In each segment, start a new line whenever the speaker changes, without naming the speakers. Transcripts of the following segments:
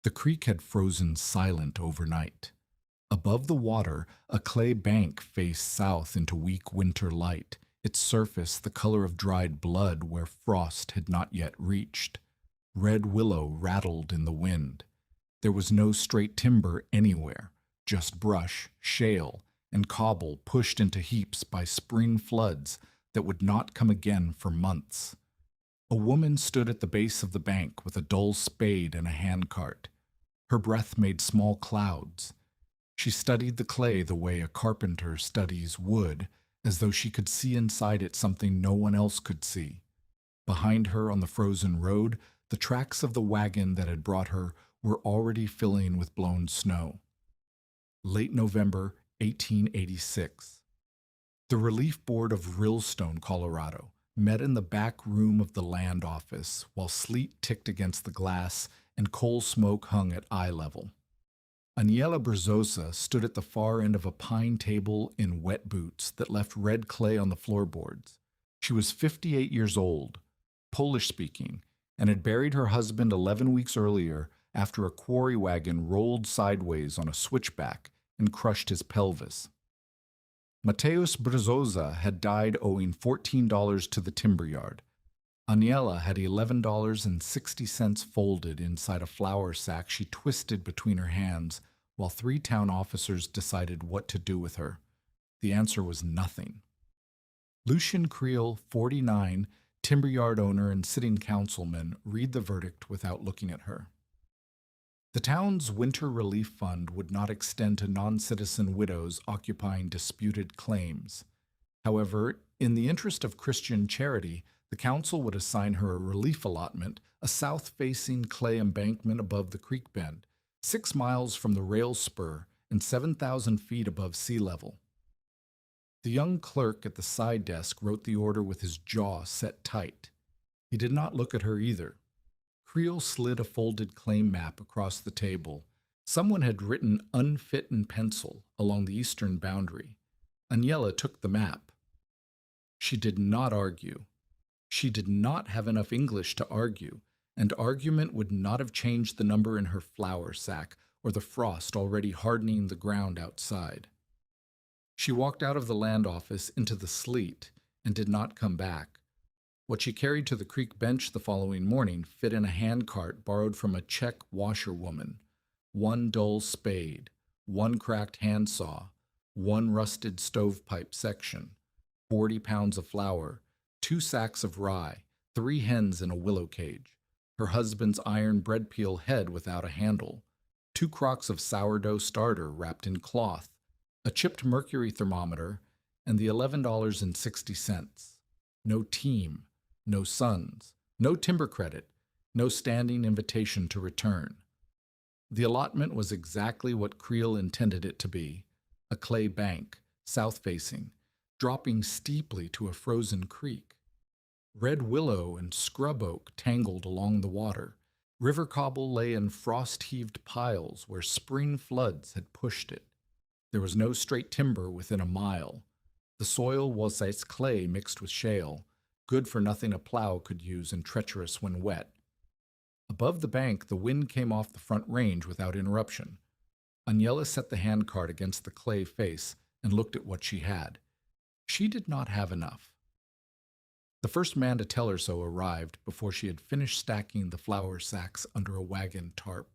The creek had frozen silent overnight. Above the water, a clay bank faced south into weak winter light, its surface the color of dried blood where frost had not yet reached. Red willow rattled in the wind. There was no straight timber anywhere, just brush, shale, and cobble pushed into heaps by spring floods that would not come again for months. A woman stood at the base of the bank with a dull spade and a handcart. Her breath made small clouds. She studied the clay the way a carpenter studies wood, as though she could see inside it something no one else could see. Behind her on the frozen road, the tracks of the wagon that had brought her were already filling with blown snow. Late November 1886. The Relief Board of Rillstone, Colorado, met in the back room of the land office while sleet ticked against the glass and coal smoke hung at eye level. Aniela Brazosa stood at the far end of a pine table in wet boots that left red clay on the floorboards. She was 58 years old, Polish-speaking, and had buried her husband 11 weeks earlier after a quarry wagon rolled sideways on a switchback and crushed his pelvis. Mateusz Brazosa had died owing $14 to the timber yard. Aniela had $11.60 folded inside a flour sack she twisted between her hands while 3 town officers decided what to do with her. The answer was nothing. Lucian Creel, 49, timber yard owner and sitting councilman, read the verdict without looking at her. The town's winter relief fund would not extend to non-citizen widows occupying disputed claims. However, in the interest of Christian charity, the council would assign her a relief allotment, a south-facing clay embankment above the creek bend, 6 miles from the rail spur and 7,000 feet above sea level. The young clerk at the side desk wrote the order with his jaw set tight. He did not look at her either. Creel slid a folded claim map across the table. Someone had written unfit in pencil along the eastern boundary. Aniela took the map. She did not argue. She did not have enough English to argue, and argument would not have changed the number in her flour sack or the frost already hardening the ground outside. She walked out of the land office into the sleet and did not come back. What she carried to the creek bench the following morning fit in a handcart borrowed from a Czech washerwoman. 1 dull spade, 1 cracked handsaw, 1 rusted stovepipe section, 40 pounds of flour, 2 sacks of rye, 3 hens in a willow cage, her husband's iron bread peel head without a handle, 2 crocks of sourdough starter wrapped in cloth, a chipped mercury thermometer, and the $11.60. No team, no sons, no timber credit, no standing invitation to return. The allotment was exactly what Creel intended it to be, a clay bank, south-facing, dropping steeply to a frozen creek. Red willow and scrub oak tangled along the water. River cobble lay in frost-heaved piles where spring floods had pushed it. There was no straight timber within a mile. The soil was ice clay mixed with shale, good for nothing a plow could use and treacherous when wet. Above the bank, the wind came off the front range without interruption. Aniela set the handcart against the clay face and looked at what she had. She did not have enough. The first man to tell her so arrived before she had finished stacking the flour sacks under a wagon tarp.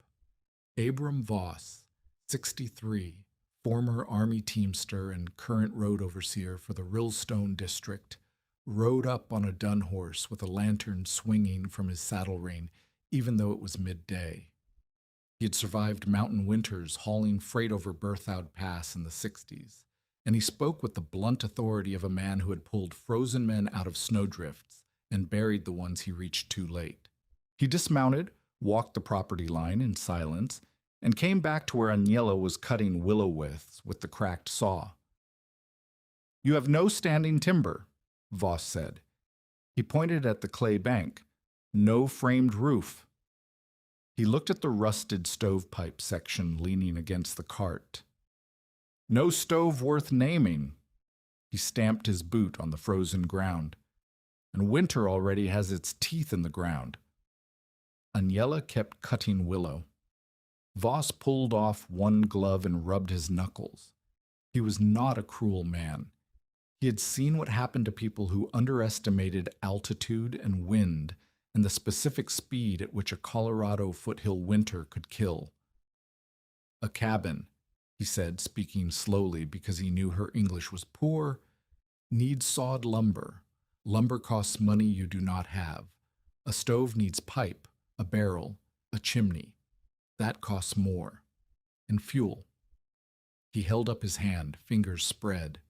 Abram Voss, 63, former Army teamster and current road overseer for the Rillstone district, rode up on a dun horse with a lantern swinging from his saddle rein, even though it was midday. He had survived mountain winters hauling freight over Berthoud Pass in the 60s, and he spoke with the blunt authority of a man who had pulled frozen men out of snowdrifts and buried the ones he reached too late. He dismounted, walked the property line in silence, and came back to where Aniela was cutting willow withes with the cracked saw. "You have no standing timber," Voss said. He pointed at the clay bank. "No framed roof." He looked at the rusted stovepipe section leaning against the cart. "No stove worth naming." He stamped his boot on the frozen ground. "And winter already has its teeth in the ground." Aniela kept cutting willow. Voss pulled off one glove and rubbed his knuckles. He was not a cruel man. He had seen what happened to people who underestimated altitude and wind and the specific speed at which a Colorado foothill winter could kill. "A cabin," he said, speaking slowly because he knew her English was poor, "needs sawed lumber. Lumber costs money you do not have. A stove needs pipe, a barrel, a chimney. That costs more. And fuel." He held up his hand, fingers spread.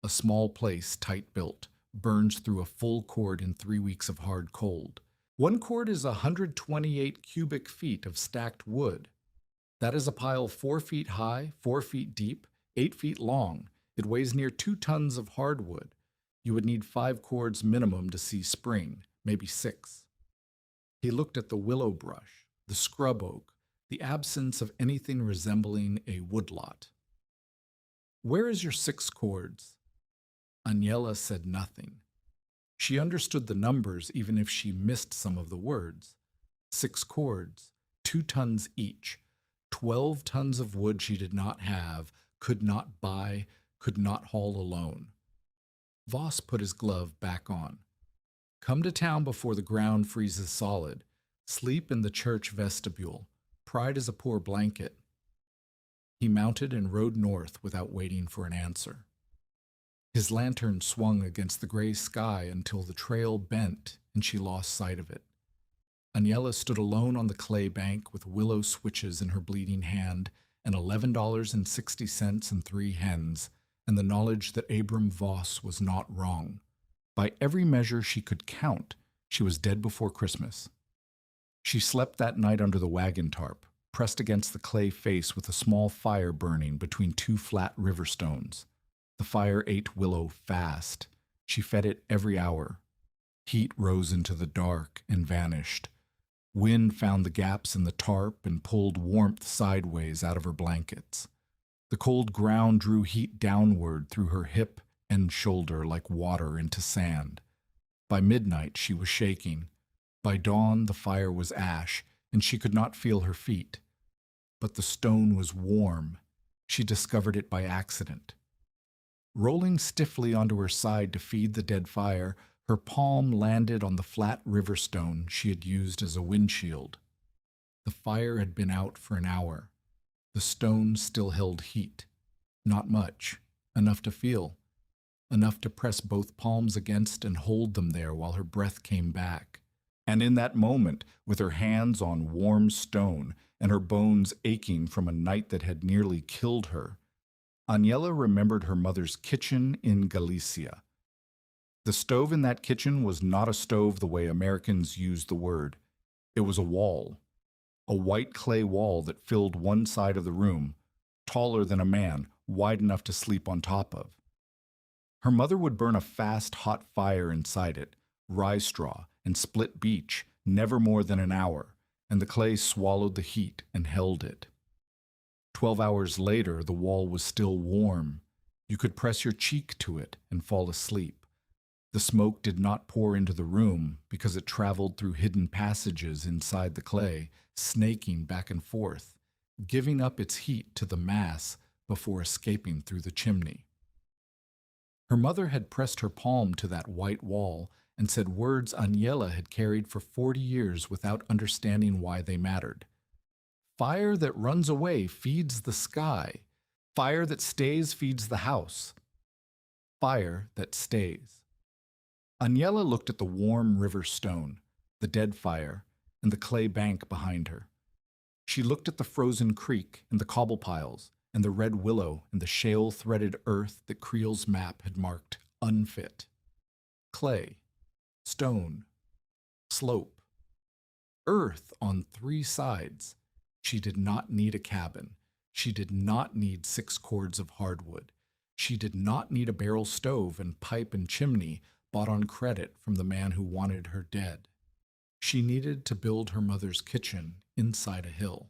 "A small place, tight built, burns through a full cord in 3 weeks of hard cold. One cord is 128 cubic feet of stacked wood. That is a pile 4 feet high, 4 feet deep, 8 feet long. It weighs near 2 tons of hardwood. You would need 5 cords minimum to see spring, maybe 6. He looked at the willow brush, the scrub oak, the absence of anything resembling a woodlot. "Where is your 6 cords? Agnella said nothing. She understood the numbers even if she missed some of the words. 6 cords, 2 tons each. 12 tons of wood she did not have, could not buy, could not haul alone. Voss put his glove back on. "Come to town before the ground freezes solid. Sleep in the church vestibule. Pride is a poor blanket." He mounted and rode north without waiting for an answer. His lantern swung against the gray sky until the trail bent and she lost sight of it. Agnella stood alone on the clay bank with willow switches in her bleeding hand and $11.60 and 3 hens, and the knowledge that Abram Voss was not wrong. By every measure she could count, she was dead before Christmas. She slept that night under the wagon tarp, pressed against the clay face with a small fire burning between 2 flat river stones. The fire ate willow fast. She fed it every hour. Heat rose into the dark and vanished. Wind found the gaps in the tarp and pulled warmth sideways out of her blankets. The cold ground drew heat downward through her hip and shoulder like water into sand. By midnight she was shaking. By dawn the fire was ash, and she could not feel her feet. But the stone was warm. She discovered it by accident. Rolling stiffly onto her side to feed the dead fire, her palm landed on the flat river stone she had used as a windshield. The fire had been out for an hour. The stone still held heat. Not much. Enough to feel. Enough to press both palms against and hold them there while her breath came back. And in that moment, with her hands on warm stone and her bones aching from a night that had nearly killed her, Agnella remembered her mother's kitchen in Galicia. The stove in that kitchen was not a stove the way Americans use the word. It was a wall. A white clay wall that filled one side of the room, taller than a man, wide enough to sleep on top of. Her mother would burn a fast, hot fire inside it, rye straw and split beech, never more than an hour, and the clay swallowed the heat and held it. 12 hours later, the wall was still warm. You could press your cheek to it and fall asleep. The smoke did not pour into the room because it traveled through hidden passages inside the clay, snaking back and forth, giving up its heat to the mass before escaping through the chimney. Her mother had pressed her palm to that white wall and said words Agnella had carried for 40 years without understanding why they mattered. Fire that runs away feeds the sky. Fire that stays feeds the house. Fire that stays. Agnella looked at the warm river stone, the dead fire, and the clay bank behind her. She looked at the frozen creek and the cobble piles and the red willow and the shale-threaded earth that Creel's map had marked unfit. Clay, stone, slope, earth on 3 sides. She did not need a cabin. She did not need 6 cords of hardwood. She did not need a barrel stove and pipe and chimney bought on credit from the man who wanted her dead. She needed to build her mother's kitchen inside a hill.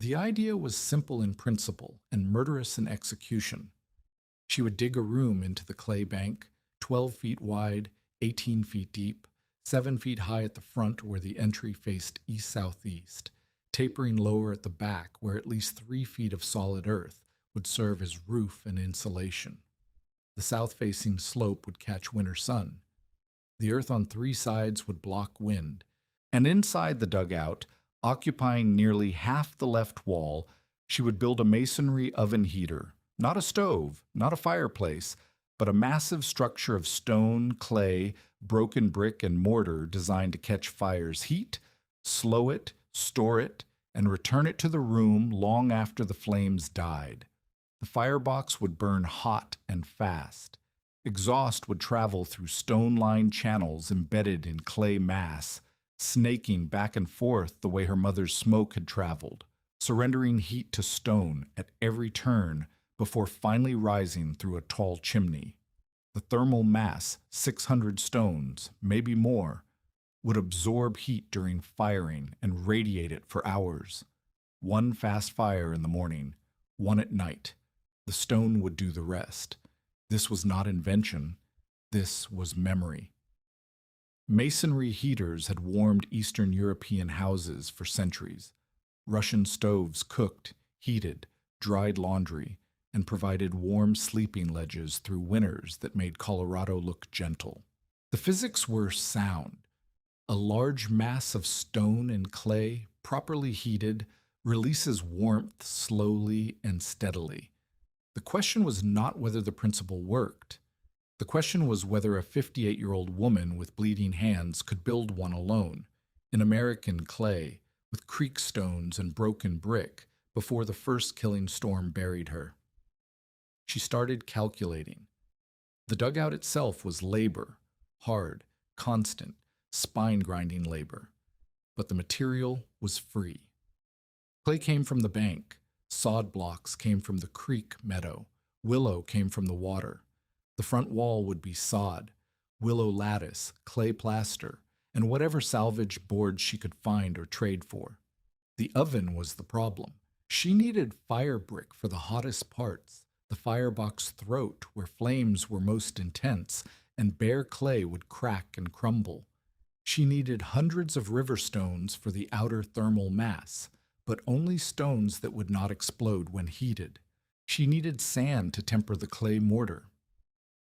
The idea was simple in principle and murderous in execution. She would dig a room into the clay bank, 12 feet wide, 18 feet deep, 7 feet high at the front where the entry faced east-southeast, tapering lower at the back where at least 3 feet of solid earth would serve as roof and insulation. The south-facing slope would catch winter sun. The earth on 3 sides would block wind, and inside the dugout, occupying nearly half the left wall, she would build a masonry oven heater, not a stove, not a fireplace, but a massive structure of stone, clay, broken brick, and mortar designed to catch fire's heat, slow it, store it, and return it to the room long after the flames died. The firebox would burn hot and fast. Exhaust would travel through stone-lined channels embedded in clay mass, snaking back and forth the way her mother's smoke had traveled, surrendering heat to stone at every turn before finally rising through a tall chimney. The thermal mass, 600 stones, maybe more, would absorb heat during firing and radiate it for hours. One fast fire in the morning, one at night. The stone would do the rest. This was not invention. This was memory. Masonry heaters had warmed Eastern European houses for centuries. Russian stoves cooked, heated, dried laundry, and provided warm sleeping ledges through winters that made Colorado look gentle. The physics were sound. A large mass of stone and clay, properly heated, releases warmth slowly and steadily. The question was not whether the principle worked. The question was whether a 58-year-old woman with bleeding hands could build one alone, in American clay, with creek stones and broken brick, before the first killing storm buried her. She started calculating. The dugout itself was labor, hard, constant, spine-grinding labor. But the material was free. Clay came from the bank, sod blocks came from the creek meadow, willow came from the water. The front wall would be sod, willow lattice, clay plaster, and whatever salvage boards she could find or trade for. The oven was the problem. She needed fire brick for the hottest parts, the firebox throat where flames were most intense and bare clay would crack and crumble. She needed hundreds of river stones for the outer thermal mass, but only stones that would not explode when heated. She needed sand to temper the clay mortar.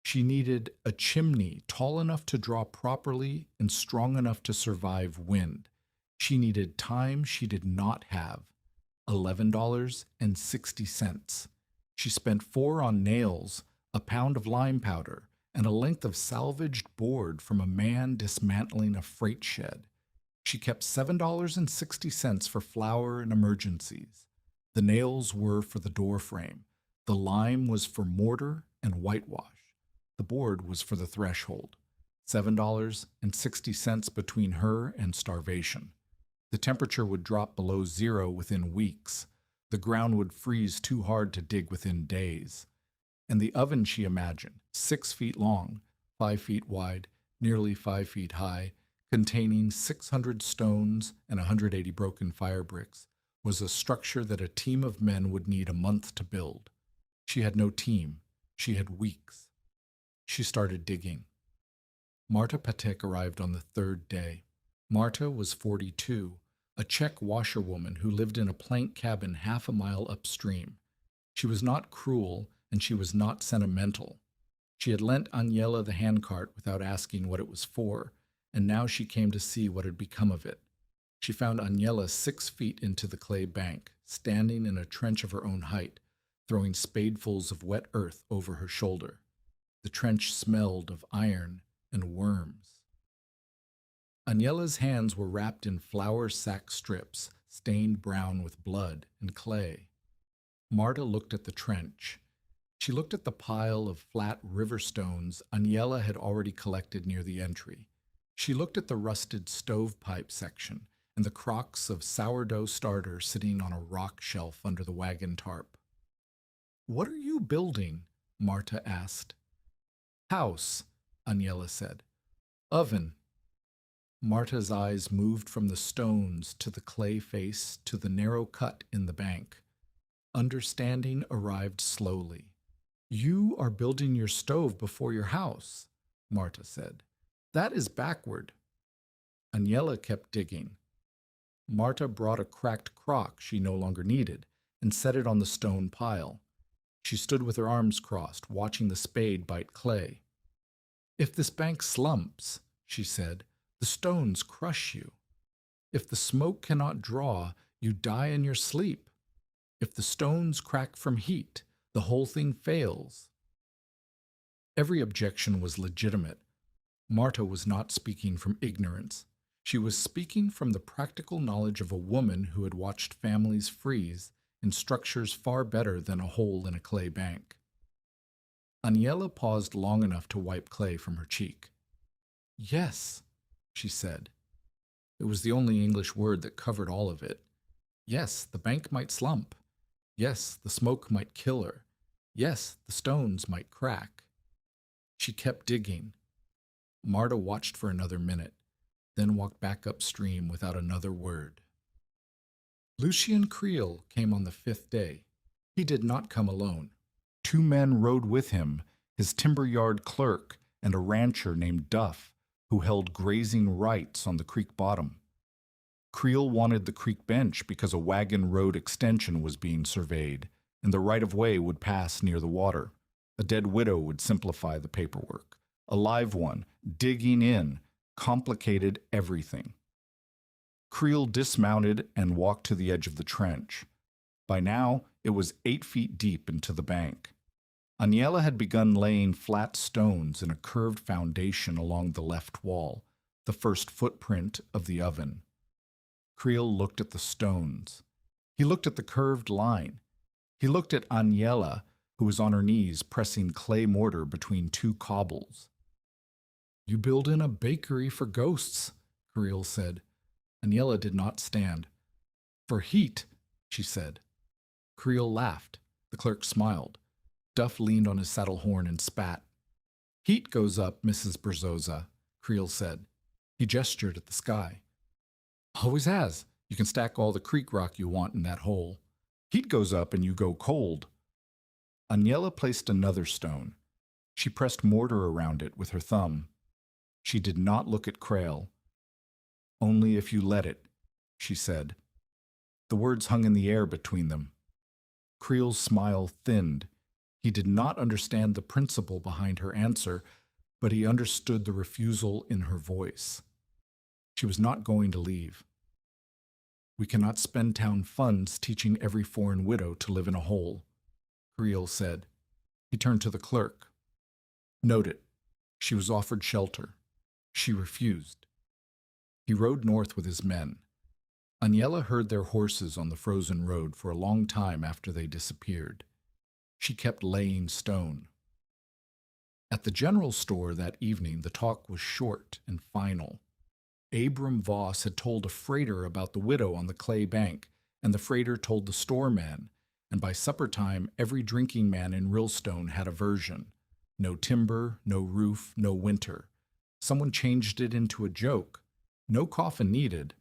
She needed a chimney tall enough to draw properly and strong enough to survive wind. She needed time she did not have, $11.60. She spent $4 on nails, a pound of lime powder, and a length of salvaged board from a man dismantling a freight shed. She kept $7.60 for flour and emergencies. The nails were for the door frame. The lime was for mortar and whitewash. The board was for the threshold. $7.60 between her and starvation. The temperature would drop below zero within weeks. The ground would freeze too hard to dig within days. And the oven she imagined, 6 feet long, 5 feet wide, nearly 5 feet high, containing 600 stones and 180 broken fire bricks, was a structure that a team of men would need a month to build. She had no team. She had weeks. She started digging. Marta Patek arrived on the third day. Marta was 42, a Czech washerwoman who lived in a plank cabin half a mile upstream. She was not cruel, and she was not sentimental. She had lent Aniela the handcart without asking what it was for, and now she came to see what had become of it. She found Aniela 6 feet into the clay bank, standing in a trench of her own height, throwing spadefuls of wet earth over her shoulder. The trench smelled of iron and worms. Aniela's hands were wrapped in flour sack strips, stained brown with blood and clay. Marta looked at the trench. She looked at the pile of flat river stones Aniela had already collected near the entry. She looked at the rusted stovepipe section and the crocks of sourdough starter sitting on a rock shelf under the wagon tarp. "What are you building?" Marta asked. "House," Aniela said. "Oven." Marta's eyes moved from the stones to the clay face to the narrow cut in the bank. Understanding arrived slowly. "You are building your stove before your house," Marta said. "That is backward." Aniela kept digging. Marta brought a cracked crock she no longer needed and set it on the stone pile. She stood with her arms crossed, watching the spade bite clay. "If this bank slumps," she said, "the stones crush you. If the smoke cannot draw, you die in your sleep. If the stones crack from heat, the whole thing fails." Every objection was legitimate. Marta was not speaking from ignorance. She was speaking from the practical knowledge of a woman who had watched families freeze in structures far better than a hole in a clay bank. Aniela paused long enough to wipe clay from her cheek. "Yes," she said. It was the only English word that covered all of it. Yes, the bank might slump. Yes, the smoke might kill her. Yes, the stones might crack. She kept digging. Marta watched for another minute, then walked back upstream without another word. Lucien Creel came on the 5th day. He did not come alone. 2 men rode with him, his timber yard clerk and a rancher named Duff, who held grazing rights on the creek bottom. Creel wanted the creek bench because a wagon road extension was being surveyed, and the right-of-way would pass near the water. A dead widow would simplify the paperwork. A live one, digging in, complicated everything. Creel dismounted and walked to the edge of the trench. By now, it was 8 feet deep into the bank. Aniela had begun laying flat stones in a curved foundation along the left wall, the first footprint of the oven. Creel looked at the stones. He looked at the curved line. He looked at Aniela, who was on her knees pressing clay mortar between 2 cobbles. "You build in a bakery for ghosts," Creel said. Aniela did not stand. "For heat," she said. Creel laughed. The clerk smiled. Duff leaned on his saddle horn and spat. "Heat goes up, Mrs. Berzosa," Creel said. He gestured at the sky. "Always has. You can stack all the creek rock you want in that hole. Heat goes up and you go cold." Aniela placed another stone. She pressed mortar around it with her thumb. She did not look at Creel. "Only if you let it," she said. The words hung in the air between them. Creel's smile thinned. He did not understand the principle behind her answer, but he understood the refusal in her voice. She was not going to leave. "We cannot spend town funds teaching every foreign widow to live in a hole," Creel said. He turned to the clerk. "Note it. She was offered shelter. She refused." He rode north with his men. Aniela heard their horses on the frozen road for a long time after they disappeared. She kept laying stone. At the general store that evening, the talk was short and final. Abram Voss had told a freighter about the widow on the clay bank, and the freighter told the storeman, and by supper time every drinking man in Rillstone had a version. No timber, no roof, no winter. Someone changed it into a joke. No coffin needed.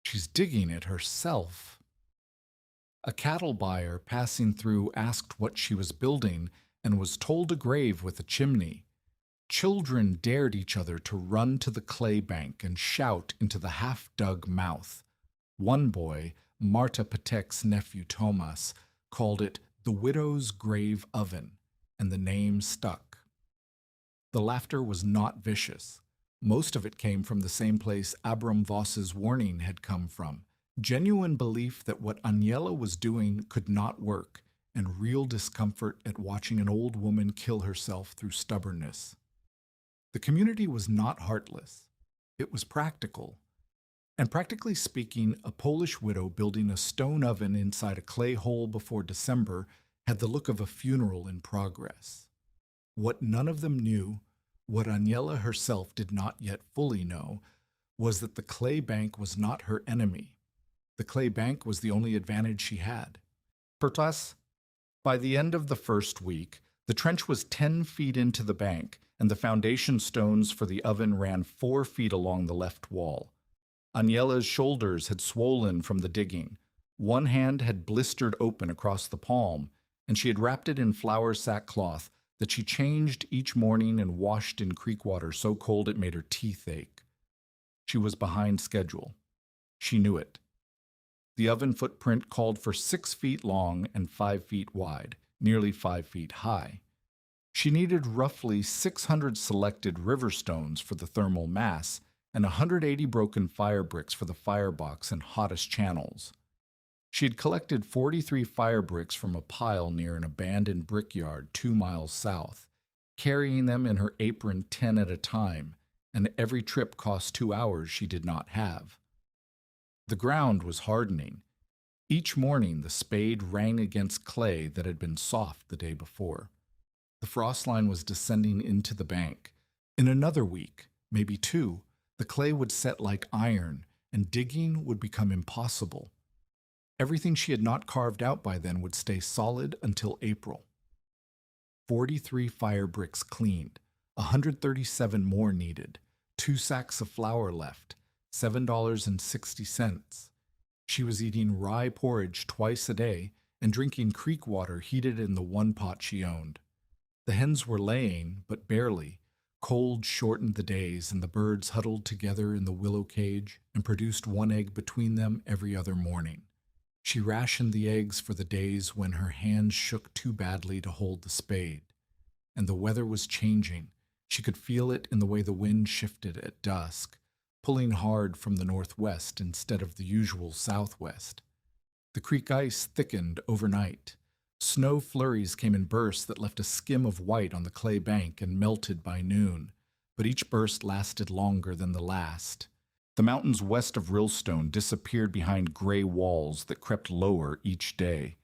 "She's digging it herself." A cattle buyer passing through asked what she was building and was told a grave with a chimney. Children dared each other to run to the clay bank and shout into the half-dug mouth. One boy, Marta Patek's nephew Thomas, called it the widow's grave oven, and the name stuck. The laughter was not vicious. Most of it came from the same place Abram Voss's warning had come from. Genuine belief that what Aniela was doing could not work, and real discomfort at watching an old woman kill herself through stubbornness. The community was not heartless. It was practical. And practically speaking, a Polish widow building a stone oven inside a clay hole before December had the look of a funeral in progress. What none of them knew, what Aniela herself did not yet fully know, was that the clay bank was not her enemy. The clay bank was the only advantage she had. Pertas, by the end of the first week, the trench was 10 feet into the bank, and the foundation stones for the oven ran 4 feet along the left wall. Aniela's shoulders had swollen from the digging. One hand had blistered open across the palm, and she had wrapped it in flour sackcloth that she changed each morning and washed in creek water so cold it made her teeth ache. She was behind schedule. She knew it. The oven footprint called for 6 feet long and 5 feet wide, nearly 5 feet high. She needed roughly 600 selected river stones for the thermal mass and 180 broken fire bricks for the firebox and hottest channels. She had collected 43 fire bricks from a pile near an abandoned brickyard 2 miles south, carrying them in her apron 10 at a time, and every trip cost 2 hours she did not have. The ground was hardening. Each morning the spade rang against clay that had been soft the day before. The frost line was descending into the bank. In another week, maybe 2, the clay would set like iron, and digging would become impossible. Everything she had not carved out by then would stay solid until April. 43 fire bricks cleaned, 137 more needed, 2 sacks of flour left, $7.60. She was eating rye porridge twice a day and drinking creek water heated in the one pot she owned. The hens were laying, but barely. Cold shortened the days, and the birds huddled together in the willow cage and produced 1 egg between them every other morning. She rationed the eggs for the days when her hands shook too badly to hold the spade. And the weather was changing. She could feel it in the way the wind shifted at dusk, pulling hard from the northwest instead of the usual southwest. The creek ice thickened overnight. Snow flurries came in bursts that left a skim of white on the clay bank and melted by noon, but each burst lasted longer than the last. The mountains west of Rillstone disappeared behind gray walls that crept lower each day.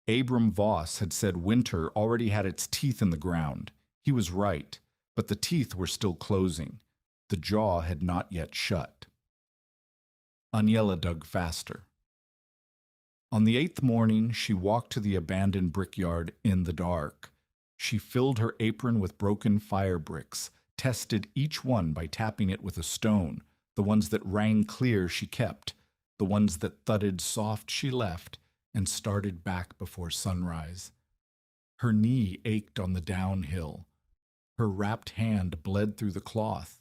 Abram Voss had said winter already had its teeth in the ground. He was right, but the teeth were still closing. The jaw had not yet shut. Aniela dug faster. On the 8th morning, she walked to the abandoned brickyard in the dark. She filled her apron with broken fire bricks, tested each one by tapping it with a stone. The ones that rang clear she kept, the ones that thudded soft she left, and started back before sunrise. Her knee ached on the downhill. Her wrapped hand bled through the cloth.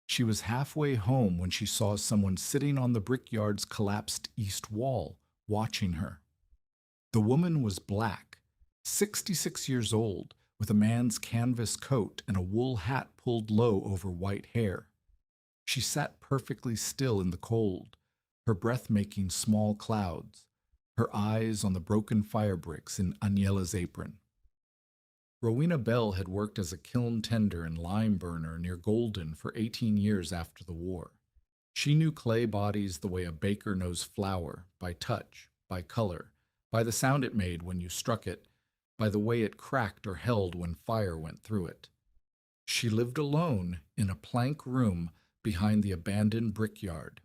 She was halfway home when she saw someone sitting on the brickyard's collapsed east wall, watching her. The woman was black, 66 years old, with a man's canvas coat and a wool hat pulled low over white hair. She sat perfectly still in the cold, her breath making small clouds, her eyes on the broken fire bricks in Aniela's apron. Rowena Bell had worked as a kiln tender and lime burner near Golden for 18 years after the war. She knew clay bodies the way a baker knows flour, by touch, by color, by the sound it made when you struck it, by the way it cracked or held when fire went through it. She lived alone in a plank room behind the abandoned brickyard.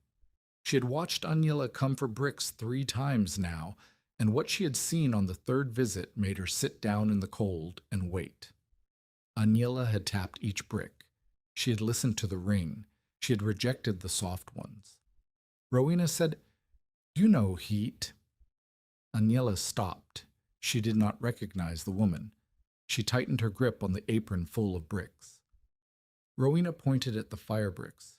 She had watched Aniela come for bricks 3 times now, and what she had seen on the 3rd visit made her sit down in the cold and wait. Aniela had tapped each brick. She had listened to the ring. She had rejected the soft ones. Rowena said, "You know heat." Aniela stopped. She did not recognize the woman. She tightened her grip on the apron full of bricks. Rowena pointed at the fire bricks.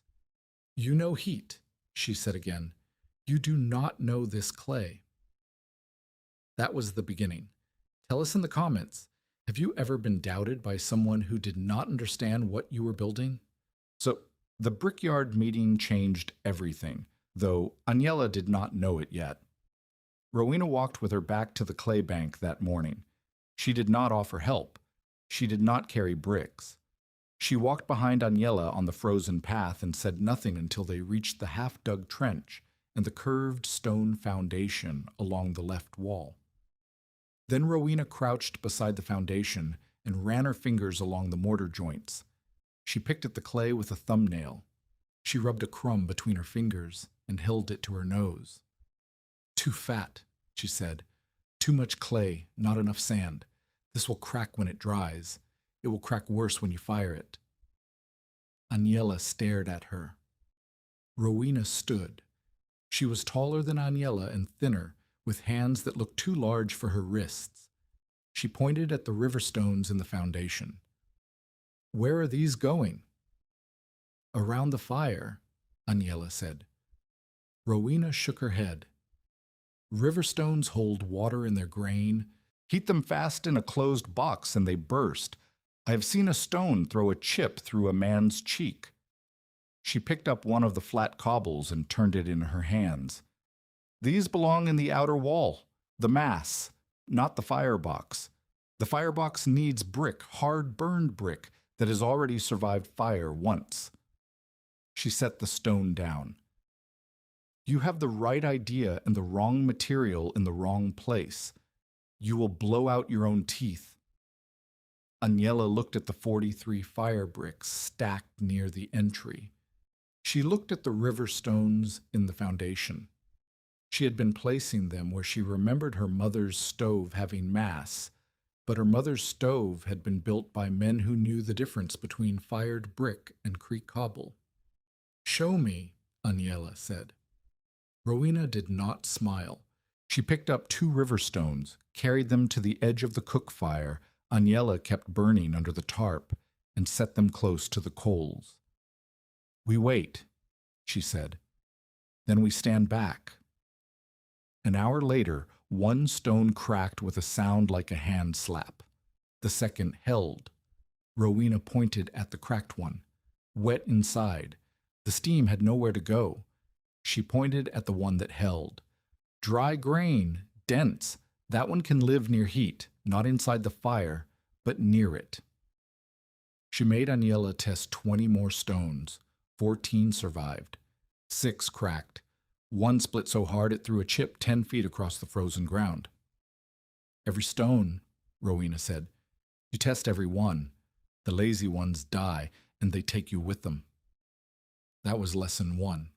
"You know heat," she said again. "You do not know this clay." That was the beginning. Tell us in the comments, have you ever been doubted by someone who did not understand what you were building? So, the brickyard meeting changed everything, though Aniela did not know it yet. Rowena walked with her back to the clay bank that morning. She did not offer help. She did not carry bricks. She walked behind Aniela on the frozen path and said nothing until they reached the half-dug trench and the curved stone foundation along the left wall. Then Rowena crouched beside the foundation and ran her fingers along the mortar joints. She picked at the clay with a thumbnail. She rubbed a crumb between her fingers and held it to her nose. "Too fat," she said. "Too much clay, not enough sand. This will crack when it dries. It will crack worse when you fire it." Aniela stared at her. Rowena stood. She was taller than Aniela and thinner, with hands that looked too large for her wrists. She pointed at the river stones in the foundation. "Where are these going?" "Around the fire," Aniela said. Rowena shook her head. River stones hold water in their grain. Heat them fast in a closed box and they burst. I have seen a stone throw a chip through a man's cheek. She picked up one of the flat cobbles and turned it in her hands. These belong in the outer wall, the mass, not the firebox. The firebox needs brick, hard-burned brick, that has already survived fire once. She set the stone down. You have the right idea and the wrong material in the wrong place. You will blow out your own teeth. Agnella looked at the 43 fire bricks stacked near the entry. She looked at the river stones in the foundation. She had been placing them where she remembered her mother's stove having mass, but her mother's stove had been built by men who knew the difference between fired brick and creek cobble. "Show me," Agnella said. Rowena did not smile. She picked up 2 river stones, carried them to the edge of the cook fire Agnella kept burning under the tarp, and set them close to the coals. "We wait," she said. "Then we stand back." An hour later, one stone cracked with a sound like a hand slap. The second held. Rowena pointed at the cracked one. Wet inside. The steam had nowhere to go. She pointed at the one that held. "Dry grain, dense. That one can live near heat, not inside the fire, but near it." She made Agnella test 20 more stones. 14 survived. 6 cracked. One split so hard it threw a chip 10 feet across the frozen ground. "Every stone," Rowena said. "You test every one. The lazy ones die, and they take you with them." That was lesson 1.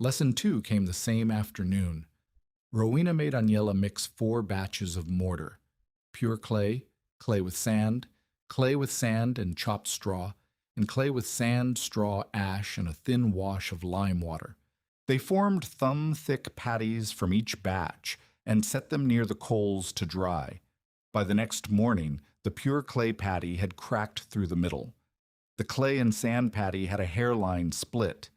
Lesson 2 came the same afternoon. Rowena made Agnella mix 4 batches of mortar. Pure clay, clay with sand and chopped straw, and clay with sand, straw, ash, and a thin wash of lime water. They formed thumb-thick patties from each batch and set them near the coals to dry. By the next morning, the pure clay patty had cracked through the middle. The clay and sand patty had a hairline split.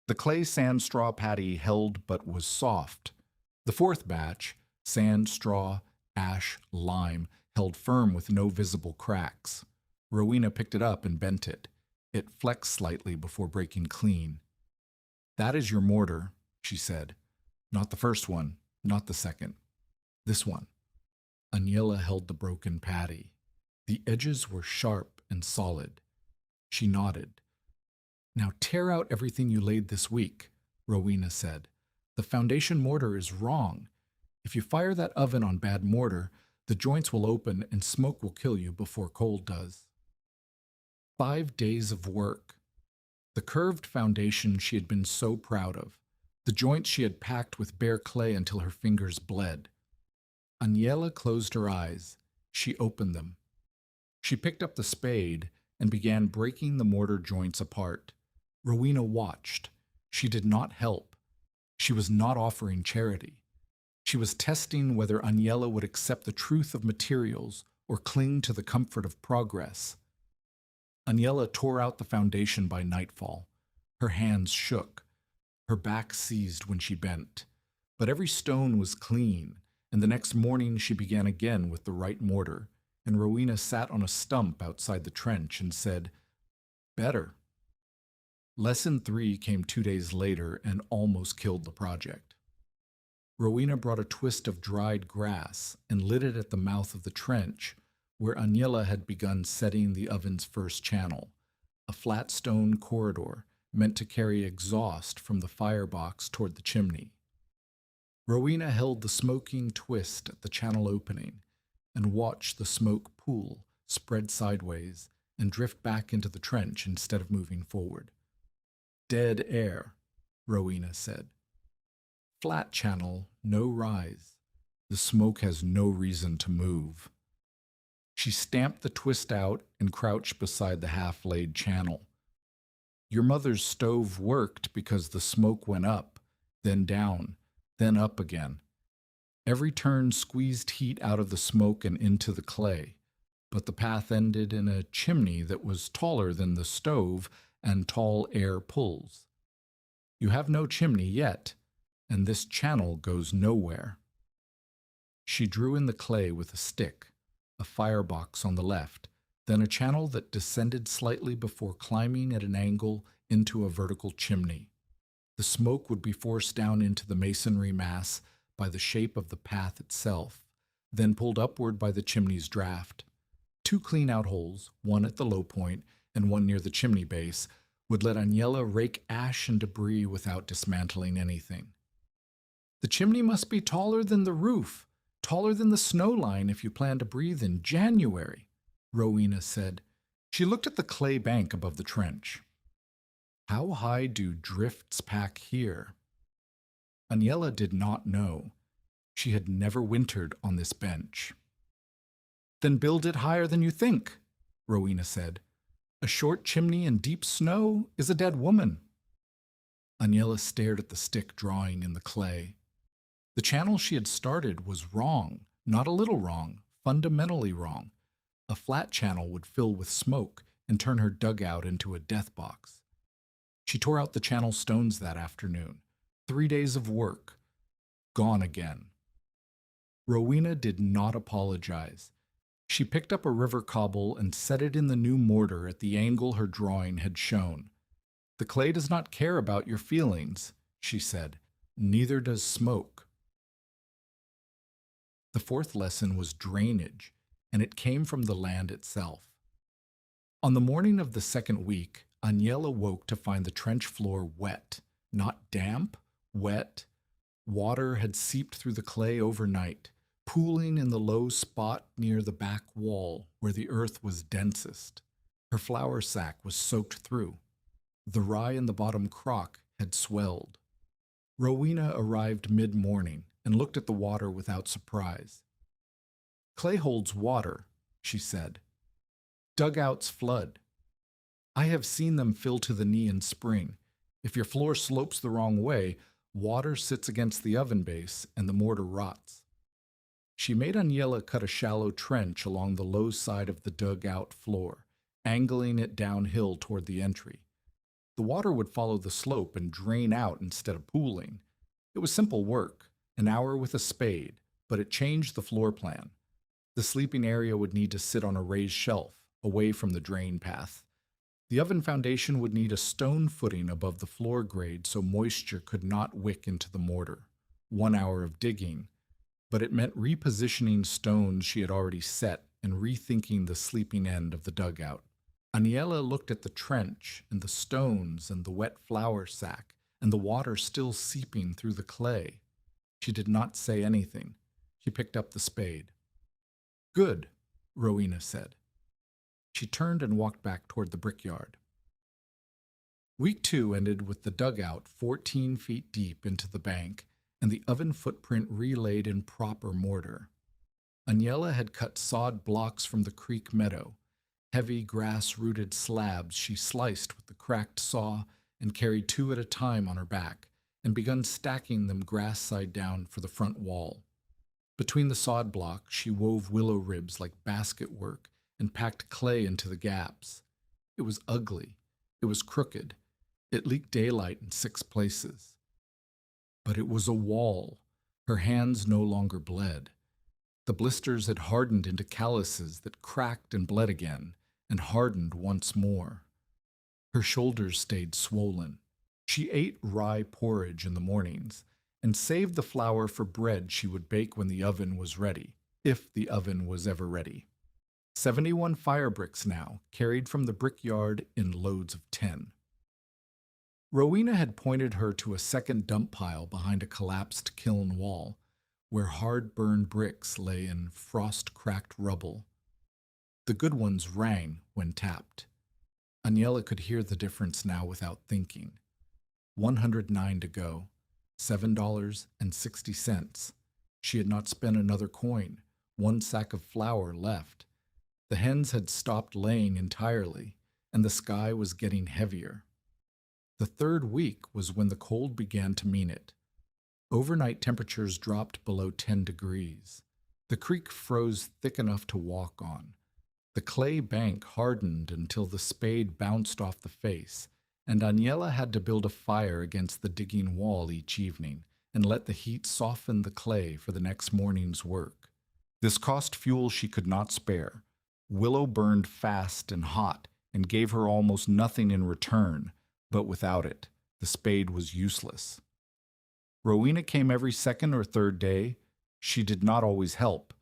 The clay sand straw patty held but was soft. The 4th batch, sand, straw, ash, lime, held firm with no visible cracks. Rowena picked it up and bent it. It flexed slightly before breaking clean. "That is your mortar," she said. "Not the first one, not the second. This one." Agnella held the broken patty. The edges were sharp and solid. She nodded. "Now tear out everything you laid this week," Rowena said. "The foundation mortar is wrong. If you fire that oven on bad mortar, the joints will open and smoke will kill you before cold does." 5 days of work. The curved foundation she had been so proud of. The joints she had packed with bare clay until her fingers bled. Agnella closed her eyes. She opened them. She picked up the spade and began breaking the mortar joints apart. Rowena watched. She did not help. She was not offering charity. She was testing whether Agnella would accept the truth of materials or cling to the comfort of progress. Agnella tore out the foundation by nightfall. Her hands shook. Her back seized when she bent. But every stone was clean, and the next morning she began again with the right mortar, and Rowena sat on a stump outside the trench and said, "Better." Lesson 3 came 2 days later and almost killed the project. Rowena brought a twist of dried grass and lit it at the mouth of the trench, where Agnella had begun setting the oven's first channel, a flat stone corridor meant to carry exhaust from the firebox toward the chimney. Rowena held the smoking twist at the channel opening and watched the smoke pool, spread sideways, and drift back into the trench instead of moving forward. "Dead air," Rowena said. "Flat channel, no rise. The smoke has no reason to move." She stamped the twist out and crouched beside the half-laid channel. "Your mother's stove worked because the smoke went up, then down, then up again. Every turn squeezed heat out of the smoke and into the clay, but the path ended in a chimney that was taller than the stove and tall air pulls. You have no chimney yet, and this channel goes nowhere." She drew in the clay with a stick, a firebox on the left, then a channel that descended slightly before climbing at an angle into a vertical chimney. The smoke would be forced down into the masonry mass by the shape of the path itself, then pulled upward by the chimney's draft. 2 clean-out holes, one at the low point and one near the chimney base, would let Agnella rake ash and debris without dismantling anything. "The chimney must be taller than the roof, taller than the snow line if you plan to breathe in January," Rowena said. She looked at the clay bank above the trench. "How high do drifts pack here?" Agnella did not know. She had never wintered on this bench. "Then build it higher than you think," Rowena said. "A short chimney in deep snow is a dead woman." Agnella stared at the stick drawing in the clay. The channel she had started was wrong, not a little wrong, fundamentally wrong. A flat channel would fill with smoke and turn her dugout into a death box. She tore out the channel stones that afternoon. 3 days of work. Gone again. Rowena did not apologize. She picked up a river cobble and set it in the new mortar at the angle her drawing had shown. "The clay does not care about your feelings," she said. "Neither does smoke." The 4th lesson was drainage, and it came from the land itself. On the morning of the 2nd week, Agnella woke to find the trench floor wet, not damp, wet. Water had seeped through the clay overnight, pooling in the low spot near the back wall where the earth was densest. Her flour sack was soaked through. The rye in the bottom crock had swelled. Rowena arrived mid-morning and looked at the water without surprise. "Clay holds water," she said. "Dugouts flood. I have seen them fill to the knee in spring. If your floor slopes the wrong way, water sits against the oven base and the mortar rots." She made Agnella cut a shallow trench along the low side of the dugout floor, angling it downhill toward the entry. The water would follow the slope and drain out instead of pooling. It was simple work, an hour with a spade, but it changed the floor plan. The sleeping area would need to sit on a raised shelf, away from the drain path. The oven foundation would need a stone footing above the floor grade so moisture could not wick into the mortar. 1 hour of digging, but it meant repositioning stones she had already set and rethinking the sleeping end of the dugout. Agnella looked at the trench and the stones and the wet flour sack and the water still seeping through the clay. She did not say anything. She picked up the spade. "Good," Rowena said. She turned and walked back toward the brickyard. Week 2 ended with the dugout 14 feet deep into the bank and the oven footprint relaid in proper mortar. Agnella had cut sod blocks from the creek meadow, heavy grass-rooted slabs she sliced with the cracked saw and carried 2 at a time on her back, and begun stacking them grass side down for the front wall. Between the sod blocks, she wove willow ribs like basket work and packed clay into the gaps. It was ugly. It was crooked. It leaked daylight in 6 places. But it was a wall. Her hands no longer bled. The blisters had hardened into calluses that cracked and bled again, and hardened once more. Her shoulders stayed swollen. She ate rye porridge in the mornings, and saved the flour for bread she would bake when the oven was ready, if the oven was ever ready. 71 fire bricks now, carried from the brickyard in loads of 10. Rowena had pointed her to a second dump pile behind a collapsed kiln wall, where hard-burned bricks lay in frost-cracked rubble. The good ones rang when tapped. Agnella could hear the difference now without thinking. 109 to go, $7.60. She had not spent another coin, 1 sack of flour left. The hens had stopped laying entirely, and the sky was getting heavier. The 3rd week was when the cold began to mean it. Overnight temperatures dropped below 10 degrees. The creek froze thick enough to walk on. The clay bank hardened until the spade bounced off the face, and Agnella had to build a fire against the digging wall each evening and let the heat soften the clay for the next morning's work. This cost fuel she could not spare. Willow burned fast and hot and gave her almost nothing in return, but without it, the spade was useless. Rowena came every second or third day. She did not always help.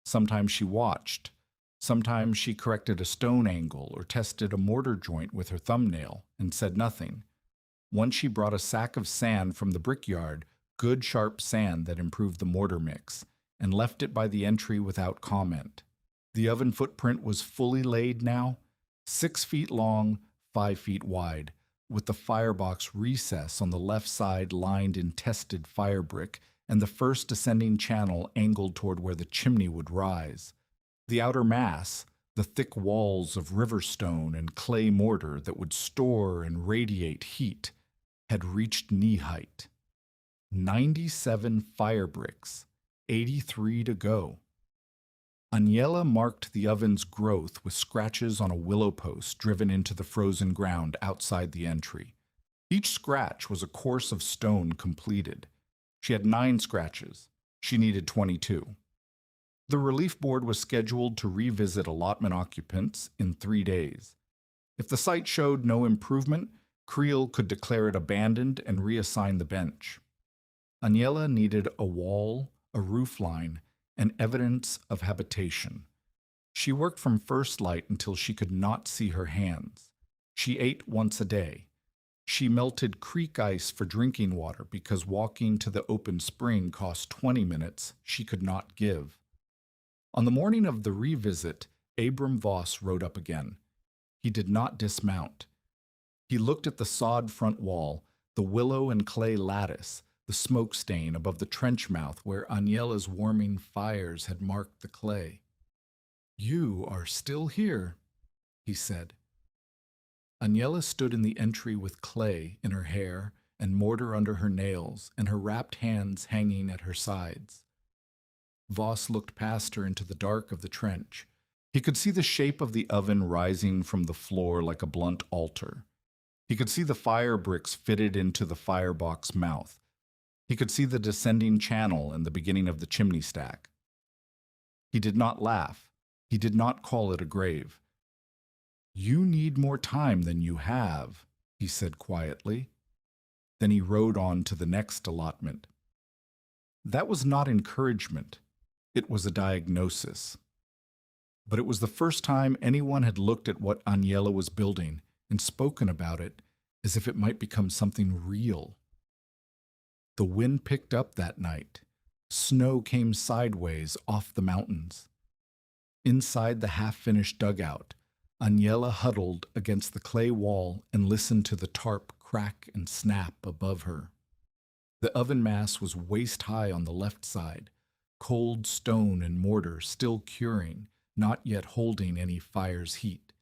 Sometimes she watched. Sometimes she corrected a stone angle or tested a mortar joint with her thumbnail and said nothing. Once she brought a sack of sand from the brickyard, good sharp sand that improved the mortar mix, and left it by the entry without comment. The oven footprint was fully laid now, 6 feet long, 5 feet wide, with the firebox recess on the left side lined in tested fire brick and the first descending channel angled toward where the chimney would rise. The outer mass, the thick walls of river stone and clay mortar that would store and radiate heat, had reached knee height. 97 fire bricks, 83 to go. Agnella marked the oven's growth with scratches on a willow post driven into the frozen ground outside the entry. Each scratch was a course of stone completed. She had 9 scratches. She needed 22. The relief board was scheduled to revisit allotment occupants in 3 days. If the site showed no improvement, Creel could declare it abandoned and reassign the bench. Agnella needed a wall, a roof line, and evidence of habitation. She worked from first light until she could not see her hands. She ate once a day. She melted creek ice for drinking water because walking to the open spring cost 20 minutes she could not give. On the morning of the revisit, Abram Voss rode up again. He did not dismount. He looked at the sod front wall, the willow and clay lattice, the smoke stain above the trench mouth where Agnella's warming fires had marked the clay. "You are still here," he said. Agnella stood in the entry with clay in her hair and mortar under her nails and her wrapped hands hanging at her sides. Voss looked past her into the dark of the trench. He could see the shape of the oven rising from the floor like a blunt altar. He could see the fire bricks fitted into the firebox mouth. He could see the descending channel and the beginning of the chimney stack. He did not laugh. He did not call it a grave. "You need more time than you have," he said quietly. Then he rode on to the next allotment. That was not encouragement. It was a diagnosis. But it was the first time anyone had looked at what Agnella was building and spoken about it as if it might become something real. The wind picked up that night. Snow came sideways off the mountains. Inside the half-finished dugout, Agnella huddled against the clay wall and listened to the tarp crack and snap above her. The oven mass was waist-high on the left side, cold stone and mortar still curing, not yet holding any fire's heat.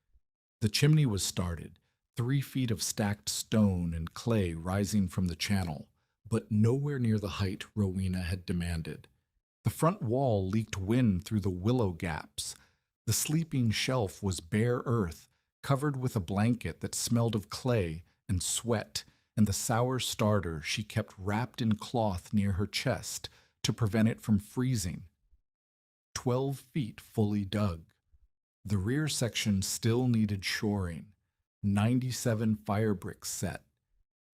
The chimney was started, 3 feet of stacked stone and clay rising from the channel, but nowhere near the height Rowena had demanded. The front wall leaked wind through the willow gaps. The sleeping shelf was bare earth, covered with a blanket that smelled of clay and sweat, and the sour starter she kept wrapped in cloth near her chest to prevent it from freezing. 12 feet fully dug. The rear section still needed shoring. 97 fire bricks set.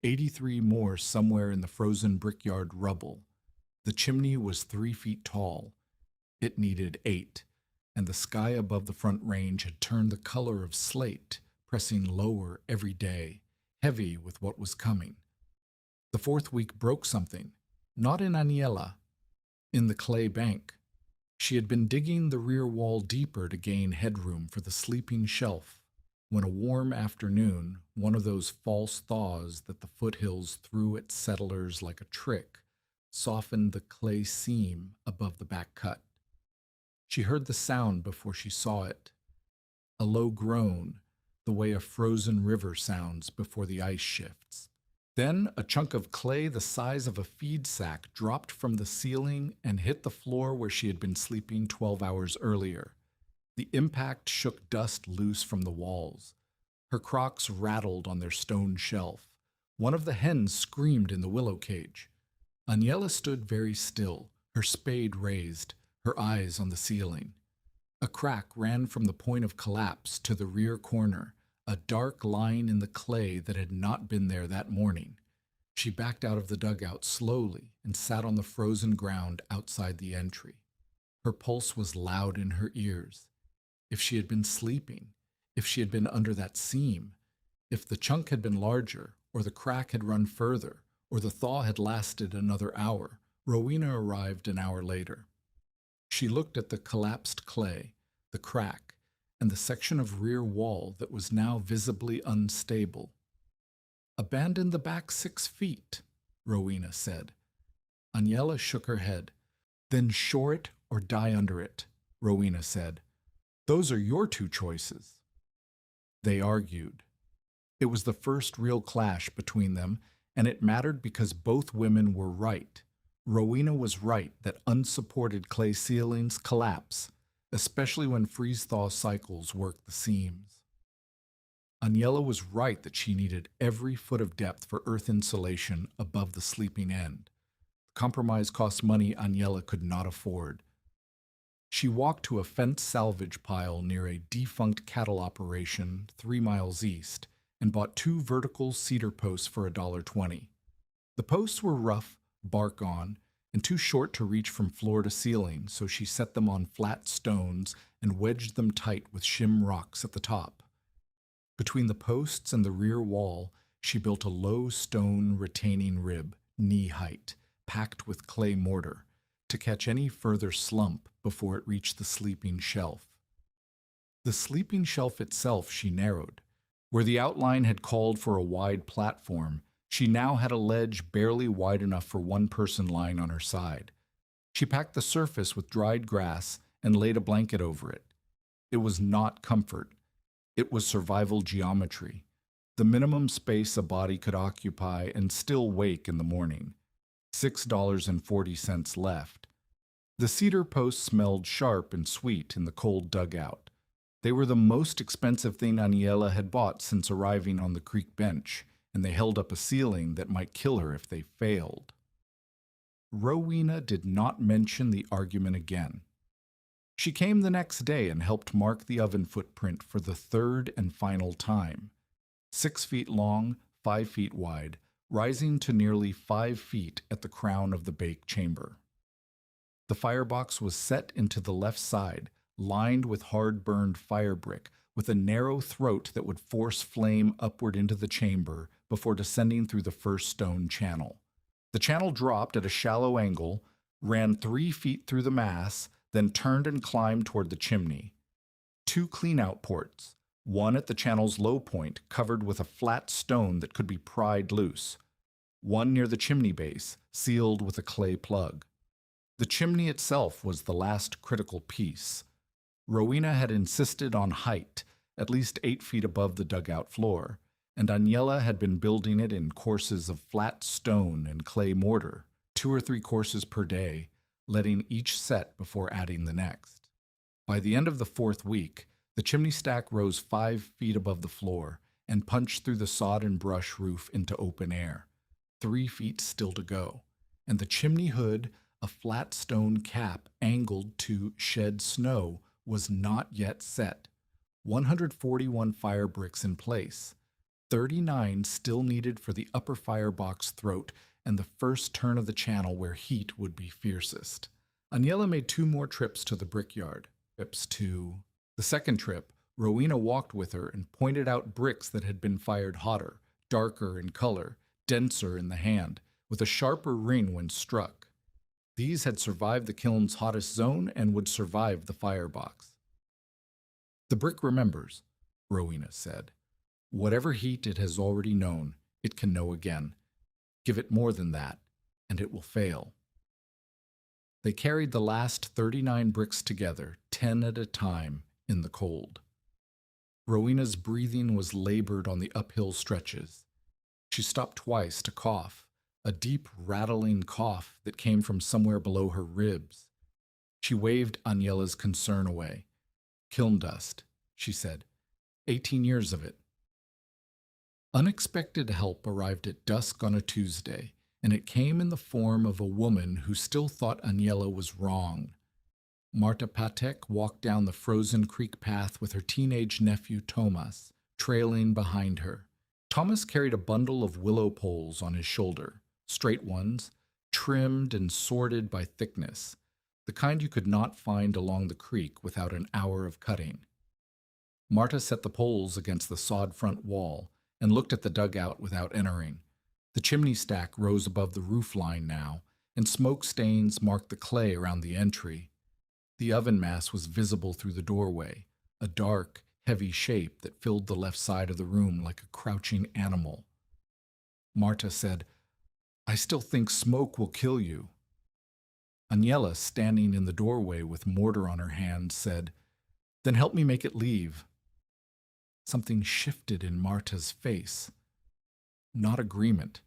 83 more somewhere in the frozen brickyard rubble. The chimney was 3 feet tall. It needed 8, and the sky above the front range had turned the color of slate, pressing lower every day, heavy with what was coming. The 4th week broke something, not in Agnella, in the clay bank. She had been digging the rear wall deeper to gain headroom for the sleeping shelf, when a warm afternoon, one of those false thaws that the foothills threw at settlers like a trick, softened the clay seam above the back cut. She heard the sound before she saw it. A low groan, the way a frozen river sounds before the ice shifts. Then a chunk of clay the size of a feed sack dropped from the ceiling and hit the floor where she had been sleeping 12 hours earlier. The impact shook dust loose from the walls. Her Crocs rattled on their stone shelf. One of the hens screamed in the willow cage. Agnella stood very still, her spade raised, her eyes on the ceiling. A crack ran from the point of collapse to the rear corner, a dark line in the clay that had not been there that morning. She backed out of the dugout slowly and sat on the frozen ground outside the entry. Her pulse was loud in her ears. If she had been sleeping, if she had been under that seam, if the chunk had been larger, or the crack had run further, or the thaw had lasted another hour, Rowena arrived an hour later. She looked at the collapsed clay, the crack, and the section of rear wall that was now visibly unstable. "Abandon the back 6 feet," Rowena said. Agnella shook her head. "Then shore it or die under it," Rowena said. "Those are your 2 choices." They argued. It was the first real clash between them, and it mattered because both women were right. Rowena was right that unsupported clay ceilings collapse, especially when freeze-thaw cycles work the seams. Agnella was right that she needed every foot of depth for earth insulation above the sleeping end. The compromise cost money Agnella could not afford. She walked to a fenced salvage pile near a defunct cattle operation 3 miles east and bought 2 vertical cedar posts for $1.20. The posts were rough, bark on, and too short to reach from floor to ceiling, so she set them on flat stones and wedged them tight with shim rocks at the top. Between the posts and the rear wall, she built a low stone retaining rib, knee-height, packed with clay mortar, to catch any further slump before it reached the sleeping shelf. The sleeping shelf itself she narrowed. Where the outline had called for a wide platform, she now had a ledge barely wide enough for one person lying on her side. She packed the surface with dried grass and laid a blanket over it. It was not comfort. It was survival geometry, the minimum space a body could occupy and still wake in the morning. $6.40 left. The cedar posts smelled sharp and sweet in the cold dugout. They were the most expensive thing Agnella had bought since arriving on the creek bench, and they held up a ceiling that might kill her if they failed. Rowena did not mention the argument again. She came the next day and helped mark the oven footprint for the 3rd and final time. 6 feet long, 5 feet wide, rising to nearly 5 feet at the crown of the bake chamber. The firebox was set into the left side, lined with hard-burned fire brick, with a narrow throat that would force flame upward into the chamber before descending through the first stone channel. The channel dropped at a shallow angle, ran 3 feet through the mass, then turned and climbed toward the chimney. 2 clean-out ports, one at the channel's low point covered with a flat stone that could be pried loose, one near the chimney base, sealed with a clay plug. The chimney itself was the last critical piece. Rowena had insisted on height, at least 8 feet above the dugout floor, and Agnella had been building it in courses of flat stone and clay mortar, 2 or 3 courses per day, letting each set before adding the next. By the end of the 4th week, the chimney stack rose 5 feet above the floor and punched through the sod and brush roof into open air. 3 feet still to go, and the chimney hood, a flat stone cap angled to shed snow, was not yet set. 141 fire bricks in place. 39 still needed for the upper firebox throat and the first turn of the channel where heat would be fiercest. Agnella made 2 more trips to the brickyard. Trips to... The second trip, Rowena walked with her and pointed out bricks that had been fired hotter, darker in color, denser in the hand, with a sharper ring when struck. These had survived the kiln's hottest zone and would survive the firebox. "The brick remembers," Rowena said. "Whatever heat it has already known, it can know again. Give it more than that, and it will fail." They carried the last 39 bricks together, 10 at a time, in the cold. Rowena's breathing was labored on the uphill stretches. She stopped twice to cough, a deep rattling cough that came from somewhere below her ribs. She waved Agnella's concern away. "Kiln dust," she said. 18 years of it. Unexpected help arrived at dusk on a Tuesday, and it came in the form of a woman who still thought Aniela was wrong. Marta Patek walked down the frozen creek path with her teenage nephew Thomas, trailing behind her. Thomas carried a bundle of willow poles on his shoulder, straight ones, trimmed and sorted by thickness, the kind you could not find along the creek without an hour of cutting. Marta set the poles against the sod front wall and looked at the dugout without entering. The chimney stack rose above the roof line now, and smoke stains marked the clay around the entry. The oven mass was visible through the doorway, a dark, heavy shape that filled the left side of the room like a crouching animal. Marta said, "I still think smoke will kill you." Aniela, standing in the doorway with mortar on her hand, said, "Then help me make it leave." Something shifted in Marta's face. Not agreement.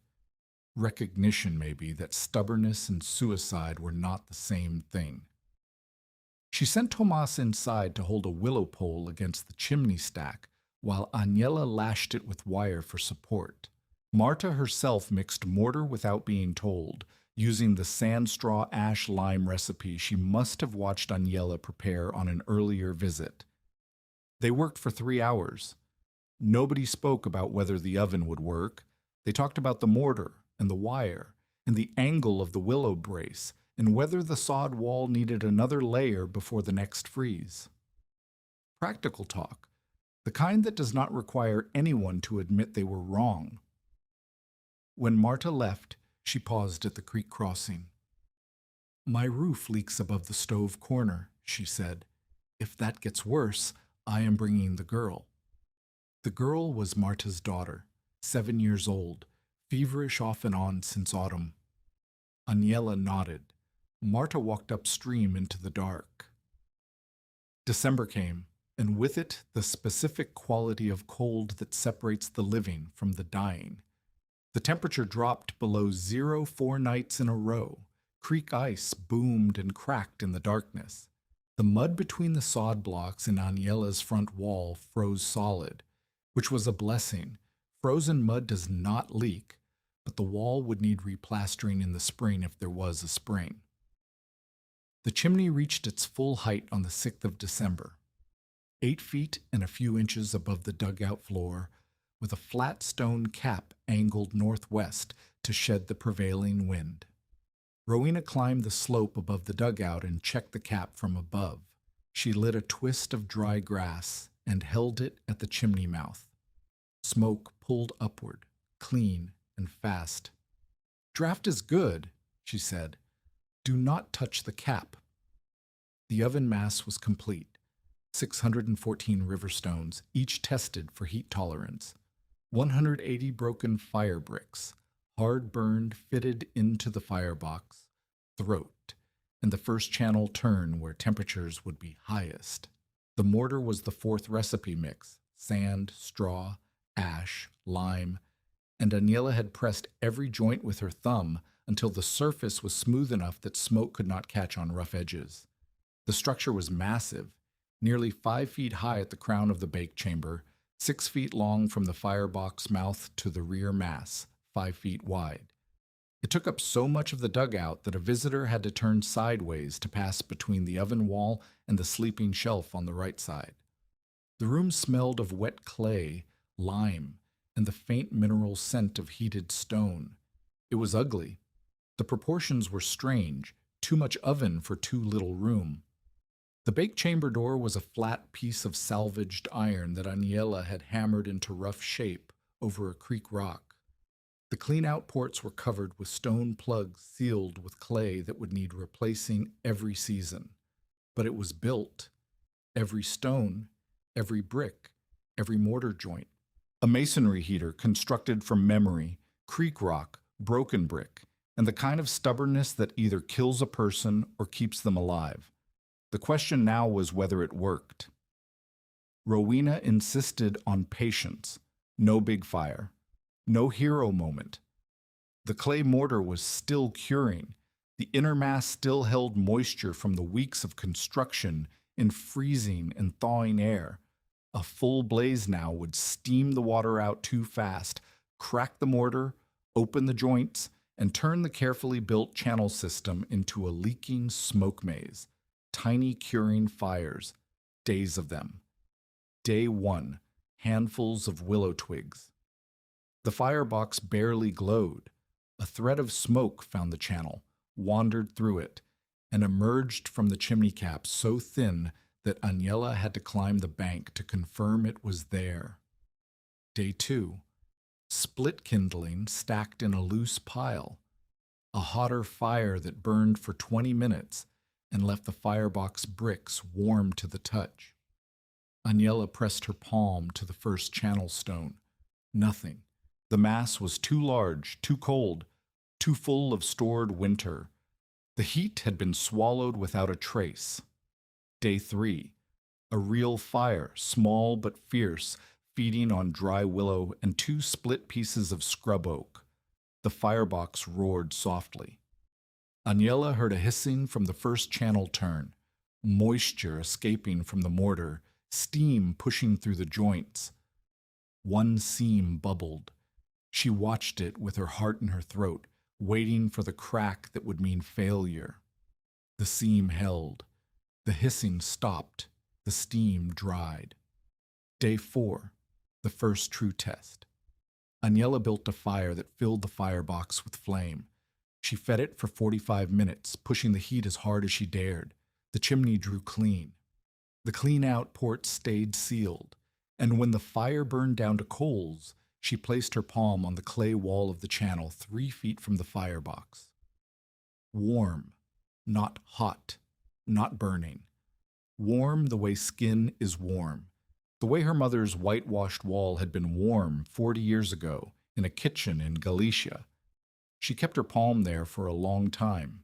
Recognition, maybe, that stubbornness and suicide were not the same thing. She sent Tomas inside to hold a willow pole against the chimney stack, while Aniela lashed it with wire for support. Marta herself mixed mortar without being told, using the sand straw ash lime recipe she must have watched Aniela prepare on an earlier visit. They worked for 3 hours. Nobody spoke about whether the oven would work. They talked about the mortar and the wire and the angle of the willow brace and whether the sod wall needed another layer before the next freeze. Practical talk, the kind that does not require anyone to admit they were wrong. When Marta left, she paused at the creek crossing. "My roof leaks above the stove corner," she said. "If that gets worse, I am bringing the girl." The girl was Marta's daughter, 7 years old, feverish off and on since autumn. Aniela nodded. Marta walked upstream into the dark. December came, and with it the specific quality of cold that separates the living from the dying. The temperature dropped below 0 4 nights in a row. Creek ice boomed and cracked in the darkness. The mud between the sod blocks in Aniela's front wall froze solid, which was a blessing. Frozen mud does not leak, but the wall would need replastering in the spring if there was a spring. The chimney reached its full height on the 6th of December, 8 feet and a few inches above the dugout floor, with a flat stone cap angled northwest to shed the prevailing wind. Rowena climbed the slope above the dugout and checked the cap from above. She lit a twist of dry grass and held it at the chimney mouth. Smoke pulled upward, clean and fast. "Draft is good," she said. "Do not touch the cap." The oven mass was complete. 614 river stones, each tested for heat tolerance. 180 broken fire bricks, hard burned, fitted into the firebox, throat, and the first channel turn where temperatures would be highest. The mortar was the 4th recipe mix: sand, straw, ash, lime, and Aniela had pressed every joint with her thumb until the surface was smooth enough that smoke could not catch on rough edges. The structure was massive, nearly 5 feet high at the crown of the bake chamber, 6 feet long from the firebox mouth to the rear mass, 5 feet wide. It took up so much of the dugout that a visitor had to turn sideways to pass between the oven wall and the sleeping shelf on the right side. The room smelled of wet clay, lime, and the faint mineral scent of heated stone. It was ugly. The proportions were strange, too much oven for too little room. The bake chamber door was a flat piece of salvaged iron that Aniela had hammered into rough shape over a creek rock. The clean-out ports were covered with stone plugs sealed with clay that would need replacing every season. But it was built. Every stone, every brick, every mortar joint. A masonry heater constructed from memory, creek rock, broken brick, and the kind of stubbornness that either kills a person or keeps them alive. The question now was whether it worked. Rowena insisted on patience, no big fire, no hero moment. The clay mortar was still curing. The inner mass still held moisture from the weeks of construction in freezing and thawing air. A full blaze now would steam the water out too fast, crack the mortar, open the joints, and turn the carefully built channel system into a leaking smoke maze. Tiny curing fires, days of them. Day 1, handfuls of willow twigs. The firebox barely glowed. A thread of smoke found the channel, wandered through it, and emerged from the chimney cap so thin that Agnella had to climb the bank to confirm it was there. Day 2, split kindling stacked in a loose pile. A hotter fire that burned for 20 minutes and left the firebox bricks warm to the touch. Agnella pressed her palm to the first channel stone. Nothing. The mass was too large, too cold, too full of stored winter. The heat had been swallowed without a trace. Day 3. A real fire, small but fierce, feeding on dry willow and 2 split pieces of scrub oak. The firebox roared softly. Agnella heard a hissing from the first channel turn, moisture escaping from the mortar, steam pushing through the joints. One seam bubbled. She watched it with her heart in her throat, waiting for the crack that would mean failure. The seam held. The hissing stopped. The steam dried. Day 4, the first true test. Agnella built a fire that filled the firebox with flame. She fed it for 45 minutes, pushing the heat as hard as she dared. The chimney drew clean. The clean-out port stayed sealed, and when the fire burned down to coals, she placed her palm on the clay wall of the channel 3 feet from the firebox. Warm, not hot, not burning. Warm the way skin is warm. The way her mother's whitewashed wall had been warm 40 years ago in a kitchen in Galicia. She kept her palm there for a long time.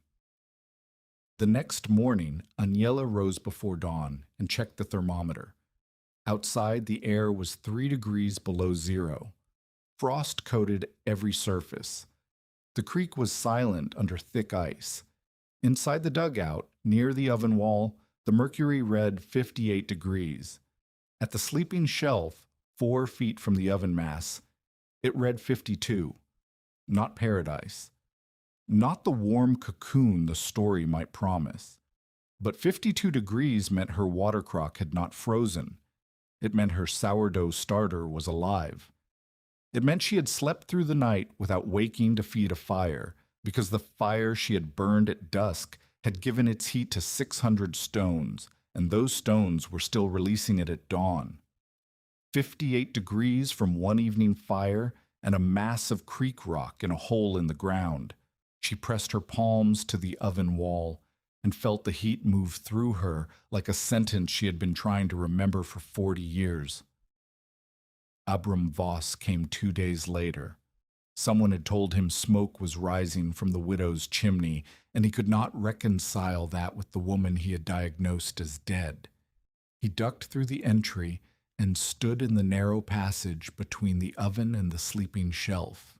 The next morning, Agnella rose before dawn and checked the thermometer. Outside, the air was 3 degrees below zero. Frost coated every surface. The creek was silent under thick ice. Inside the dugout, near the oven wall, the mercury read 58 degrees. At the sleeping shelf, 4 feet from the oven mass, it read 52. Not paradise. Not the warm cocoon the story might promise. But 52 degrees meant her water crock had not frozen. It meant her sourdough starter was alive. It meant she had slept through the night without waking to feed a fire, because the fire she had burned at dusk had given its heat to 600 stones, and those stones were still releasing it at dawn. 58 degrees from one evening fire and a mass of creek rock in a hole in the ground. She pressed her palms to the oven wall and felt the heat move through her like a sentence she had been trying to remember for 40 years. Abram Voss came 2 days later. Someone had told him smoke was rising from the widow's chimney, and he could not reconcile that with the woman he had diagnosed as dead. He ducked through the entry and stood in the narrow passage between the oven and the sleeping shelf.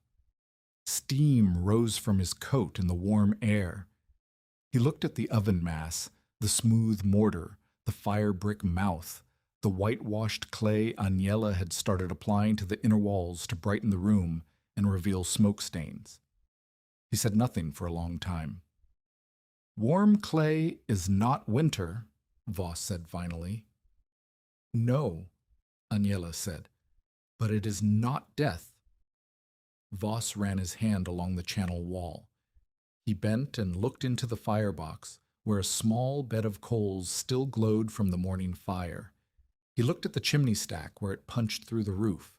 Steam rose from his coat in the warm air. He looked at the oven mass, the smooth mortar, the fire brick mouth, the whitewashed clay Agnella had started applying to the inner walls to brighten the room and reveal smoke stains. He said nothing for a long time. "Warm clay is not winter," Voss said finally. "No," Agnella said, "but it is not death." Voss ran his hand along the channel wall. He bent and looked into the firebox, where a small bed of coals still glowed from the morning fire. He looked at the chimney stack where it punched through the roof.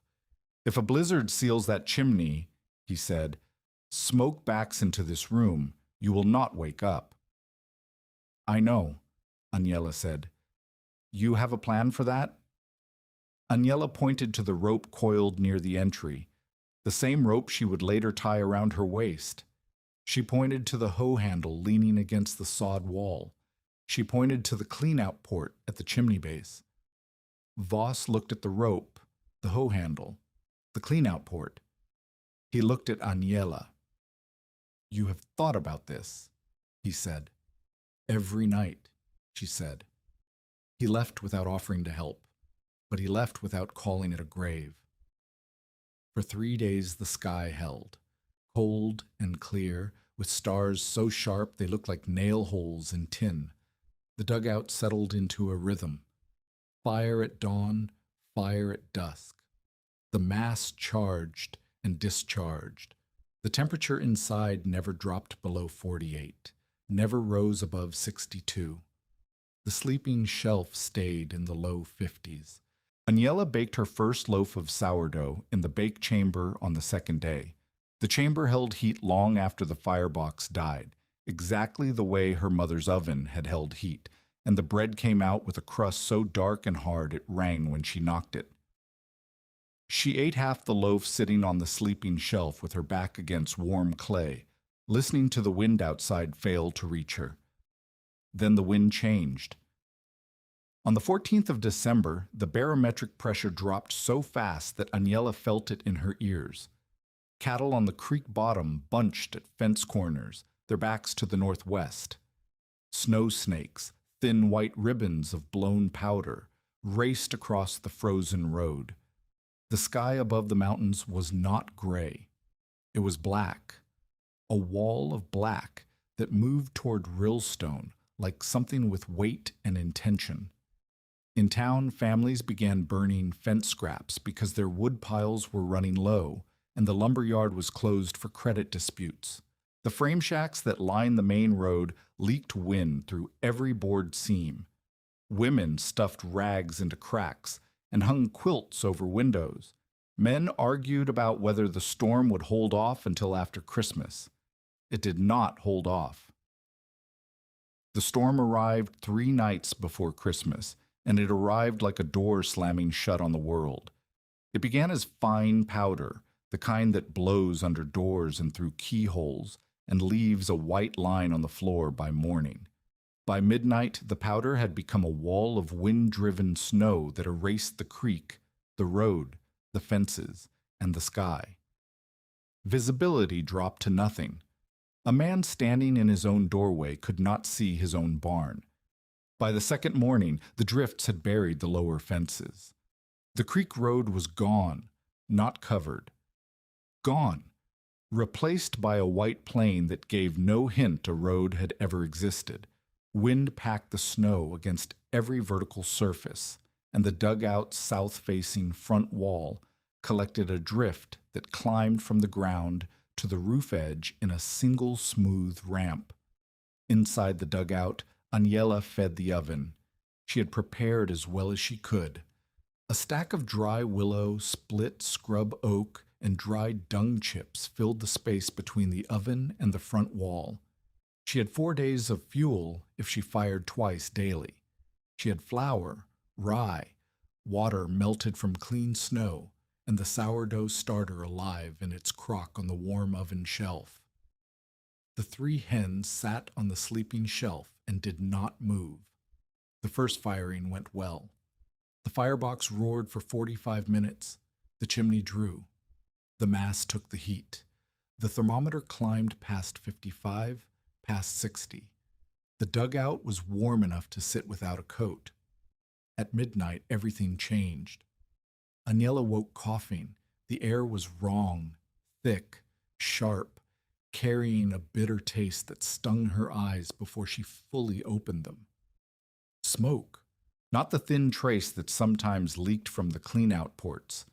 "If a blizzard seals that chimney," he said, "smoke backs into this room, you will not wake up." "I know," Agnella said. "You have a plan for that?" Agnella pointed to the rope coiled near the entry, the same rope she would later tie around her waist. She pointed to the hoe handle leaning against the sod wall. She pointed to the clean-out port at the chimney base. Voss looked at the rope, the hoe handle, the clean-out port. He looked at Agnella. "You have thought about this," he said. "Every night," she said. He left without offering to help, but he left without calling it a grave. For 3 days the sky held, cold and clear, with stars so sharp they looked like nail holes in tin. The dugout settled into a rhythm. Fire at dawn, fire at dusk. The mass charged and discharged. The temperature inside never dropped below 48, never rose above 62. The sleeping shelf stayed in the low 50s. Aniela baked her first loaf of sourdough in the bake chamber on the second day. The chamber held heat long after the firebox died, exactly the way her mother's oven had held heat, and the bread came out with a crust so dark and hard it rang when she knocked it. She ate half the loaf sitting on the sleeping shelf with her back against warm clay, listening to the wind outside fail to reach her. Then the wind changed. On the 14th of December, the barometric pressure dropped so fast that Aniela felt it in her ears. Cattle on the creek bottom bunched at fence corners, their backs to the northwest. Snow snakes, thin white ribbons of blown powder, raced across the frozen road. The sky above the mountains was not gray. It was black, a wall of black that moved toward Rillstone like something with weight and intention. In town, families began burning fence scraps because their wood piles were running low, and the lumber yard was closed for credit disputes. The frame shacks that lined the main road leaked wind through every board seam. Women stuffed rags into cracks and hung quilts over windows. Men argued about whether the storm would hold off until after Christmas. It did not hold off. The storm arrived 3 nights before Christmas, and it arrived like a door slamming shut on the world. It began as fine powder, the kind that blows under doors and through keyholes, and leaves a white line on the floor by morning. By midnight, the powder had become a wall of wind-driven snow that erased the creek, the road, the fences, and the sky. Visibility dropped to nothing. A man standing in his own doorway could not see his own barn. By the second morning, the drifts had buried the lower fences. The creek road was gone, not covered. Gone, replaced by a white plain that gave no hint a road had ever existed. Wind packed the snow against every vertical surface, and the dugout's south-facing front wall collected a drift that climbed from the ground to the roof edge in a single smooth ramp. Inside the dugout, Aniela fed the oven. She had prepared as well as she could. A stack of dry willow, split scrub oak, and dried dung chips filled the space between the oven and the front wall. She had 4 days of fuel if she fired twice daily. She had flour, rye, water melted from clean snow, and the sourdough starter alive in its crock on the warm oven shelf. The 3 hens sat on the sleeping shelf and did not move. The first firing went well. The firebox roared for 45 minutes. The chimney drew. The mass took the heat. The thermometer climbed past 55, past 60. The dugout was warm enough to sit without a coat. At midnight, everything changed. Aniela woke coughing. The air was wrong, thick, sharp, carrying a bitter taste that stung her eyes before she fully opened them. Smoke, not the thin trace that sometimes leaked from the clean-out ports.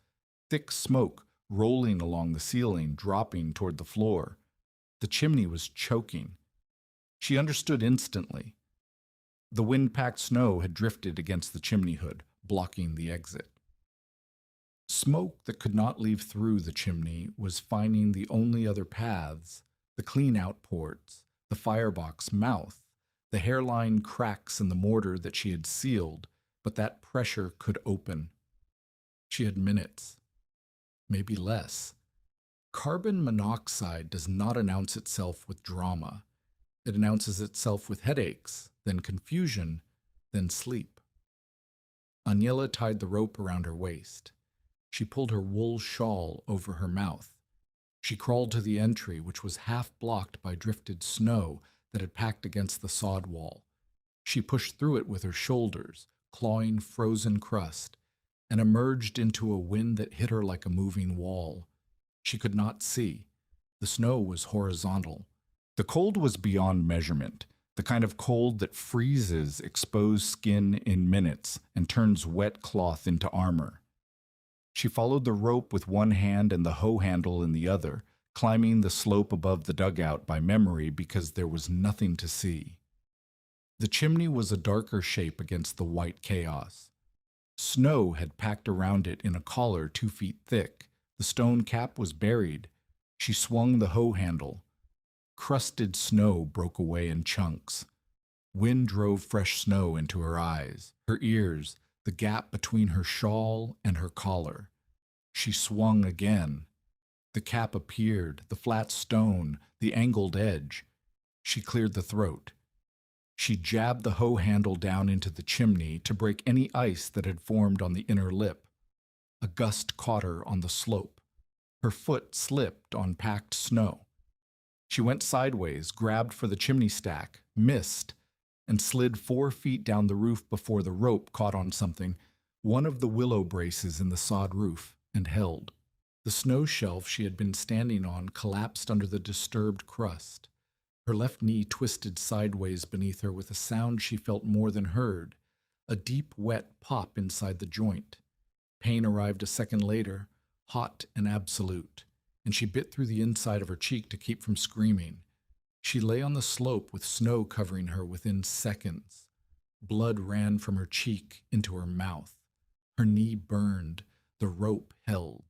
Thick smoke rolling along the ceiling, dropping toward the floor. The chimney was choking. She understood instantly. The wind-packed snow had drifted against the chimney hood, blocking the exit. Smoke that could not leave through the chimney was finding the only other paths, the clean-out ports, the firebox mouth, the hairline cracks in the mortar that she had sealed, but that pressure could open. She had minutes, maybe less. Carbon monoxide does not announce itself with drama. It announces itself with headaches, then confusion, then sleep. Aniela tied the rope around her waist. She pulled her wool shawl over her mouth. She crawled to the entry, which was half blocked by drifted snow that had packed against the sod wall. She pushed through it with her shoulders, clawing frozen crust. and emerged into a wind that hit her like a moving wall. She could not see. The snow was horizontal. The cold was beyond measurement, the kind of cold that freezes exposed skin in minutes and turns wet cloth into armor. She followed the rope with one hand and the hoe handle in the other, climbing the slope above the dugout by memory because there was nothing to see. The chimney was a darker shape against the white chaos. Snow had packed around it in a collar 2 feet thick. The stone cap was buried. She swung the hoe handle. Crusted snow broke away in chunks. Wind drove fresh snow into her eyes, her ears, the gap between her shawl and her collar. She swung again. The cap appeared, the flat stone, the angled edge. She cleared the throat. She jabbed the hoe handle down into the chimney to break any ice that had formed on the inner lip. A gust caught her on the slope. Her foot slipped on packed snow. She went sideways, grabbed for the chimney stack, missed, and slid 4 feet down the roof before the rope caught on something, one of the willow braces in the sod roof, and held. The snow shelf she had been standing on collapsed under the disturbed crust. Her left knee twisted sideways beneath her with a sound she felt more than heard, a deep, wet pop inside the joint. Pain arrived a second later, hot and absolute, and she bit through the inside of her cheek to keep from screaming. She lay on the slope with snow covering her within seconds. Blood ran from her cheek into her mouth. Her knee burned. The rope held.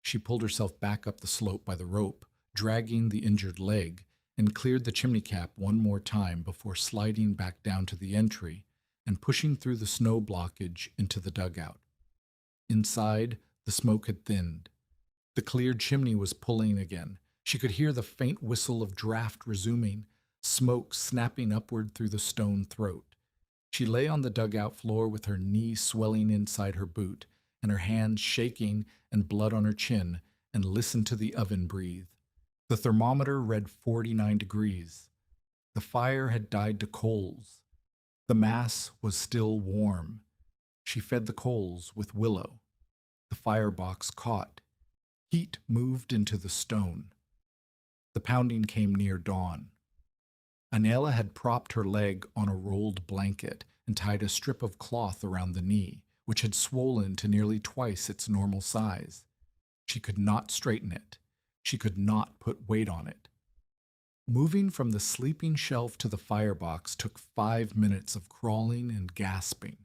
She pulled herself back up the slope by the rope, dragging the injured leg, and cleared the chimney cap one more time before sliding back down to the entry and pushing through the snow blockage into the dugout. Inside, the smoke had thinned. The cleared chimney was pulling again. She could hear the faint whistle of draft resuming, smoke snapping upward through the stone throat. She lay on the dugout floor with her knee swelling inside her boot, and her hands shaking and blood on her chin, and listened to the oven breathe. The thermometer read 49 degrees. The fire had died to coals. The mass was still warm. She fed the coals with willow. The firebox caught. Heat moved into the stone. The pounding came near dawn. Aniela had propped her leg on a rolled blanket and tied a strip of cloth around the knee, which had swollen to nearly twice its normal size. She could not straighten it. She could not put weight on it. Moving from the sleeping shelf to the firebox took 5 minutes of crawling and gasping.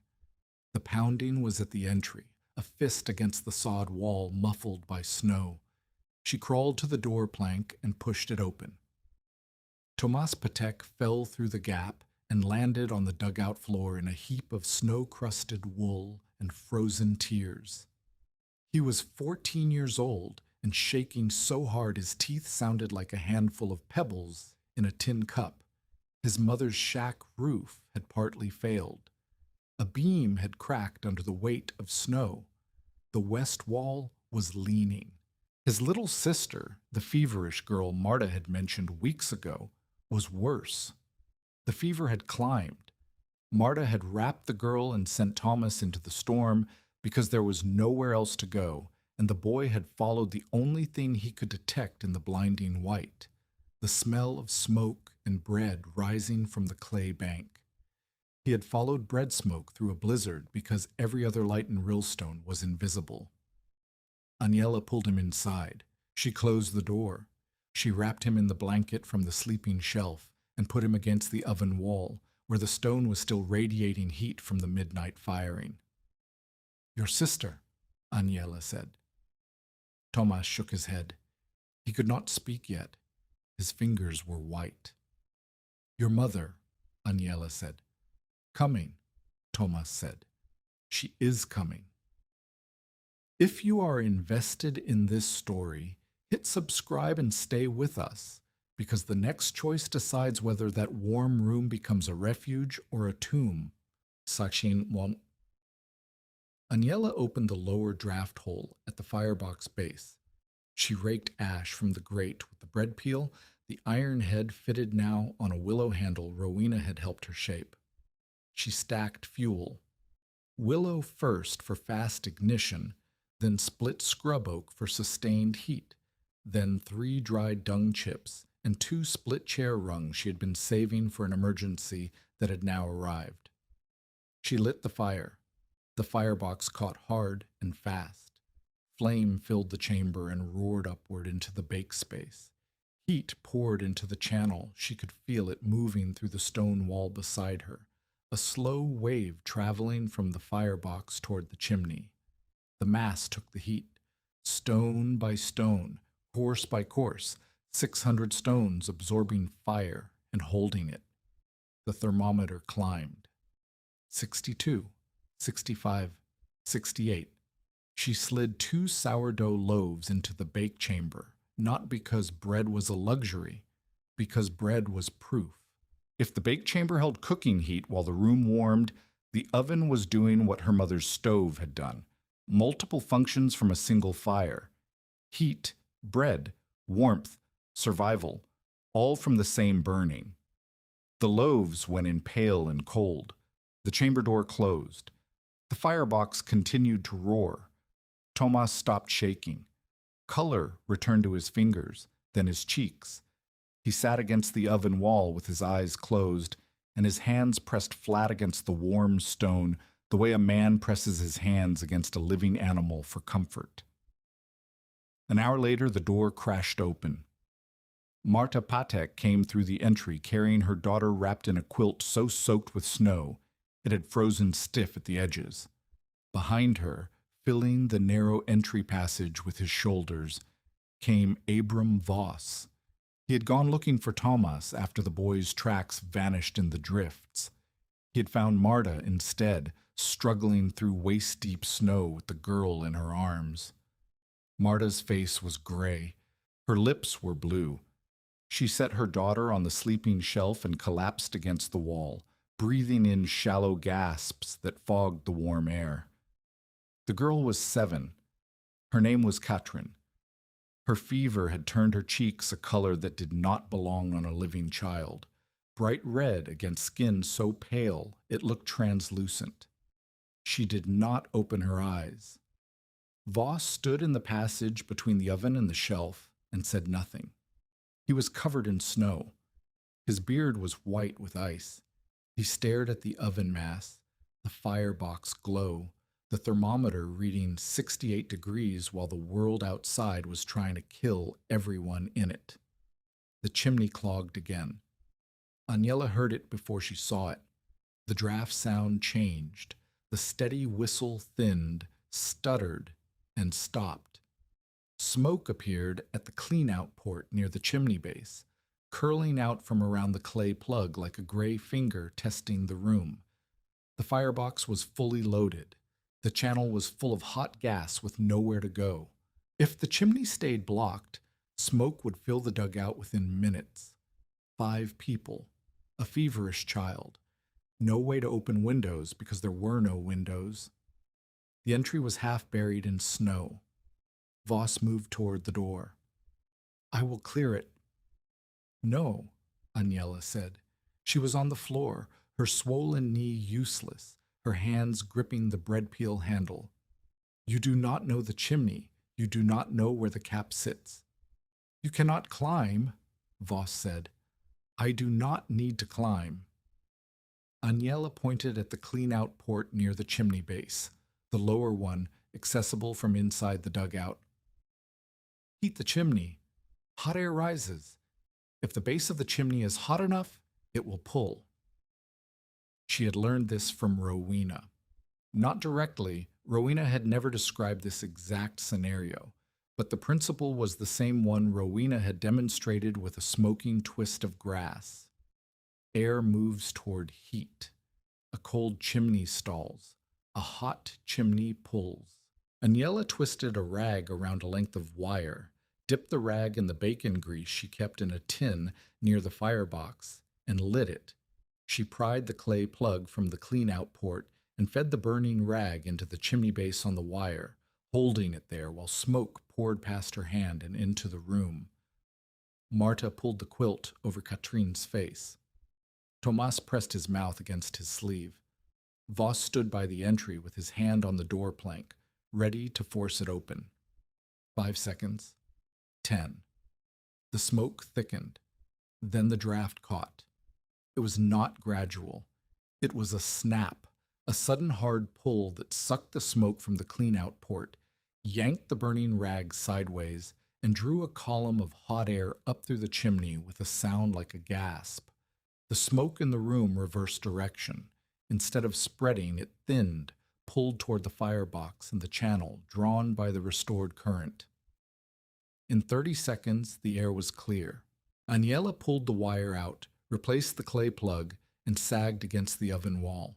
The pounding was at the entry, a fist against the sod wall muffled by snow. She crawled to the door plank and pushed it open. Tomas Patek fell through the gap and landed on the dugout floor in a heap of snow-crusted wool and frozen tears. He was 14 years old and shaking so hard his teeth sounded like a handful of pebbles in a tin cup. His mother's shack roof had partly failed. A beam had cracked under the weight of snow. The west wall was leaning. His little sister, the feverish girl Marta had mentioned weeks ago, was worse. The fever had climbed. Marta had wrapped the girl and sent Thomas into the storm because there was nowhere else to go, and the boy had followed the only thing he could detect in the blinding white, the smell of smoke and bread rising from the clay bank. He had followed bread smoke through a blizzard because every other light in Rillstone was invisible. Aniela pulled him inside. She closed the door. She wrapped him in the blanket from the sleeping shelf and put him against the oven wall, where the stone was still radiating heat from the midnight firing. "Your sister," Aniela said. Tomas shook his head. He could not speak yet. His fingers were white. "Your mother," Aniela said. "Coming," Tomas said. "She is coming." If you are invested in this story, hit subscribe and stay with us, because the next choice decides whether that warm room becomes a refuge or a tomb. Sachin won. Aniela opened the lower draft hole at the firebox base. She raked ash from the grate with the bread peel, the iron head fitted now on a willow handle Rowena had helped her shape. She stacked fuel. Willow first for fast ignition, then split scrub oak for sustained heat, then 3 dried dung chips, and 2 split chair rungs she had been saving for an emergency that had now arrived. She lit the fire. The firebox caught hard and fast. Flame filled the chamber and roared upward into the bake space. Heat poured into the channel. She could feel it moving through the stone wall beside her, a slow wave traveling from the firebox toward the chimney. The mass took the heat, stone by stone, course by course, 600 stones absorbing fire and holding it. The thermometer climbed. 62, 65, 68. She slid 2 sourdough loaves into the bake chamber, not because bread was a luxury, because bread was proof. If the bake chamber held cooking heat while the room warmed, the oven was doing what her mother's stove had done, multiple functions from a single fire. Heat, bread, warmth, survival, all from the same burning. The loaves went in pale and cold. The chamber door closed. The firebox continued to roar. Tomas stopped shaking. Color returned to his fingers, then his cheeks. He sat against the oven wall with his eyes closed and his hands pressed flat against the warm stone, the way a man presses his hands against a living animal for comfort. An hour later, the door crashed open. Marta Patek came through the entry carrying her daughter wrapped in a quilt so soaked with snow it had frozen stiff at the edges. Behind her, filling the narrow entry passage with his shoulders, came Abram Voss. He had gone looking for Thomas after the boy's tracks vanished in the drifts. He had found Marta instead, struggling through waist-deep snow with the girl in her arms. Marta's face was gray. Her lips were blue. She set her daughter on the sleeping shelf and collapsed against the wall, breathing in shallow gasps that fogged the warm air. The girl was 7. Her name was Katrin. Her fever had turned her cheeks a color that did not belong on a living child, bright red against skin so pale it looked translucent. She did not open her eyes. Voss stood in the passage between the oven and the shelf and said nothing. He was covered in snow. His beard was white with ice. He stared at the oven mass, the firebox glow, the thermometer reading 68 degrees while the world outside was trying to kill everyone in it. The chimney clogged again. Aniela heard it before she saw it. The draft sound changed. The steady whistle thinned, stuttered, and stopped. Smoke appeared at the clean-out port near the chimney base, curling out from around the clay plug like a gray finger testing the room. The firebox was fully loaded. The channel was full of hot gas with nowhere to go. If the chimney stayed blocked, smoke would fill the dugout within minutes. 5 people, a feverish child, no way to open windows because there were no windows. The entry was half buried in snow. Voss moved toward the door. "I will clear it." "No," Aniela said. She was on the floor, her swollen knee useless, her hands gripping the bread peel handle. "You do not know the chimney. You do not know where the cap sits." "You cannot climb," Voss said. "I do not need to climb." Aniela pointed at the clean-out port near the chimney base, the lower one accessible from inside the dugout. "Heat the chimney. Hot air rises. If the base of the chimney is hot enough, it will pull." She had learned this from Rowena. Not directly, Rowena had never described this exact scenario, but the principle was the same one Rowena had demonstrated with a smoking twist of grass. Air moves toward heat. A cold chimney stalls. A hot chimney pulls. Aniela twisted a rag around a length of wire, dipped the rag in the bacon grease she kept in a tin near the firebox, and lit it. She pried the clay plug from the clean-out port and fed the burning rag into the chimney base on the wire, holding it there while smoke poured past her hand and into the room. Marta pulled the quilt over Katrin's face. Tomas pressed his mouth against his sleeve. Voss stood by the entry with his hand on the door plank, ready to force it open. 5 seconds. 10. The smoke thickened. Then the draft caught. It was not gradual. It was a snap, a sudden hard pull that sucked the smoke from the clean-out port, yanked the burning rags sideways, and drew a column of hot air up through the chimney with a sound like a gasp. The smoke in the room reversed direction. Instead of spreading, it thinned, pulled toward the firebox and the channel, drawn by the restored current. In 30 seconds, the air was clear. Aniela pulled the wire out, replaced the clay plug, and sagged against the oven wall.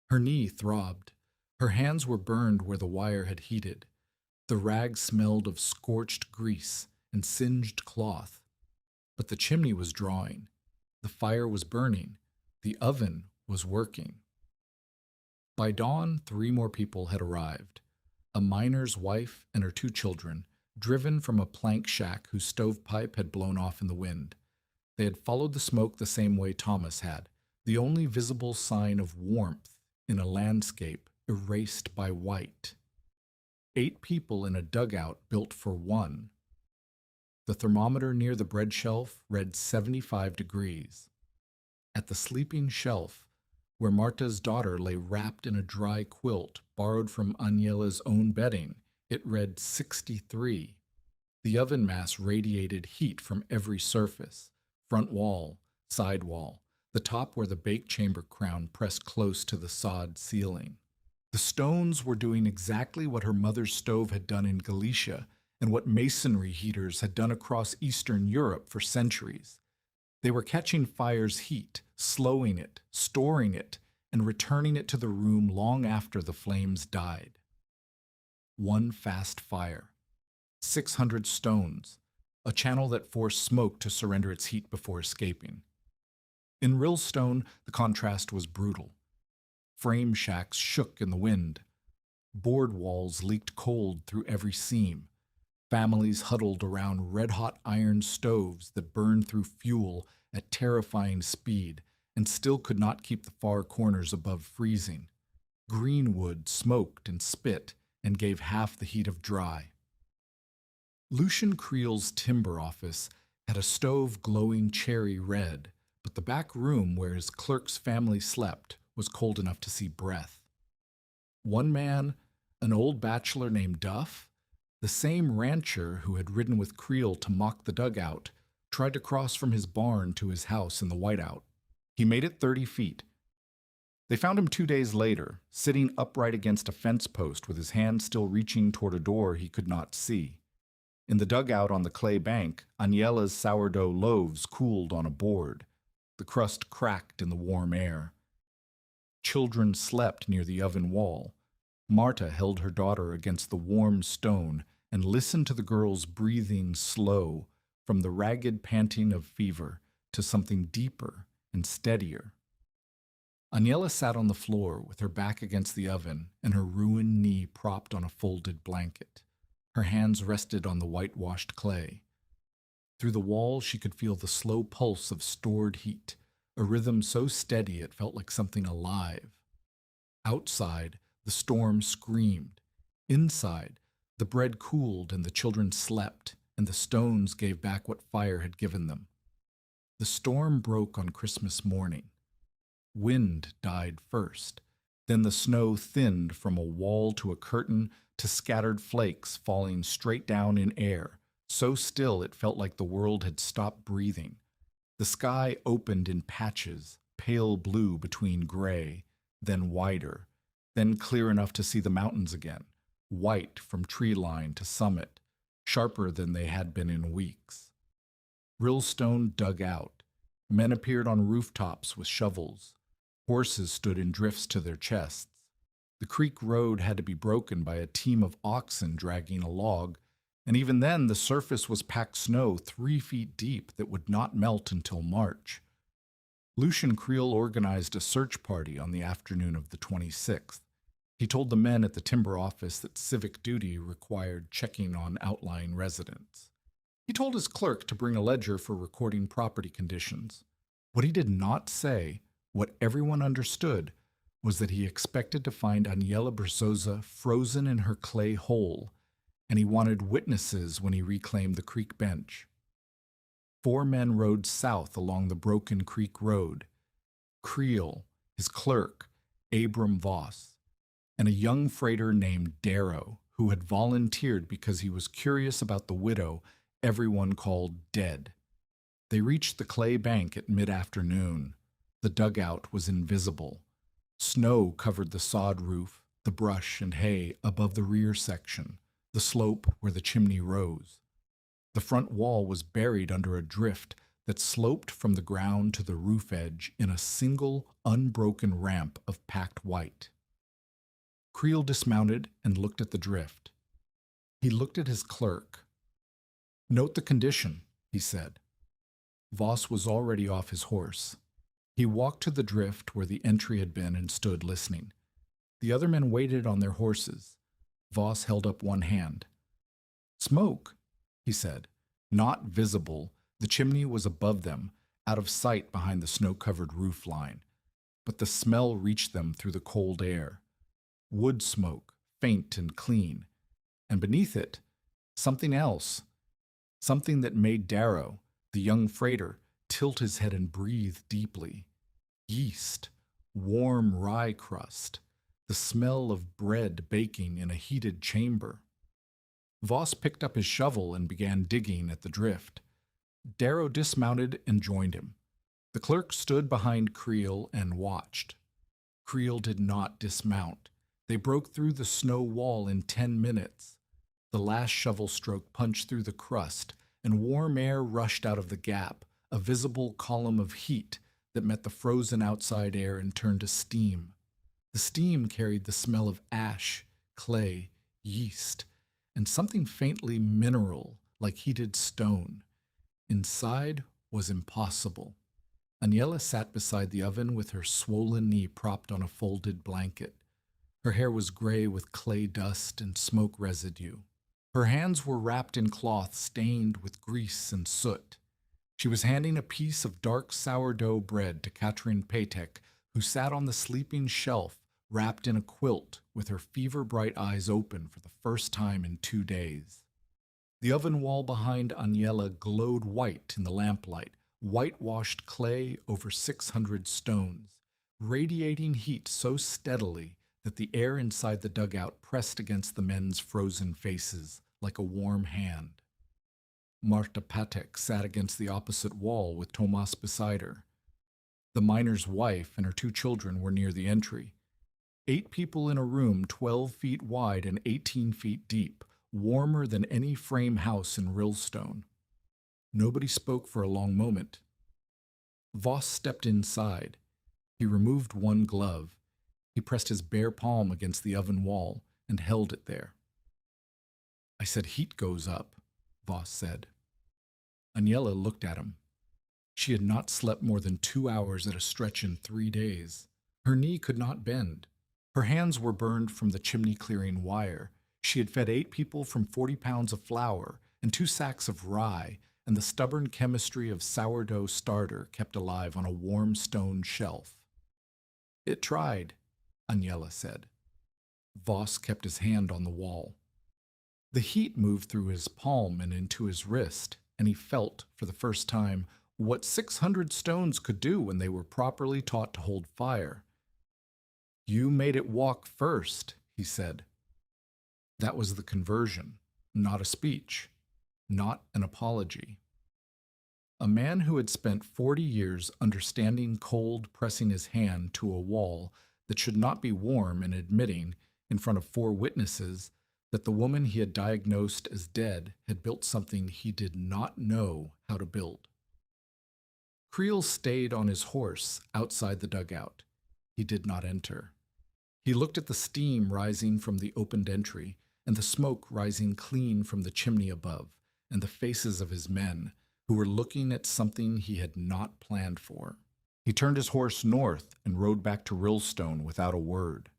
Her knee throbbed. Her hands were burned where the wire had heated. The rag smelled of scorched grease and singed cloth. But the chimney was drawing. The fire was burning. The oven was working. By dawn, 3 more people had arrived. A miner's wife and her 2 children, driven from a plank shack whose stovepipe had blown off in the wind. They had followed the smoke the same way Thomas had, the only visible sign of warmth in a landscape erased by white. 8 people in a dugout built for 1. The thermometer near the bread shelf read 75 degrees. At the sleeping shelf, where Marta's daughter lay wrapped in a dry quilt borrowed from Aniela's own bedding, it read 63. The oven mass radiated heat from every surface, front wall, side wall, the top where the bake chamber crown pressed close to the sod ceiling. The stones were doing exactly what her mother's stove had done in Galicia and what masonry heaters had done across Eastern Europe for centuries. They were catching fire's heat, slowing it, storing it, and returning it to the room long after the flames died. 1 fast fire. 600 stones, a channel that forced smoke to surrender its heat before escaping. In real stone, the contrast was brutal. Frame shacks shook in the wind. Board walls leaked cold through every seam. Families huddled around red-hot iron stoves that burned through fuel at terrifying speed and still could not keep the far corners above freezing. Green wood smoked and spit and gave half the heat of dry. Lucian Creel's timber office had a stove glowing cherry red, but the back room where his clerk's family slept was cold enough to see breath. One man, an old bachelor named Duff, the same rancher who had ridden with Creel to mock the dugout, tried to cross from his barn to his house in the Whiteout. He made it 30 feet. They found him 2 days later, sitting upright against a fence post with his hand still reaching toward a door he could not see. In the dugout on the clay bank, Aniela's sourdough loaves cooled on a board. The crust cracked in the warm air. Children slept near the oven wall. Marta held her daughter against the warm stone and listened to the girl's breathing slow, from the ragged panting of fever to something deeper and steadier. Aniela sat on the floor with her back against the oven and her ruined knee propped on a folded blanket. Her hands rested on the whitewashed clay. Through the wall she could feel the slow pulse of stored heat, a rhythm so steady it felt like something alive. Outside, the storm screamed. Inside, the bread cooled and the children slept, and the stones gave back what fire had given them. The storm broke on Christmas morning. Wind died first. Then the snow thinned from a wall to a curtain to scattered flakes falling straight down in air, so still it felt like the world had stopped breathing. The sky opened in patches, pale blue between gray, then wider, then clear enough to see the mountains again, white from tree line to summit, sharper than they had been in weeks. Rillstone dug out. Men appeared on rooftops with shovels. Horses stood in drifts to their chests. The creek road had to be broken by a team of oxen dragging a log, and even then the surface was packed snow 3 feet deep that would not melt until March. Lucian Creel organized a search party on the afternoon of the 26th. He told the men at the timber office that civic duty required checking on outlying residents. He told his clerk to bring a ledger for recording property conditions. What he did not say, what everyone understood, was that he expected to find Aniela Berzosa frozen in her clay hole, and he wanted witnesses when he reclaimed the creek bench. 4 men rode south along the broken creek road: Creel, his clerk, Abram Voss, and a young freighter named Darrow, who had volunteered because he was curious about the widow everyone called dead. They reached the clay bank at mid-afternoon. The dugout was invisible. Snow covered the sod roof, the brush and hay above the rear section, the slope where the chimney rose. The front wall was buried under a drift that sloped from the ground to the roof edge in a single, unbroken ramp of packed white. Creel dismounted and looked at the drift. He looked at his clerk. "Note the condition," he said. Voss was already off his horse. He walked to the drift where the entry had been and stood listening. The other men waited on their horses. Voss held up one hand. "Smoke," he said. Not visible, the chimney was above them, out of sight behind the snow-covered roof line. But the smell reached them through the cold air. Wood smoke, faint and clean. And beneath it, something else. Something that made Darrow, the young freighter, tilt his head and breathe deeply. Yeast, warm rye crust, the smell of bread baking in a heated chamber. Voss picked up his shovel and began digging at the drift. Darrow dismounted and joined him. The clerk stood behind Creel and watched. Creel did not dismount. They broke through the snow wall in 10 minutes. The last shovel stroke punched through the crust, and warm air rushed out of the gap, a visible column of heat that met the frozen outside air and turned to steam. The steam carried the smell of ash, clay, yeast, and something faintly mineral, like heated stone. Inside was impossible. Aniela sat beside the oven with her swollen knee propped on a folded blanket. Her hair was gray with clay dust and smoke residue. Her hands were wrapped in cloth stained with grease and soot. She was handing a piece of dark sourdough bread to Katrin Patek, who sat on the sleeping shelf, wrapped in a quilt, with her fever-bright eyes open for the first time in 2 days. The oven wall behind Aniela glowed white in the lamplight, whitewashed clay over 600 stones, radiating heat so steadily that the air inside the dugout pressed against the men's frozen faces like a warm hand. Marta Patek sat against the opposite wall with Tomas beside her. The miner's wife and her 2 children were near the entry. 8 people in a room 12 feet wide and 18 feet deep, warmer than any frame house in Rillstone. Nobody spoke for a long moment. Voss stepped inside. He removed one glove. He pressed his bare palm against the oven wall and held it there. "I said heat goes up," Voss said. Aniela looked at him. She had not slept more than 2 hours at a stretch in 3 days. Her knee could not bend. Her hands were burned from the chimney-clearing wire. She had fed 8 people from 40 pounds of flour and 2 sacks of rye, and the stubborn chemistry of sourdough starter kept alive on a warm stone shelf. "It tried," Aniela said. Voss kept his hand on the wall. The heat moved through his palm and into his wrist, and he felt, for the first time, what 600 stones could do when they were properly taught to hold fire. "You made it walk first," he said. That was the conversion, not a speech, not an apology. A man who had spent 40 years understanding cold pressing his hand to a wall that should not be warm and admitting, in front of 4 witnesses, that the woman he had diagnosed as dead had built something he did not know how to build. Creel stayed on his horse outside the dugout. He did not enter. He looked at the steam rising from the opened entry, and the smoke rising clean from the chimney above, and the faces of his men, who were looking at something he had not planned for. He turned his horse north and rode back to Rillstone without a word.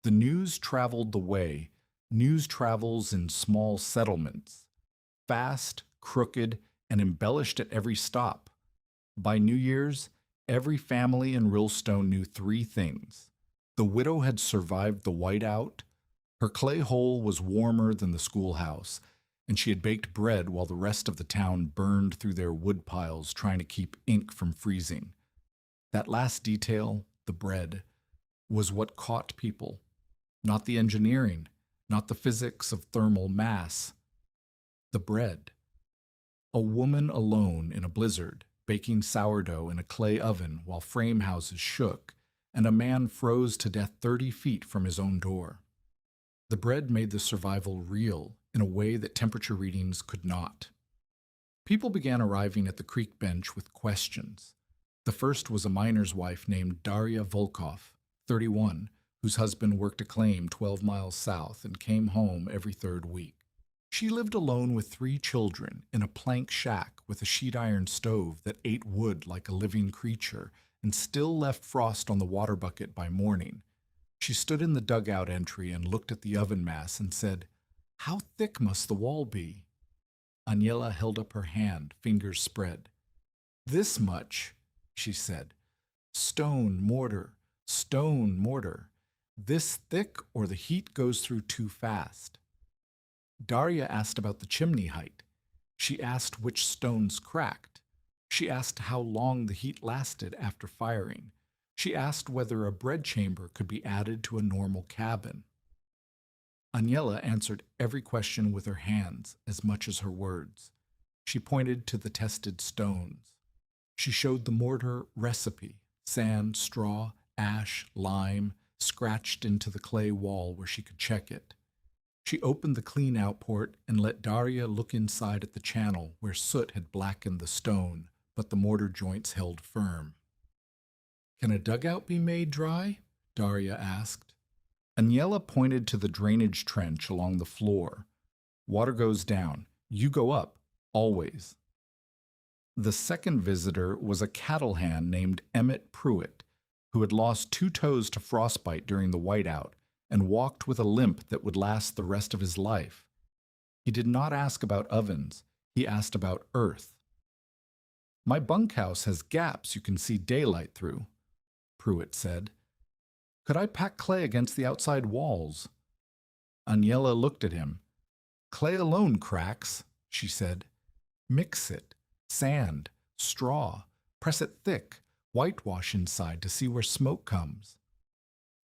The news traveled the way news travels in small settlements, fast, crooked, and embellished at every stop. By New Year's, every family in Rillstone knew three things. The widow had survived the whiteout, her clay hole was warmer than the schoolhouse, and she had baked bread while the rest of the town burned through their wood piles trying to keep ink from freezing. That last detail, the bread, was what caught people. Not the engineering, not the physics of thermal mass. The bread. A woman alone in a blizzard, baking sourdough in a clay oven while frame houses shook, and a man froze to death 30 feet from his own door. The bread made the survival real in a way that temperature readings could not. People began arriving at the creek bench with questions. The first was a miner's wife named Darya Volkov, 31, whose husband worked a claim 12 miles south and came home every third week. She lived alone with 3 children in a plank shack with a sheet iron stove that ate wood like a living creature and still left frost on the water bucket by morning. She stood in the dugout entry and looked at the oven mass and said, "How thick must the wall be?" Aniela held up her hand, fingers spread. "This much," she said. "Stone mortar, stone mortar. This thick or the heat goes through too fast." Darya asked about the chimney height. She asked which stones cracked. She asked how long the heat lasted after firing. She asked whether a bread chamber could be added to a normal cabin. Aniela answered every question with her hands as much as her words. She pointed to the tested stones. She showed the mortar recipe, sand, straw, ash, lime, scratched into the clay wall where she could check it. She opened the clean-out port and let Darya look inside at the channel where soot had blackened the stone, but the mortar joints held firm. "Can a dugout be made dry?" Darya asked. Aniela pointed to the drainage trench along the floor. "Water goes down. You go up, always." The second visitor was a cattle hand named Emmett Pruitt, who had lost 2 toes to frostbite during the whiteout and walked with a limp that would last the rest of his life. He did not ask about ovens. He asked about earth. "My bunkhouse has gaps you can see daylight through," Pruitt said. "Could I pack clay against the outside walls?" Aniela looked at him. "Clay alone cracks," she said. "Mix it. Sand, straw, press it thick, whitewash inside to see where smoke comes."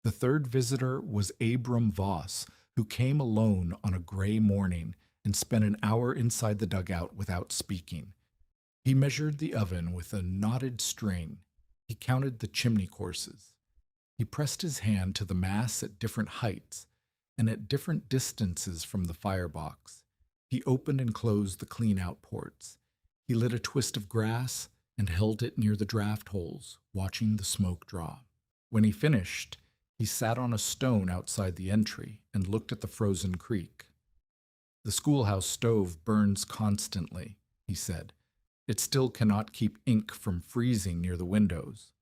The third visitor was Abram Voss, who came alone on a gray morning and spent an hour inside the dugout without speaking. He measured the oven with a knotted string. He counted the chimney courses. He pressed his hand to the mass at different heights and at different distances from the firebox. He opened and closed the clean-out ports. He lit a twist of grass and held it near the draft holes, watching the smoke draw. When he finished, he sat on a stone outside the entry and looked at the frozen creek. "The schoolhouse stove burns constantly," he said. "It still cannot keep ink from freezing near the windows."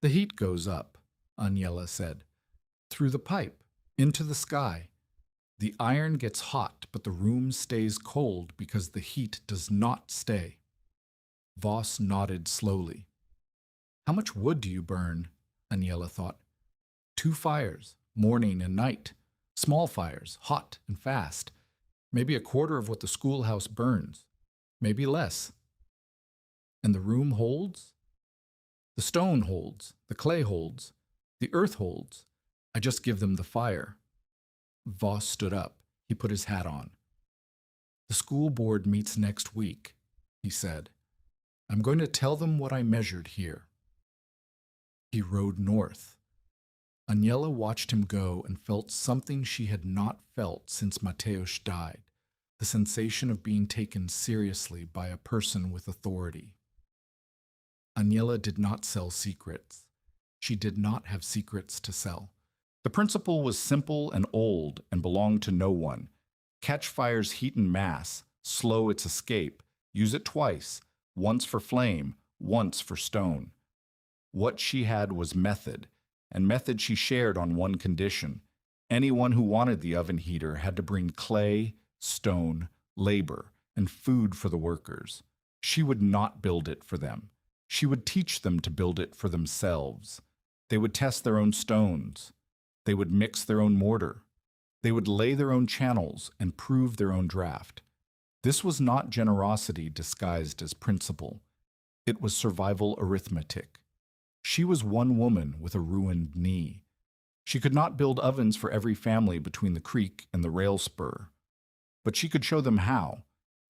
"The heat goes up," Aniela said, "through the pipe, into the sky. The iron gets hot, but the room stays cold because the heat does not stay." Voss nodded slowly. "How much wood do you burn?" Aniela thought. 2 fires, morning and night. Small fires, hot and fast. Maybe a quarter of what the schoolhouse burns. Maybe less. "And the room holds?" "The stone holds, the clay holds, the earth holds. I just give them the fire." Voss stood up. He put his hat on. "The school board meets next week," he said. "I'm going to tell them what I measured here." He rode north. Aniela watched him go and felt something she had not felt since Mateusz died, the sensation of being taken seriously by a person with authority. Aniela did not sell secrets. She did not have secrets to sell. The principle was simple and old and belonged to no one. Catch fire's heat in mass, slow its escape, use it twice, once for flame, once for stone. What she had was method, and method she shared on one condition. Anyone who wanted the oven heater had to bring clay, stone, labor, and food for the workers. She would not build it for them. She would teach them to build it for themselves. They would test their own stones. They would mix their own mortar. They would lay their own channels and prove their own draft. This was not generosity disguised as principle. It was survival arithmetic. She was one woman with a ruined knee. She could not build ovens for every family between the creek and the rail spur. But she could show them how,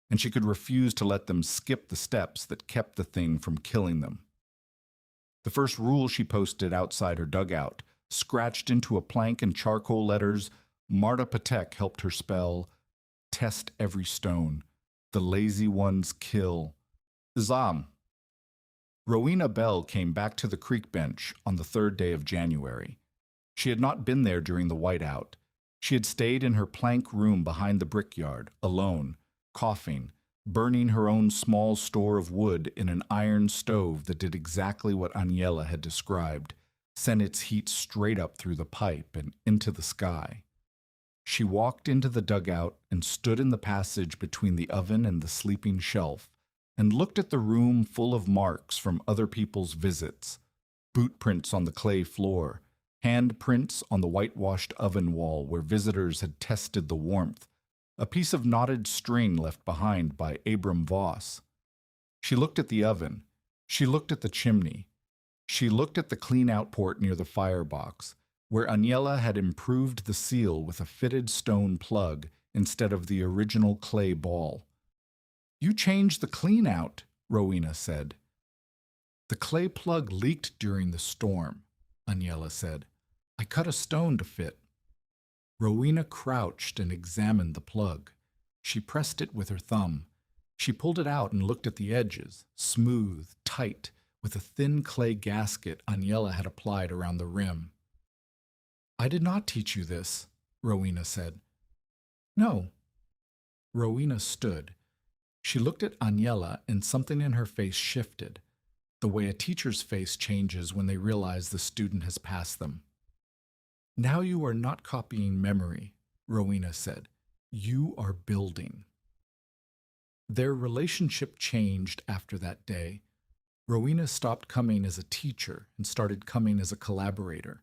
and she could refuse to let them skip the steps that kept the thing from killing them. The first rule she posted outside her dugout, scratched into a plank in charcoal letters, Marta Patek helped her spell, "Test every stone. The lazy ones kill." Zam. Rowena Bell came back to the creek bench on the 3rd day of January. She had not been there during the whiteout. She had stayed in her plank room behind the brickyard, alone, coughing, burning her own small store of wood in an iron stove that did exactly what Aniela had described, sent its heat straight up through the pipe and into the sky. She walked into the dugout and stood in the passage between the oven and the sleeping shelf, and looked at the room full of marks from other people's visits, boot prints on the clay floor, hand prints on the whitewashed oven wall where visitors had tested the warmth, a piece of knotted string left behind by Abram Voss. She looked at the oven. She looked at the chimney. She looked at the clean-out port near the firebox, where Aniela had improved the seal with a fitted stone plug instead of the original clay ball. "You changed the clean-out," Rowena said. "The clay plug leaked during the storm," Aniela said. "I cut a stone to fit." Rowena crouched and examined the plug. She pressed it with her thumb. She pulled it out and looked at the edges, smooth, tight, with a thin clay gasket Aniela had applied around the rim. "I did not teach you this," Rowena said. "No." Rowena stood. She looked at Aniela and something in her face shifted, the way a teacher's face changes when they realize the student has passed them. "Now you are not copying memory," Rowena said. "You are building." Their relationship changed after that day. Rowena stopped coming as a teacher and started coming as a collaborator.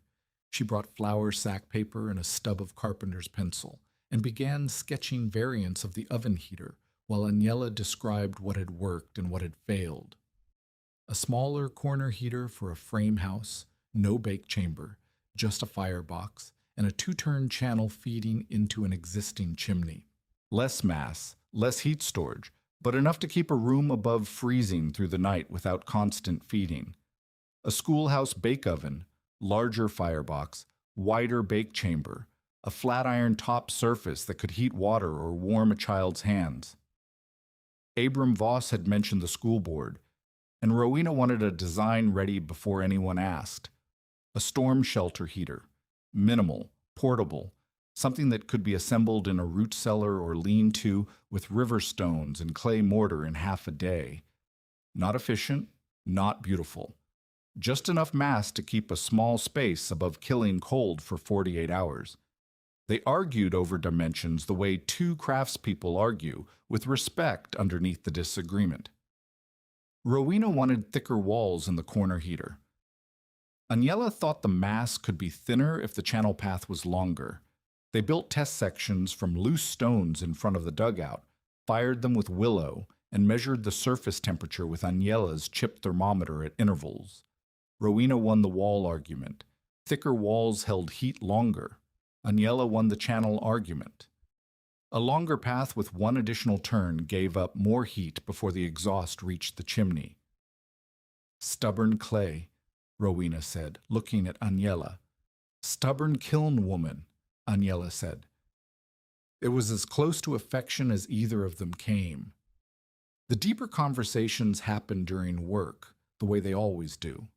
She brought flour sack paper and a stub of carpenter's pencil and began sketching variants of the oven heater while Aniela described what had worked and what had failed. A smaller corner heater for a frame house, no bake chamber, just a firebox, and a 2-turn channel feeding into an existing chimney. Less mass, less heat storage, but enough to keep a room above freezing through the night without constant feeding. A schoolhouse bake oven, larger firebox, wider bake chamber, a flat iron top surface that could heat water or warm a child's hands. Abram Voss had mentioned the school board, and Rowena wanted a design ready before anyone asked. A storm shelter heater, minimal, portable, something that could be assembled in a root cellar or lean-to with river stones and clay mortar in half a day. Not efficient, not beautiful. Just enough mass to keep a small space above killing cold for 48 hours. They argued over dimensions the way 2 craftspeople argue, with respect underneath the disagreement. Rowena wanted thicker walls in the corner heater. Aniela thought the mass could be thinner if the channel path was longer. They built test sections from loose stones in front of the dugout, fired them with willow, and measured the surface temperature with Aniela's chip thermometer at intervals. Rowena won the wall argument. Thicker walls held heat longer. Aniela won the channel argument. A longer path with 1 additional turn gave up more heat before the exhaust reached the chimney. "Stubborn clay," Rowena said, looking at Aniela. "Stubborn kiln woman," Aniela said. It was as close to affection as either of them came. The deeper conversations happened during work, the way they always do.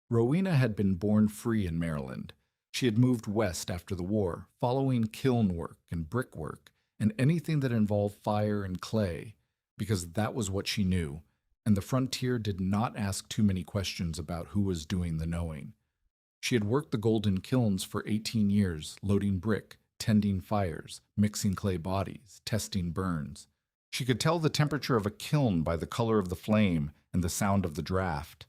Rowena had been born free in Maryland. She had moved west after the war, following kiln work and brickwork and anything that involved fire and clay, because that was what she knew, and the frontier did not ask too many questions about who was doing the knowing. She had worked the golden kilns for 18 years, loading brick, tending fires, mixing clay bodies, testing burns. She could tell the temperature of a kiln by the color of the flame and the sound of the draft.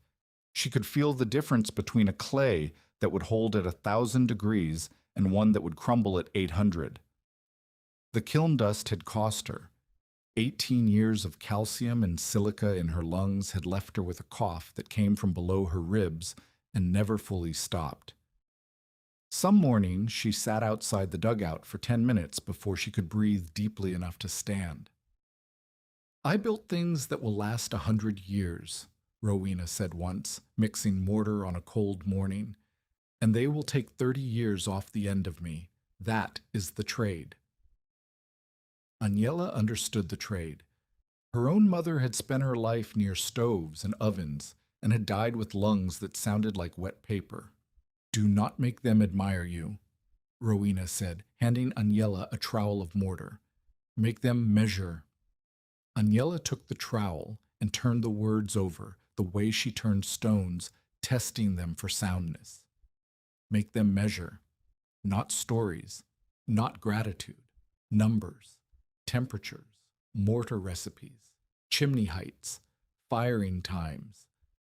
She could feel the difference between a clay that would hold at 1,000 degrees and one that would crumble at 800. The kiln dust had cost her. 18 years of calcium and silica in her lungs had left her with a cough that came from below her ribs and never fully stopped. Some mornings she sat outside the dugout for 10 minutes before she could breathe deeply enough to stand. "I built things that will last 100 years," Rowena said once, mixing mortar on a cold morning, "and they will take 30 years off the end of me. That is the trade." Agnella understood the trade. Her own mother had spent her life near stoves and ovens and had died with lungs that sounded like wet paper. "Do not make them admire you," Rowena said, handing Agnella a trowel of mortar. "Make them measure." Agnella took the trowel and turned the words over the way she turned stones, testing them for soundness. Make them measure. Not stories, not gratitude, numbers, temperatures, mortar recipes, chimney heights, firing times,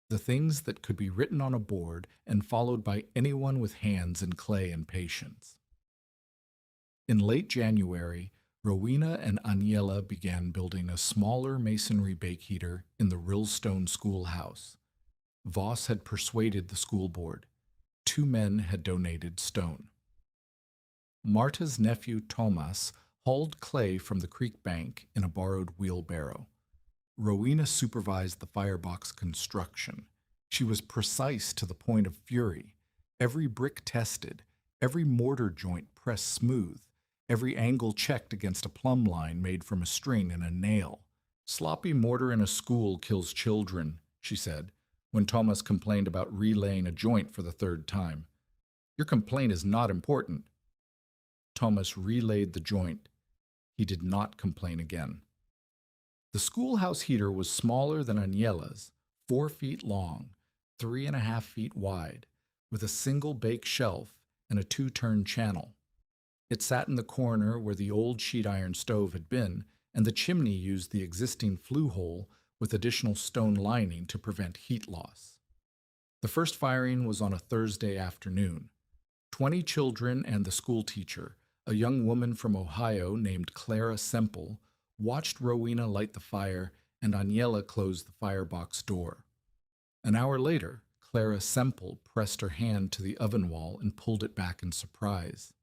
the things that could be written on a board and followed by anyone with hands in clay and patience. In late January, Rowena and Agnella began building a smaller masonry bake heater in the Rillstone schoolhouse. Voss had persuaded the school board. 2 men had donated stone. Marta's nephew Thomas hauled clay from the creek bank in a borrowed wheelbarrow. Rowena supervised the firebox construction. She was precise to the point of fury. Every brick tested, every mortar joint pressed smooth, every angle checked against a plumb line made from a string and a nail. "Sloppy mortar in a school kills children," she said, when Thomas complained about relaying a joint for the 3rd time. "Your complaint is not important." Thomas relayed the joint. He did not complain again. The schoolhouse heater was smaller than Agnella's, 4 feet long, 3.5 feet wide, with a single bake shelf and a 2-turn channel. It sat in the corner where the old sheet iron stove had been, and the chimney used the existing flue hole with additional stone lining to prevent heat loss. The first firing was on a Thursday afternoon. 20 children and the school teacher, a young woman from Ohio named Clara Semple, watched Rowena light the fire and Agnella close the firebox door. An hour later, Clara Semple pressed her hand to the oven wall and pulled it back in surprise.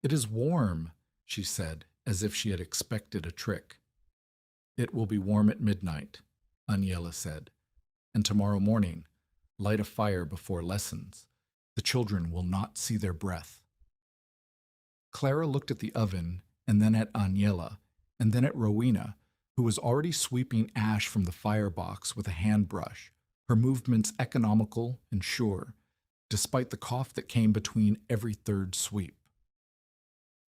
"It is warm," she said, as if she had expected a trick. "It will be warm at midnight," Agnella said, "and tomorrow morning, light a fire before lessons. The children will not see their breath." Clara looked at the oven, and then at Agnella, and then at Rowena, who was already sweeping ash from the firebox with a hand brush, her movements economical and sure, despite the cough that came between every 3rd sweep.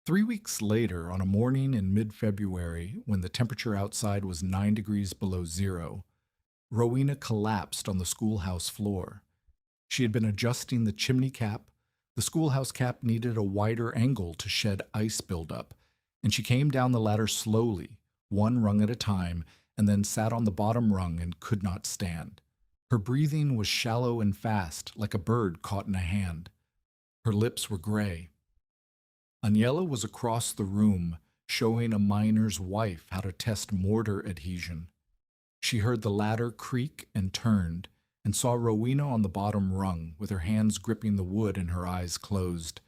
3 weeks later, on a morning in mid-February, when the temperature outside was 9 degrees below zero, Rowena collapsed on the schoolhouse floor. She had been adjusting the chimney cap. The schoolhouse cap needed a wider angle to shed ice buildup, and she came down the ladder slowly, 1 rung at a time, and then sat on the bottom rung and could not stand. Her breathing was shallow and fast, like a bird caught in a hand. Her lips were gray. Agnella was across the room, showing a miner's wife how to test mortar adhesion. She heard the ladder creak and turned, and saw Rowena on the bottom rung, with her hands gripping the wood and her eyes closed.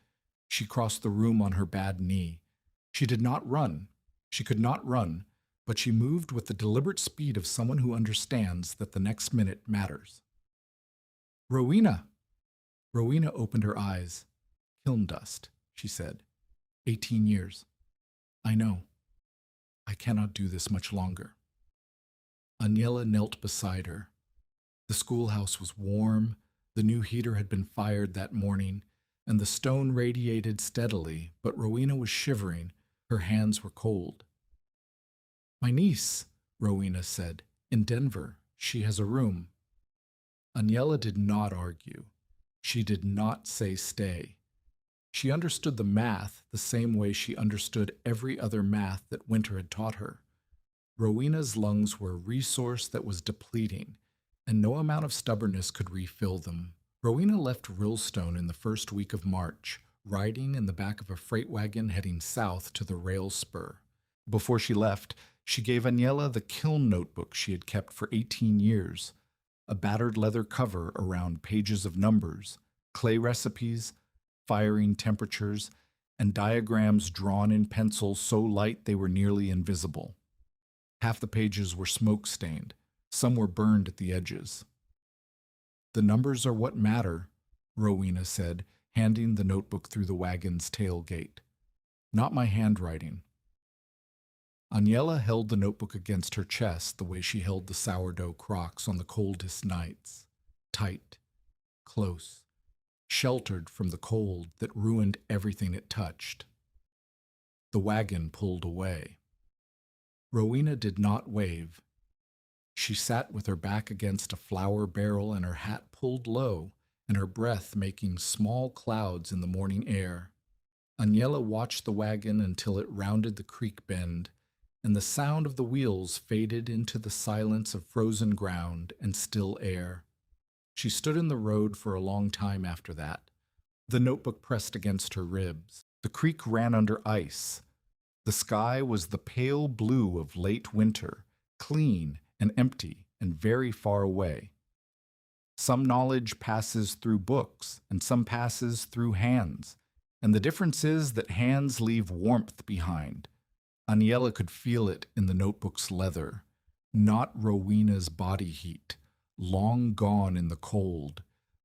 She crossed the room on her bad knee. She did not run. She could not run, but she moved with the deliberate speed of someone who understands that the next minute matters. "Rowena!" Rowena opened her eyes. "Kiln dust," she said. 18 years. I know. I cannot do this much longer." Agnella knelt beside her. The schoolhouse was warm, the new heater had been fired that morning, and the stone radiated steadily, but Rowena was shivering, her hands were cold. "My niece," Rowena said, "in Denver. She has a room." Agnella did not argue. She did not say stay. She understood the math the same way she understood every other math that Winter had taught her. Rowena's lungs were a resource that was depleting, and no amount of stubbornness could refill them. Rowena left Rillstone in the first week of March, riding in the back of a freight wagon heading south to the rail spur. Before she left, she gave Agnella the kiln notebook she had kept for 18 years, a battered leather cover around pages of numbers, clay recipes, firing temperatures, and diagrams drawn in pencil so light they were nearly invisible. Half the pages were smoke-stained, some were burned at the edges. "The numbers are what matter," Rowena said, handing the notebook through the wagon's tailgate. "Not my handwriting." Agnella held the notebook against her chest the way she held the sourdough crocks on the coldest nights. Tight, close, sheltered from the cold that ruined everything it touched. The wagon pulled away. Rowena did not wave. She sat with her back against a flour barrel and her hat pulled low, and her breath making small clouds in the morning air. Agnella watched the wagon until it rounded the creek bend, and the sound of the wheels faded into the silence of frozen ground and still air. She stood in the road for a long time after that, the notebook pressed against her ribs. The creek ran under ice. The sky was the pale blue of late winter, clean and empty and very far away. Some knowledge passes through books, and some passes through hands, and the difference is that hands leave warmth behind. Agnella could feel it in the notebook's leather, not Rowena's body heat, long gone in the cold,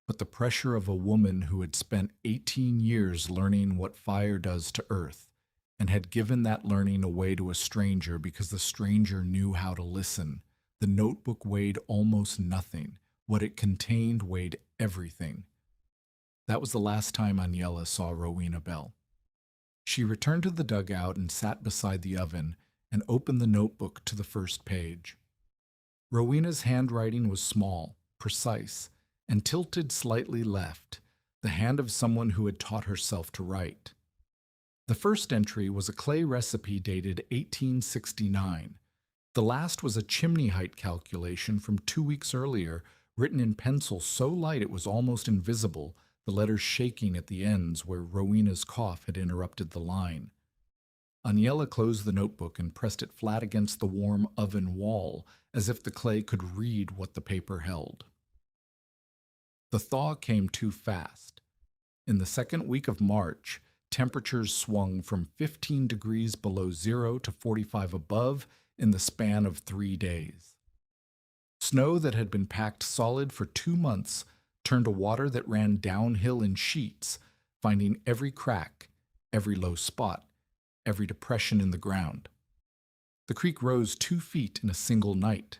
but the pressure of a woman who had spent 18 years learning what fire does to earth, and had given that learning away to a stranger because the stranger knew how to listen. The notebook weighed almost nothing. What it contained weighed everything. That was the last time Agnella saw Rowena Bell. She returned to the dugout and sat beside the oven and opened the notebook to the first page. Rowena's handwriting was small, precise, and tilted slightly left, the hand of someone who had taught herself to write. The first entry was a clay recipe dated 1869. The last was a chimney height calculation from 2 weeks earlier, written in pencil so light it was almost invisible, the letters shaking at the ends where Rowena's cough had interrupted the line. Agnella closed the notebook and pressed it flat against the warm oven wall, as if the clay could read what the paper held. The thaw came too fast. In the second week of March, temperatures swung from 15 degrees below zero to 45 above in the span of 3 days. Snow that had been packed solid for 2 months turned to water that ran downhill in sheets, finding every crack, every low spot, every depression in the ground. The creek rose 2 feet in a single night.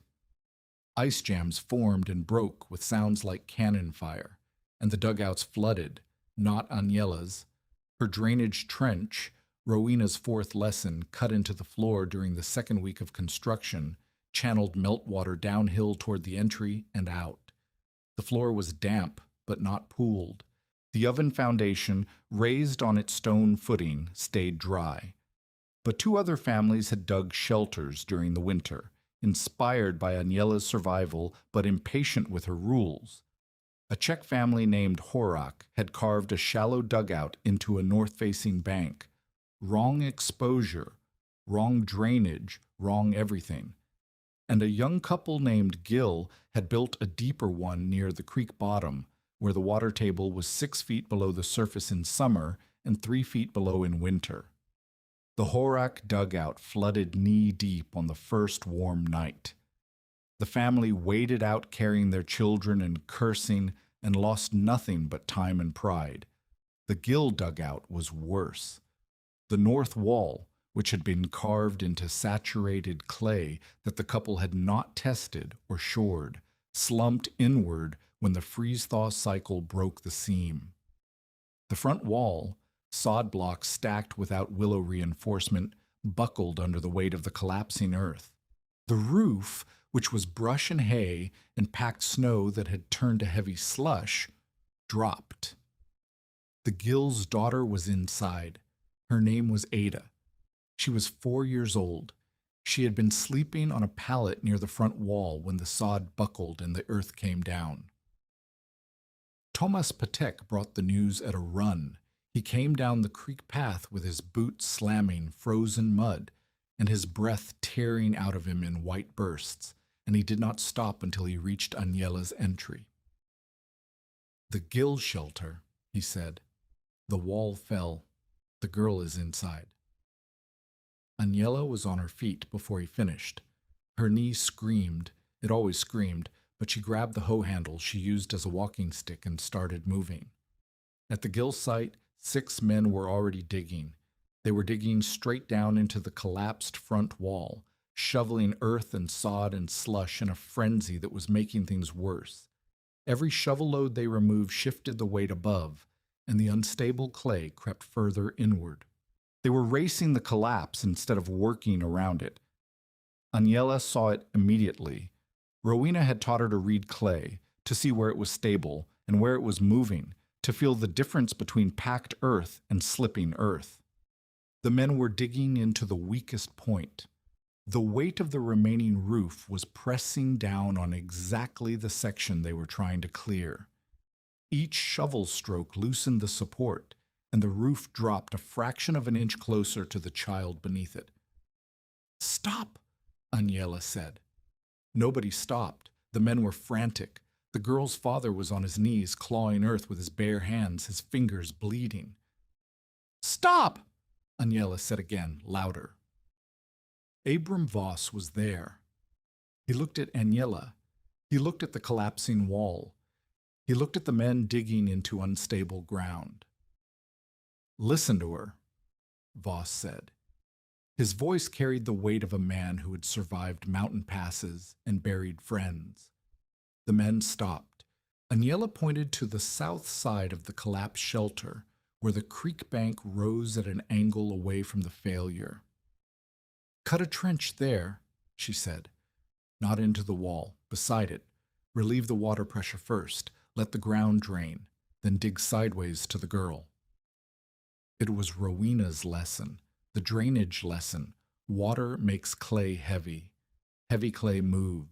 Ice jams formed and broke with sounds like cannon fire, and the dugouts flooded, not Agnella's. Her drainage trench, Rowena's 4th lesson, cut into the floor during the second week of construction, channeled meltwater downhill toward the entry and out. The floor was damp, but not pooled. The oven foundation, raised on its stone footing, stayed dry. But 2 other families had dug shelters during the winter, inspired by Agnella's survival but impatient with her rules. A Czech family named Horak had carved a shallow dugout into a north-facing bank. Wrong exposure, wrong drainage, wrong everything. And a young couple named Gill had built a deeper one near the creek bottom, where the water table was 6 feet below the surface in summer and 3 feet below in winter. The Horak dugout flooded knee-deep on the first warm night. The family waded out carrying their children and cursing, and lost nothing but time and pride. The Gill dugout was worse. The north wall, which had been carved into saturated clay that the couple had not tested or shored, slumped inward when the freeze-thaw cycle broke the seam. The front wall, sod blocks stacked without willow reinforcement, buckled under the weight of the collapsing earth. The roof, which was brush and hay and packed snow that had turned to heavy slush, dropped. The Gill's daughter was inside. Her name was Ada. She was 4 years old, She had been sleeping on a pallet near the front wall when the sod buckled and the earth came down. Thomas Patek brought the news at a run. He came down the creek path with his boots slamming frozen mud and his breath tearing out of him in white bursts, and he did not stop until he reached Agnela's entry. "The gill shelter," he said. "The wall fell. The girl is inside." Agnella was on her feet before he finished. Her knee screamed. It always screamed, but she grabbed the hoe handle she used as a walking stick and started moving. At the gill site, 6 men were already digging. They were digging straight down into the collapsed front wall, shoveling earth and sod and slush in a frenzy that was making things worse. Every shovel load they removed shifted the weight above, and the unstable clay crept further inward. They were racing the collapse instead of working around it. Agnella saw it immediately. Rowena had taught her to read clay, to see where it was stable and where it was moving, to feel the difference between packed earth and slipping earth. The men were digging into the weakest point. The weight of the remaining roof was pressing down on exactly the section they were trying to clear. Each shovel stroke loosened the support, and the roof dropped a fraction of an inch closer to the child beneath it. "Stop," Agnella said. Nobody stopped. The men were frantic. The girl's father was on his knees, clawing earth with his bare hands, his fingers bleeding. "Stop," Agnella said again, louder. Abram Voss was there. He looked at Agnella. He looked at the collapsing wall. He looked at the men digging into unstable ground. "Listen to her," Voss said. His voice carried the weight of a man who had survived mountain passes and buried friends. The men stopped. Agnella pointed to the south side of the collapsed shelter, where the creek bank rose at an angle away from the failure. "Cut a trench there," she said. "Not into the wall, beside it. Relieve the water pressure first. Let the ground drain, then dig sideways to the girl." It was Rowena's lesson, the drainage lesson. Water makes clay heavy. Heavy clay moves.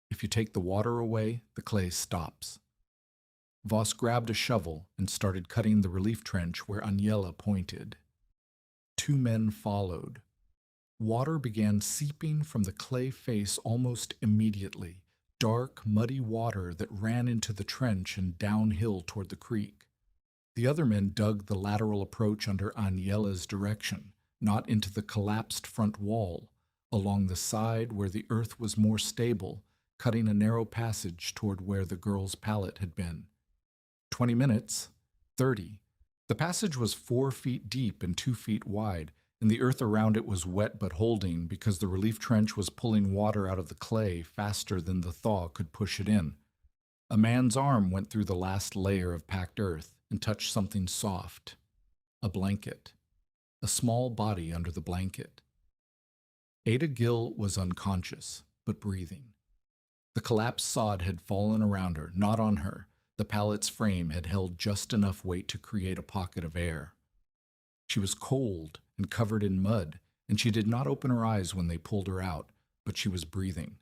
If you take the water away, the clay stops. Voss grabbed a shovel and started cutting the relief trench where Agnella pointed. 2 men followed. Water began seeping from the clay face almost immediately, dark, muddy water that ran into the trench and downhill toward the creek. The other men dug the lateral approach under Agnella's direction, not into the collapsed front wall, along the side where the earth was more stable, cutting a narrow passage toward where the girl's pallet had been. 20 minutes, 30. The passage was 4 feet deep and 2 feet wide, and the earth around it was wet but holding because the relief trench was pulling water out of the clay faster than the thaw could push it in. A man's arm went through the last layer of packed earth and touched something soft. A blanket. A small body under the blanket. Ada Gill was unconscious, but breathing. The collapsed sod had fallen around her, not on her. The pallet's frame had held just enough weight to create a pocket of air. She was cold and covered in mud, and she did not open her eyes when they pulled her out, but she was breathing.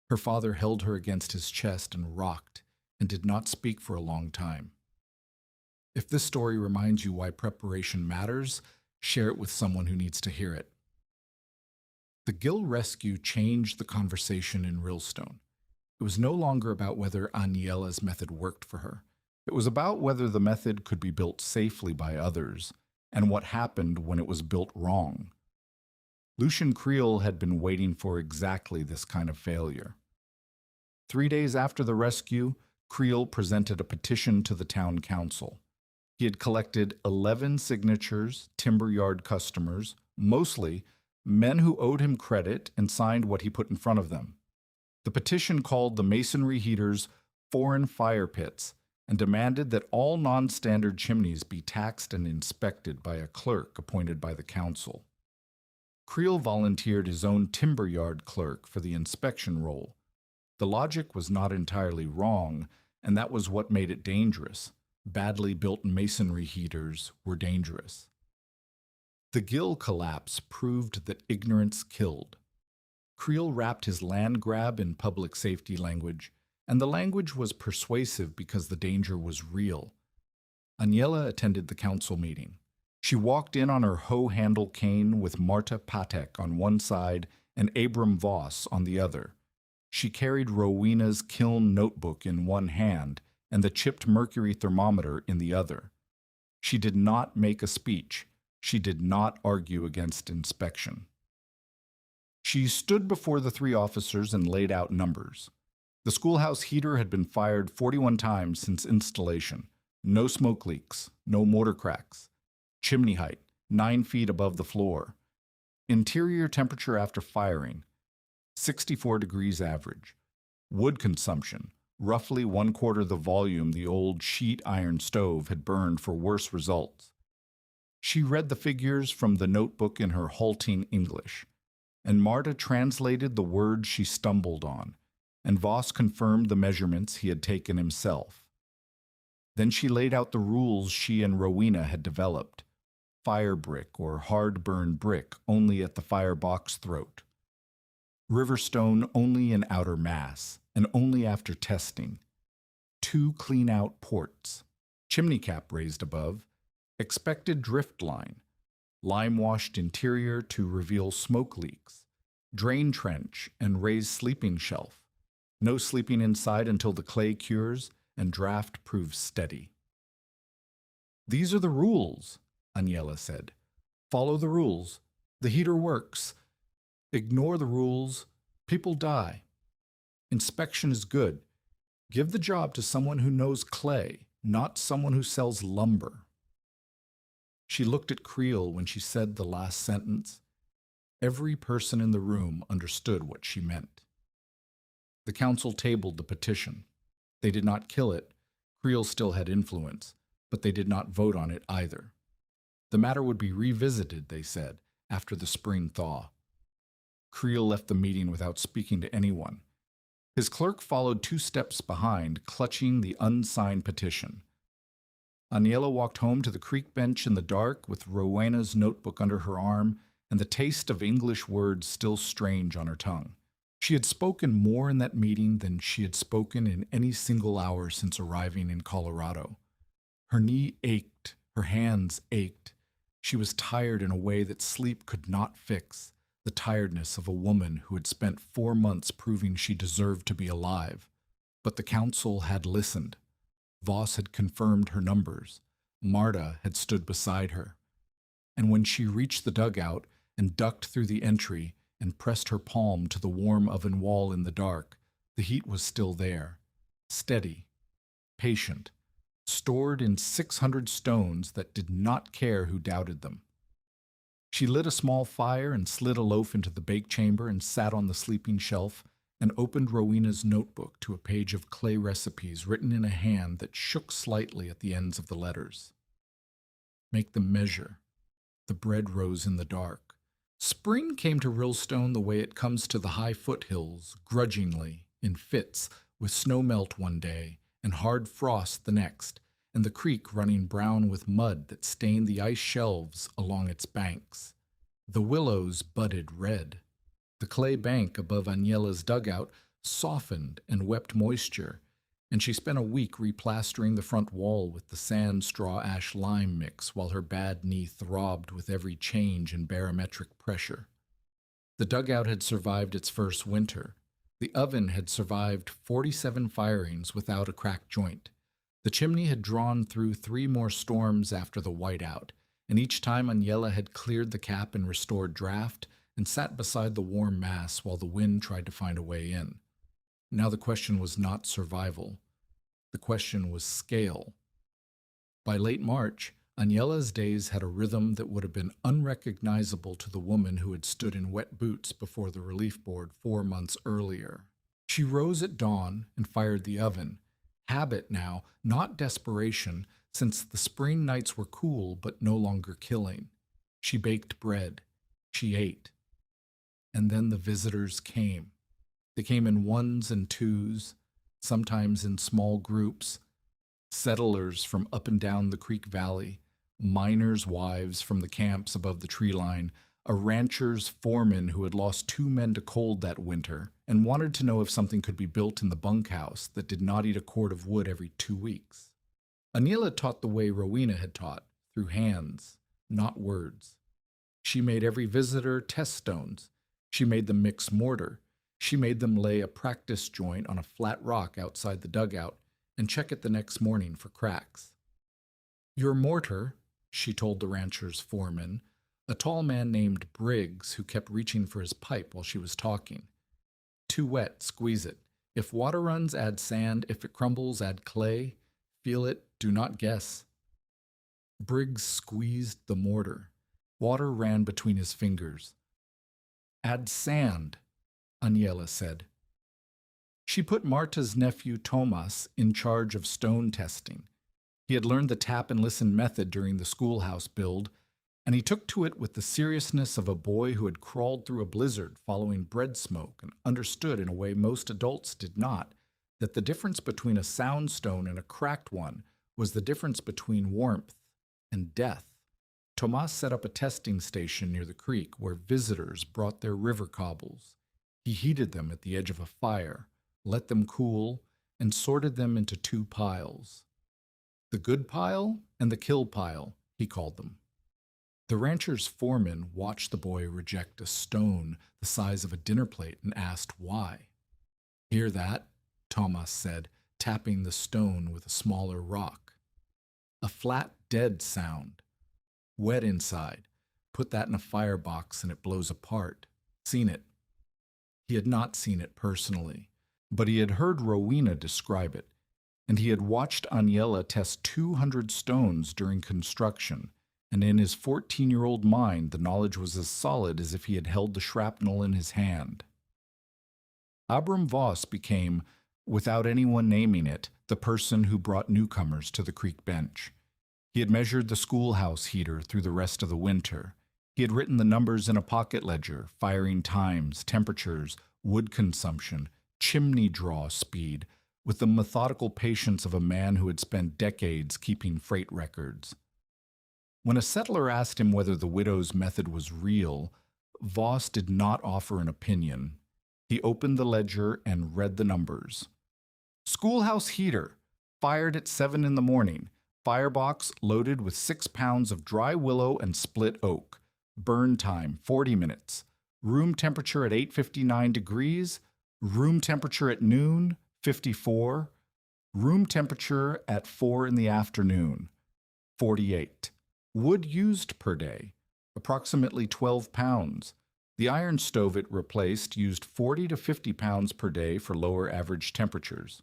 Her father held her against his chest and rocked, and did not speak for a long time. If this story reminds you why preparation matters, share it with someone who needs to hear it. The Gill rescue changed the conversation in Rillstone. It was no longer about whether Agnella's method worked for her. It was about whether the method could be built safely by others, and what happened when it was built wrong. Lucian Creel had been waiting for exactly this kind of failure. 3 days after the rescue, Creel presented a petition to the town council. He had collected 11 signatures, timber yard customers, mostly men who owed him credit, and signed what he put in front of them. The petition called the masonry heaters foreign fire pits and demanded that all non-standard chimneys be taxed and inspected by a clerk appointed by the council. Creel volunteered his own timber yard clerk for the inspection role. The logic was not entirely wrong, and that was what made it dangerous. Badly built masonry heaters were dangerous. The gill collapse proved that ignorance killed. Creel wrapped his land grab in public safety language, and the language was persuasive because the danger was real. Aniela attended the council meeting. She walked in on her hoe-handle cane with Marta Patek on one side and Abram Voss on the other. She carried Rowena's kiln notebook in one hand and the chipped mercury thermometer in the other. She did not make a speech. She did not argue against inspection. She stood before the three officers and laid out numbers. The schoolhouse heater had been fired 41 times since installation. No smoke leaks, no mortar cracks. Chimney height, 9 feet above the floor. Interior temperature after firing, 64 degrees average. Wood consumption, roughly 1/4 the volume the old sheet iron stove had burned for worse results. She read the figures from the notebook in her halting English, and Marta translated the words she stumbled on, and Voss confirmed the measurements he had taken himself. Then she laid out the rules she and Rowena had developed. Fire brick or hard-burn brick only at the firebox throat. Riverstone only in outer mass, and only after testing. 2 clean-out ports. Chimney cap raised above. Expected drift line. Lime-washed interior to reveal smoke leaks. Drain trench and raised sleeping shelf. No sleeping inside until the clay cures and draft proves steady. "These are the rules," Aniela said. "Follow the rules. The heater works. Ignore the rules. People die. Inspection is good. Give the job to someone who knows clay, not someone who sells lumber." She looked at Creel when she said the last sentence. Every person in the room understood what she meant. The council tabled the petition. They did not kill it. Creel still had influence, but they did not vote on it either. The matter would be revisited, they said, after the spring thaw. Creel left the meeting without speaking to anyone. His clerk followed 2 steps behind, clutching the unsigned petition. Aniela walked home to the creek bench in the dark with Rowena's notebook under her arm and the taste of English words still strange on her tongue. She had spoken more in that meeting than she had spoken in any single hour since arriving in Colorado. Her knee ached, her hands ached. She was tired in a way that sleep could not fix, the tiredness of a woman who had spent 4 months proving she deserved to be alive. But the council had listened. Voss had confirmed her numbers. Marta had stood beside her. And when she reached the dugout and ducked through the entry and pressed her palm to the warm oven wall in the dark, the heat was still there, steady, patient, stored in 600 stones that did not care who doubted them. She lit a small fire and slid a loaf into the bake chamber and sat on the sleeping shelf and opened Rowena's notebook to a page of clay recipes written in a hand that shook slightly at the ends of the letters. Make them measure. The bread rose in the dark. Spring came to Rillstone the way it comes to the high foothills, grudgingly, in fits, with snowmelt one day and hard frost the next, and the creek running brown with mud that stained the ice shelves along its banks. The willows budded red. The clay bank above Aniela's dugout softened and wept moisture, and she spent a week replastering the front wall with the sand straw ash lime mix while her bad knee throbbed with every change in barometric pressure. The dugout had survived its first winter. The oven had survived 47 firings without a cracked joint. The chimney had drawn through 3 more storms after the whiteout, and each time Aniela had cleared the cap and restored draft and sat beside the warm mass while the wind tried to find a way in. Now the question was not survival. The question was scale. By late March, Aniela's days had a rhythm that would have been unrecognizable to the woman who had stood in wet boots before the relief board 4 months earlier. She rose at dawn and fired the oven. Habit now, not desperation, since the spring nights were cool but no longer killing. She baked bread. She ate. And then the visitors came. They came in 1s and 2s, sometimes in small groups. Settlers from up and down the creek valley, miners' wives from the camps above the tree line, a rancher's foreman who had lost 2 men to cold that winter and wanted to know if something could be built in the bunkhouse that did not eat a cord of wood every 2 weeks. Aniela taught the way Rowena had taught, through hands, not words. She made every visitor test stones. She made them mix mortar. She made them lay a practice joint on a flat rock outside the dugout and check it the next morning for cracks. Your mortar, she told the rancher's foreman, a tall man named Briggs who kept reaching for his pipe while she was talking. Too wet, squeeze it. If water runs, add sand. If it crumbles, add clay. Feel it, do not guess. Briggs squeezed the mortar. Water ran between his fingers. Add sand, Aniela said. She put Marta's nephew Tomas in charge of stone testing. He had learned the tap and listen method during the schoolhouse build, and he took to it with the seriousness of a boy who had crawled through a blizzard following bread smoke and understood in a way most adults did not that the difference between a sound stone and a cracked one was the difference between warmth and death. Tomas set up a testing station near the creek where visitors brought their river cobbles. He heated them at the edge of a fire, let them cool, and sorted them into 2 piles. The good pile and the kill pile, he called them. The rancher's foreman watched the boy reject a stone the size of a dinner plate and asked why. Hear that? Tomas said, tapping the stone with a smaller rock. A flat, dead sound. Wet inside. Put that in a firebox and it blows apart. Seen it. He had not seen it personally, but he had heard Rowena describe it, and he had watched Aniela test 200 stones during construction, and in his 14-year-old mind the knowledge was as solid as if he had held the shrapnel in his hand. Abram Voss became, without anyone naming it, the person who brought newcomers to the creek bench. He had measured the schoolhouse heater through the rest of the winter. He had written the numbers in a pocket ledger, firing times, temperatures, wood consumption, chimney draw speed, with the methodical patience of a man who had spent decades keeping freight records. When a settler asked him whether the widow's method was real, Voss did not offer an opinion. He opened the ledger and read the numbers. Schoolhouse heater, fired at 7 in the morning. Firebox loaded with 6 pounds of dry willow and split oak. Burn time, 40 minutes. Room temperature at 8:59 degrees. Room temperature at noon, 54. Room temperature at 4 in the afternoon, 48. Wood used per day, approximately 12 pounds. The iron stove it replaced used 40 to 50 pounds per day for lower average temperatures.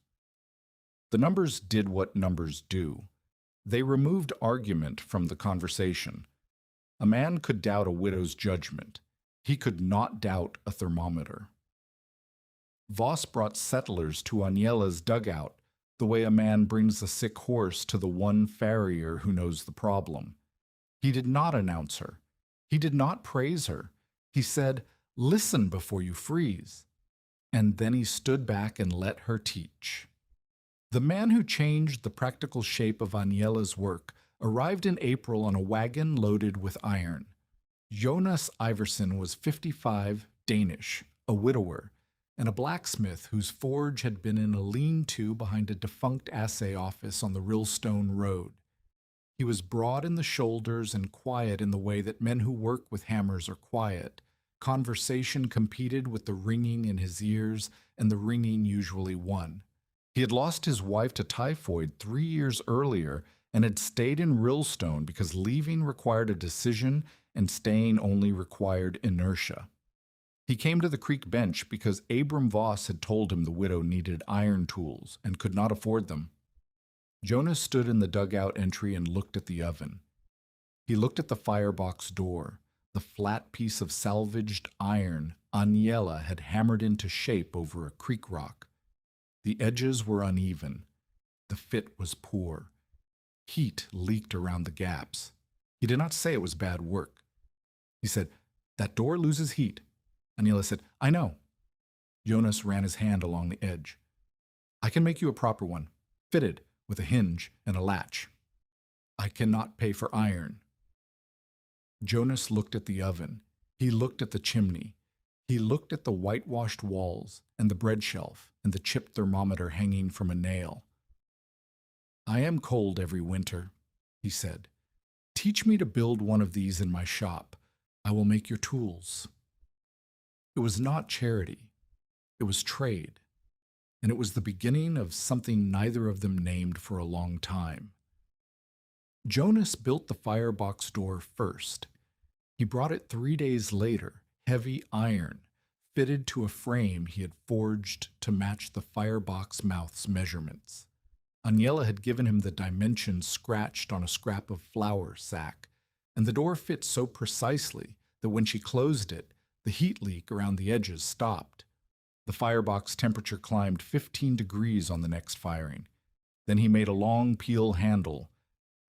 The numbers did what numbers do. They removed argument from the conversation. A man could doubt a widow's judgment. He could not doubt a thermometer. Voss brought settlers to Aniela's dugout, the way a man brings a sick horse to the one farrier who knows the problem. He did not announce her. He did not praise her. He said, "Listen before you freeze." And then he stood back and let her teach. The man who changed the practical shape of Aniela's work arrived in April on a wagon loaded with iron. Jonas Iverson was 55, Danish, a widower, and a blacksmith whose forge had been in a lean-to behind a defunct assay office on the Rillstone Road. He was broad in the shoulders and quiet in the way that men who work with hammers are quiet. Conversation competed with the ringing in his ears, and the ringing usually won. He had lost his wife to typhoid 3 years earlier and had stayed in Rillstone because leaving required a decision and staying only required inertia. He came to the creek bench because Abram Voss had told him the widow needed iron tools and could not afford them. Jonas stood in the dugout entry and looked at the oven. He looked at the firebox door, the flat piece of salvaged iron Aniela had hammered into shape over a creek rock. The edges were uneven. The fit was poor. Heat leaked around the gaps. He did not say it was bad work. He said, "That door loses heat." Aniela said, "I know." Jonas ran his hand along the edge. "I can make you a proper one, fitted, with a hinge and a latch." I cannot pay for iron. Jonas looked at the oven. He looked at the chimney. He looked at the whitewashed walls and the bread shelf and the chip thermometer hanging from a nail. I am cold every winter, he said. Teach me to build one of these in my shop. I will make your tools. It was not charity. It was trade. And it was the beginning of something neither of them named for a long time. Jonas built the firebox door first. He brought it 3 days later, heavy iron, fitted to a frame he had forged to match the firebox mouth's measurements. Agnella had given him the dimensions scratched on a scrap of flour sack, and the door fit so precisely that when she closed it, the heat leak around the edges stopped. The firebox temperature climbed 15 degrees on the next firing. Then he made a long peel handle,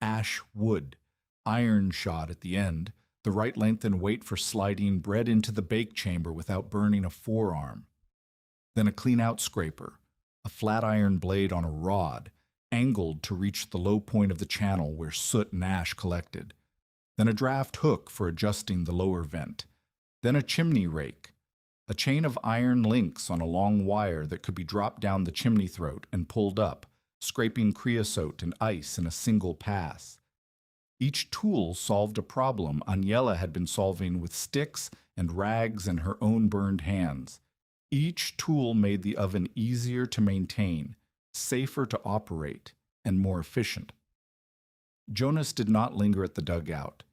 ash wood, iron shot at the end, the right length and weight for sliding bread into the bake chamber without burning a forearm. Then a clean-out scraper, a flat iron blade on a rod, angled to reach the low point of the channel where soot and ash collected. Then a draft hook for adjusting the lower vent. Then a chimney rake, a chain of iron links on a long wire that could be dropped down the chimney throat and pulled up, scraping creosote and ice in a single pass. Each tool solved a problem Agnella had been solving with sticks and rags and her own burned hands. Each tool made the oven easier to maintain, safer to operate, and more efficient. Jonas did not linger at the dugout.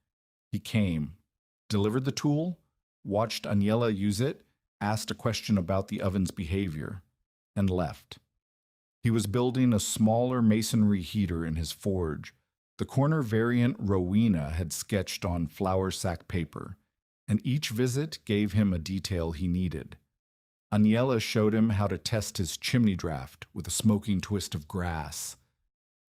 He came, delivered the tool, watched Agnella use it, asked a question about the oven's behavior, and left. He was building a smaller masonry heater in his forge. The corner variant Rowena had sketched on flour sack paper, and each visit gave him a detail he needed. Agnella showed him how to test his chimney draft with a smoking twist of grass.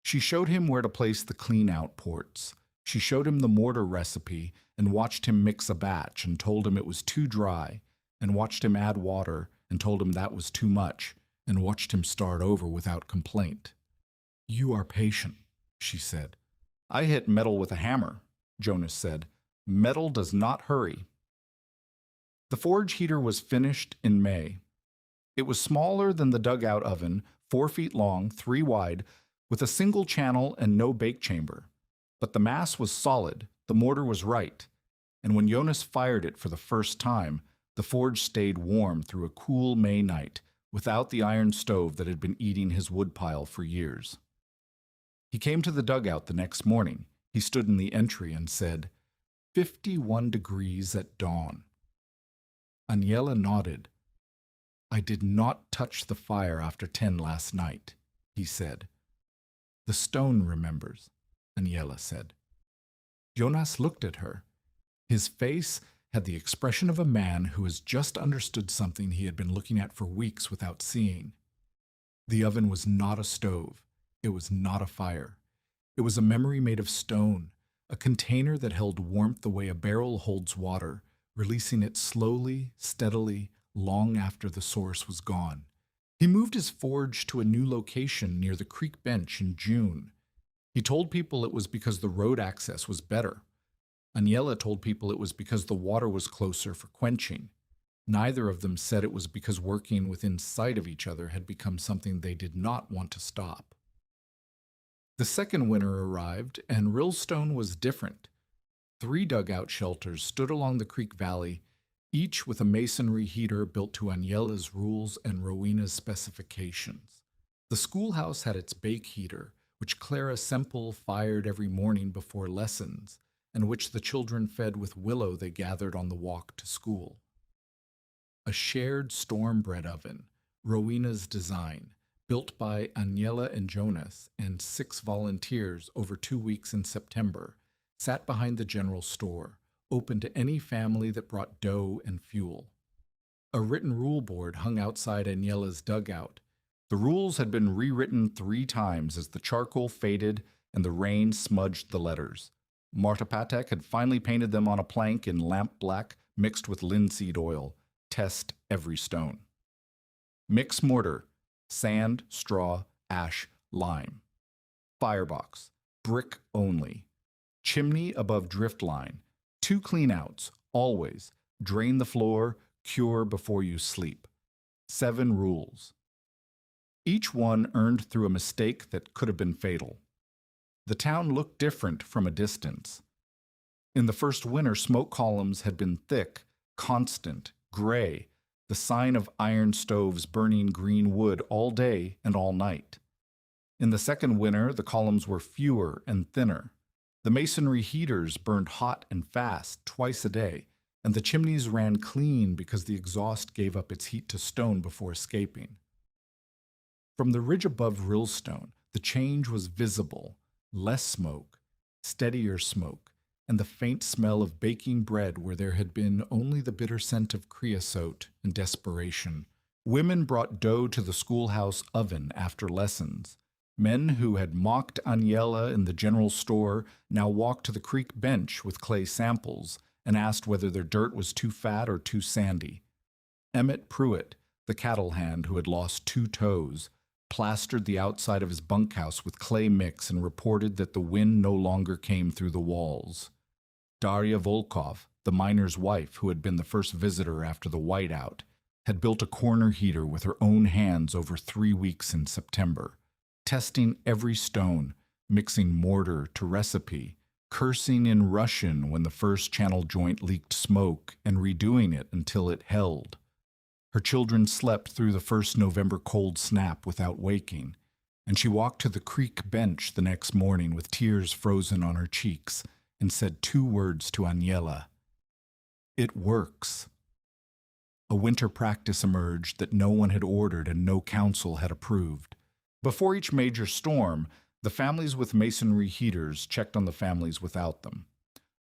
She showed him where to place the clean-out ports. She showed him the mortar recipe and watched him mix a batch and told him it was too dry, and watched him add water and told him that was too much, and watched him start over without complaint. You are patient, she said. I hit metal with a hammer, Jonas said. Metal does not hurry. The forge heater was finished in May. It was smaller than the dugout oven, 4 feet long, 3 wide, with a single channel and no bake chamber. But the mass was solid, the mortar was right, and when Jonas fired it for the first time, the forge stayed warm through a cool May night, without the iron stove that had been eating his woodpile for years. He came to the dugout the next morning. He stood in the entry and said, 51 degrees at dawn. Agnella nodded. I did not touch the fire after 10 last night, he said. The stone remembers, Agnella said. Jonas looked at her. His face had the expression of a man who has just understood something he had been looking at for weeks without seeing. The oven was not a stove. It was not a fire. It was a memory made of stone, a container that held warmth the way a barrel holds water, releasing it slowly, steadily, long after the source was gone. He moved his forge to a new location near the creek bench in June. He told people it was because the road access was better. Agnella told people it was because the water was closer for quenching. Neither of them said it was because working within sight of each other had become something they did not want to stop. The second winter arrived, and Rillstone was different. 3 dugout shelters stood along the creek valley, each with a masonry heater built to Agnella's rules and Rowena's specifications. The schoolhouse had its bake heater, which Clara Semple fired every morning before lessons, and which the children fed with willow they gathered on the walk to school. A shared storm bread oven, Rowena's design, built by Agnella and Jonas and 6 volunteers over 2 weeks in September, sat behind the general store, open to any family that brought dough and fuel. A written rule board hung outside Agnella's dugout. The rules had been rewritten 3 times as the charcoal faded and the rain smudged the letters. Marta Patek had finally painted them on a plank in lamp black mixed with linseed oil. Test every stone. Mix mortar, sand, straw, ash, lime. Firebox. brick only. Chimney above drift line. 2 clean-outs, always. Drain the floor, cure before you sleep. 7 rules. Each one earned through a mistake that could have been fatal. The town looked different from a distance. In the first winter, smoke columns had been thick, constant, gray, the sign of iron stoves burning green wood all day and all night. In the second winter, the columns were fewer and thinner. The masonry heaters burned hot and fast twice a day, and the chimneys ran clean because the exhaust gave up its heat to stone before escaping. From the ridge above Rillstone, the change was visible: less smoke, steadier smoke, and the faint smell of baking bread where there had been only the bitter scent of creosote and desperation. Women brought dough to the schoolhouse oven after lessons. Men who had mocked Aniela in the general store now walked to the creek bench with clay samples and asked whether their dirt was too fat or too sandy. Emmett Pruitt, the cattle hand who had lost 2 toes, plastered the outside of his bunkhouse with clay mix and reported that the wind no longer came through the walls. Darya Volkov, the miner's wife who had been the first visitor after the Whiteout, had built a corner heater with her own hands over 3 weeks in September, testing every stone, mixing mortar to recipe, cursing in Russian when the first channel joint leaked smoke, and redoing it until it held. Her children slept through the first November cold snap without waking, and she walked to the creek bench the next morning with tears frozen on her cheeks and said 2 words to Aniela: "It works." A winter practice emerged that no one had ordered and no council had approved. Before each major storm, the families with masonry heaters checked on the families without them.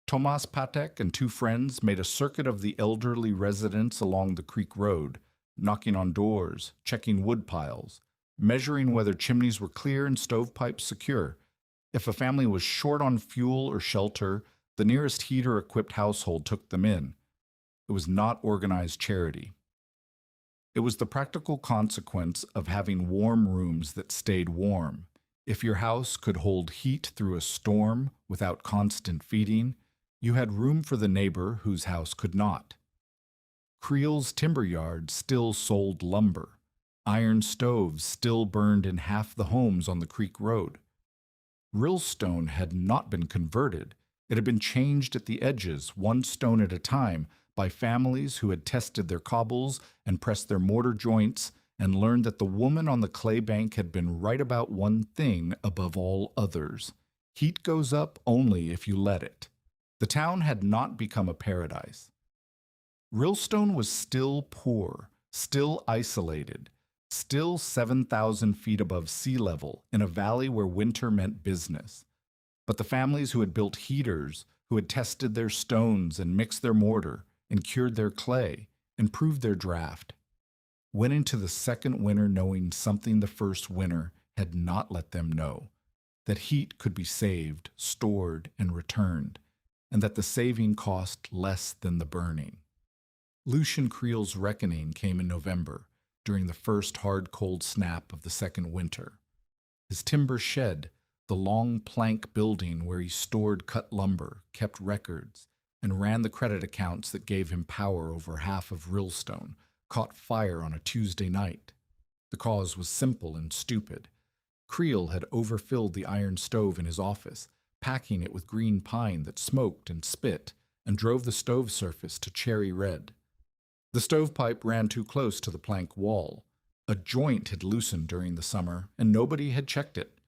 Tomas Patek and 2 friends made a circuit of the elderly residents along the creek road, knocking on doors, checking wood piles, measuring whether chimneys were clear and stovepipes secure. If a family was short on fuel or shelter, the nearest heater-equipped household took them in. It was not organized charity. It was the practical consequence of having warm rooms that stayed warm. If your house could hold heat through a storm without constant feeding, you had room for the neighbor whose house could not. Creel's timber yard still sold lumber. Iron stoves still burned in half the homes on the creek road. Rillstone had not been converted. It had been changed at the edges, 1 stone at a time, by families who had tested their cobbles and pressed their mortar joints and learned that the woman on the clay bank had been right about one thing above all others: heat goes up only if you let it. The town had not become a paradise. Rillstone was still poor, still isolated, still 7,000 feet above sea level in a valley where winter meant business. But the families who had built heaters, who had tested their stones and mixed their mortar and cured their clay and proved their draft, went into the second winter knowing something the first winter had not let them know: that heat could be saved, stored, and returned, and that the saving cost less than the burning. Lucian Creel's reckoning came in November, during the first hard cold snap of the second winter. His timber shed, the long plank building where he stored cut lumber, kept records, and ran the credit accounts that gave him power over half of Rillstone, caught fire on a Tuesday night. The cause was simple and stupid. Creel had overfilled the iron stove in his office, packing it with green pine that smoked and spit, and drove the stove surface to cherry red. The stovepipe ran too close to the plank wall. A joint had loosened during the summer, and nobody had checked it.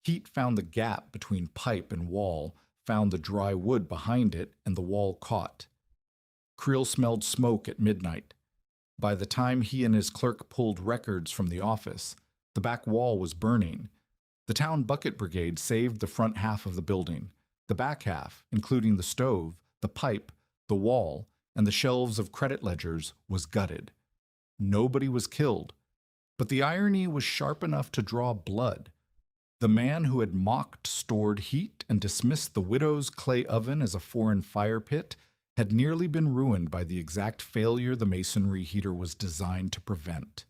Heat found the gap between pipe and wall, found the dry wood behind it, and the wall caught. Creel smelled smoke at midnight. By the time he and his clerk pulled records from the office, the back wall was burning. The town bucket brigade saved the front half of the building. The back half, including the stove, the pipe, the wall, and the shelves of credit ledgers, was gutted. Nobody was killed, but the irony was sharp enough to draw blood. The man who had mocked stored heat and dismissed the widow's clay oven as a foreign fire pit had nearly been ruined by the exact failure the masonry heater was designed to prevent: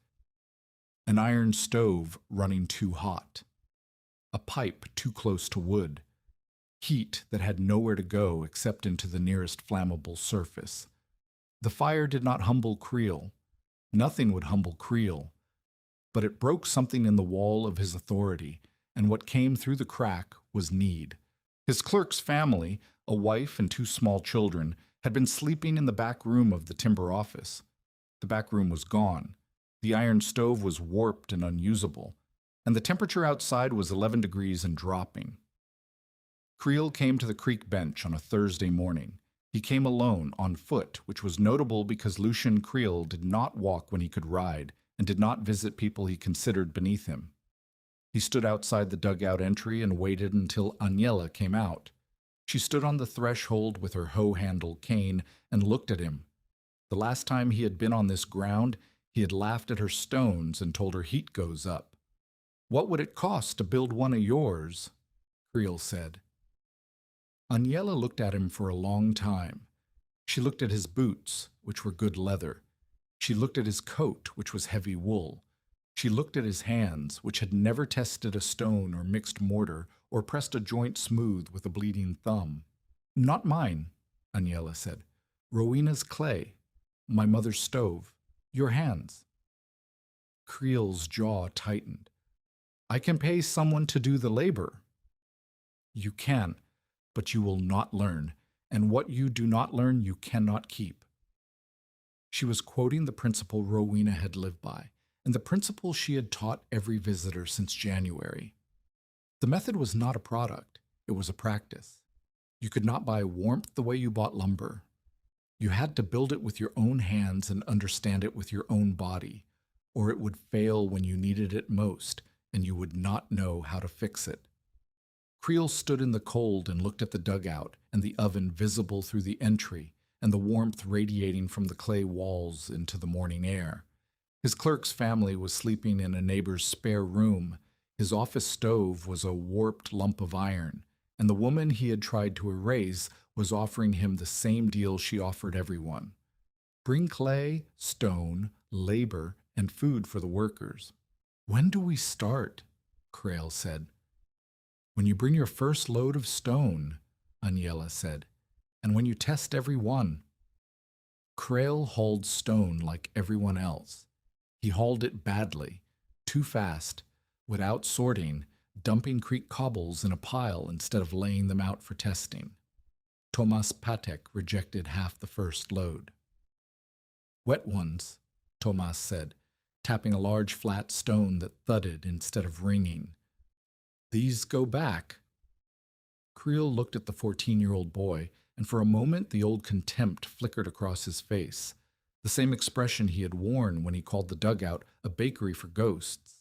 an iron stove running too hot. a pipe too close to wood, heat that had nowhere to go except into the nearest flammable surface. The fire did not humble Creel. Nothing would humble Creel, but it broke something in the wall of his authority, and what came through the crack was need. His clerk's family, a wife and two small children, had been sleeping in the back room of the timber office. The back room was gone. The iron stove was warped and unusable, and the temperature outside was 11 degrees and dropping. Creel came to the creek bench on a Thursday morning. He came alone, on foot, which was notable because Lucian Creel did not walk when he could ride and did not visit people he considered beneath him. He stood outside the dugout entry and waited until Agnella came out. She stood on the threshold with her hoe-handled cane and looked at him. The last time he had been on this ground, he had laughed at her stones and told her heat goes up. "What would it cost to build one of yours?" Creel said. Agnella looked at him for a long time. She looked at his boots, which were good leather. She looked at his coat, which was heavy wool. She looked at his hands, which had never tested a stone or mixed mortar or pressed a joint smooth with a bleeding thumb. "Not mine," Agnella said. "Rowena's clay. My mother's stove. Your hands." Creel's jaw tightened. "I can pay someone to do the labor." "You can, but you will not learn, and what you do not learn you cannot keep." She was quoting the principle Rowena had lived by, and the principle she had taught every visitor since January. The method was not a product, it was a practice. You could not buy warmth the way you bought lumber. You had to build it with your own hands and understand it with your own body, or it would fail when you needed it most, and you would not know how to fix it. Creel stood in the cold and looked at the dugout and the oven visible through the entry and the warmth radiating from the clay walls into the morning air. His clerk's family was sleeping in a neighbor's spare room. His office stove was a warped lump of iron, and the woman he had tried to erase was offering him the same deal she offered everyone. Bring clay, stone, labor, and food for the workers. "When do we start?" Creel said. "When you bring your first load of stone," Agnella said, "and when you test every one." Creel hauled stone like everyone else. He hauled it badly, too fast, without sorting, dumping creek cobbles in a pile instead of laying them out for testing. Tomas Patek rejected half the first load. "Wet ones," Tomas said, tapping a large flat stone that thudded instead of ringing. "These go back." Creel looked at the 14-year-old boy, and for a moment the old contempt flickered across his face, the same expression he had worn when he called the dugout a bakery for ghosts.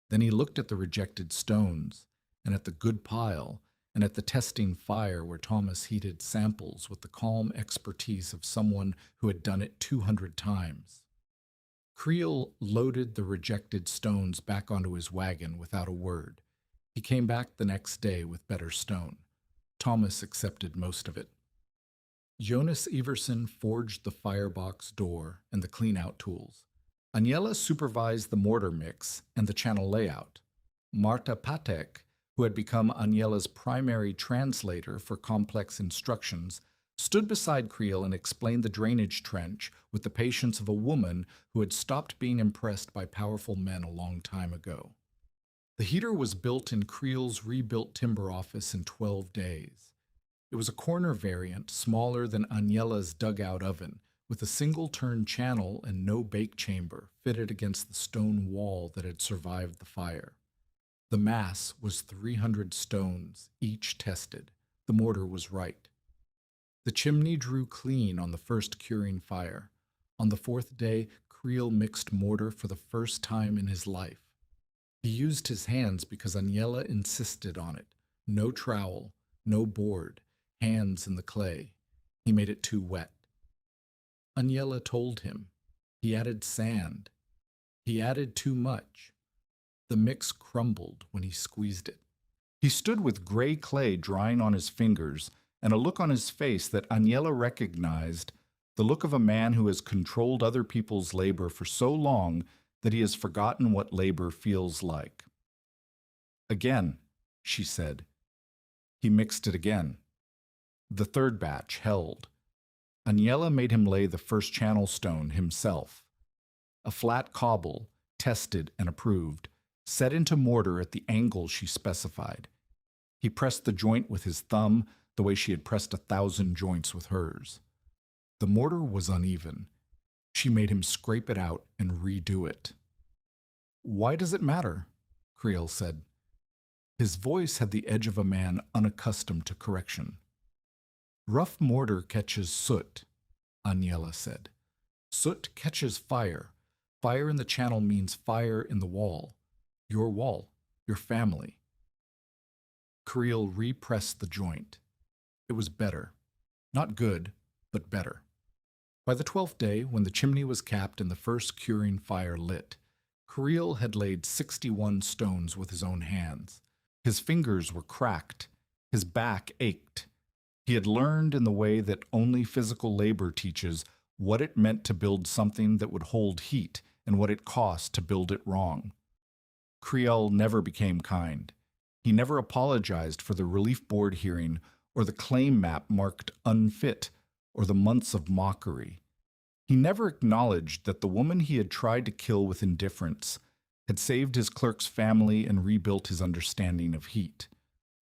Then he looked at the rejected stones, and at the good pile, and at the testing fire where Thomas heated samples with the calm expertise of someone who had done it 200 times. Creel loaded the rejected stones back onto his wagon without a word. He came back the next day with better stone. Thomas accepted most of it. Jonas Everson forged the firebox door and the clean-out tools. Agnella supervised the mortar mix and the channel layout. Marta Patek, who had become Agnella's primary translator for complex instructions, stood beside Creel and explained the drainage trench with the patience of a woman who had stopped being impressed by powerful men a long time ago. The heater was built in Creel's rebuilt timber office in 12 days. It was a corner variant, smaller than Agnella's dugout oven, with a single-turn channel and no bake chamber fitted against the stone wall that had survived the fire. The mass was 300 stones, each tested. The mortar was right. The chimney drew clean on the first curing fire. On the fourth day, Creel mixed mortar for the first time in his life. He used his hands because Agnella insisted on it. No trowel, no board, hands in the clay. He made it too wet. Agnella told him. He added sand. He added too much. The mix crumbled when he squeezed it. He stood with gray clay drying on his fingers and a look on his face that Agnella recognized, the look of a man who has controlled other people's labor for so long that he has forgotten what labor feels like. Again, she said. He mixed it again. The third batch held. Agnella made him lay the first channel stone himself. A flat cobble, tested and approved, set into mortar at the angle she specified. He pressed the joint with his thumb, the way she had pressed 1,000 joints with hers. The mortar was uneven. She made him scrape it out and redo it. "Why does it matter?" Creel said. His voice had the edge of a man unaccustomed to correction. "Rough mortar catches soot," Agnella said. "Soot catches fire. Fire in the channel means fire in the wall. Your family." Creel repressed the joint. It was better. Not good, but better. By the 12th day, when the chimney was capped and the first curing fire lit, Creel had laid 61 stones with his own hands. His fingers were cracked. His back ached. He had learned in the way that only physical labor teaches what it meant to build something that would hold heat and what it cost to build it wrong. Creel never became kind. He never apologized for the relief board hearing or the claim map marked unfit or the months of mockery. He never acknowledged that the woman he had tried to kill with indifference had saved his clerk's family and rebuilt his understanding of heat.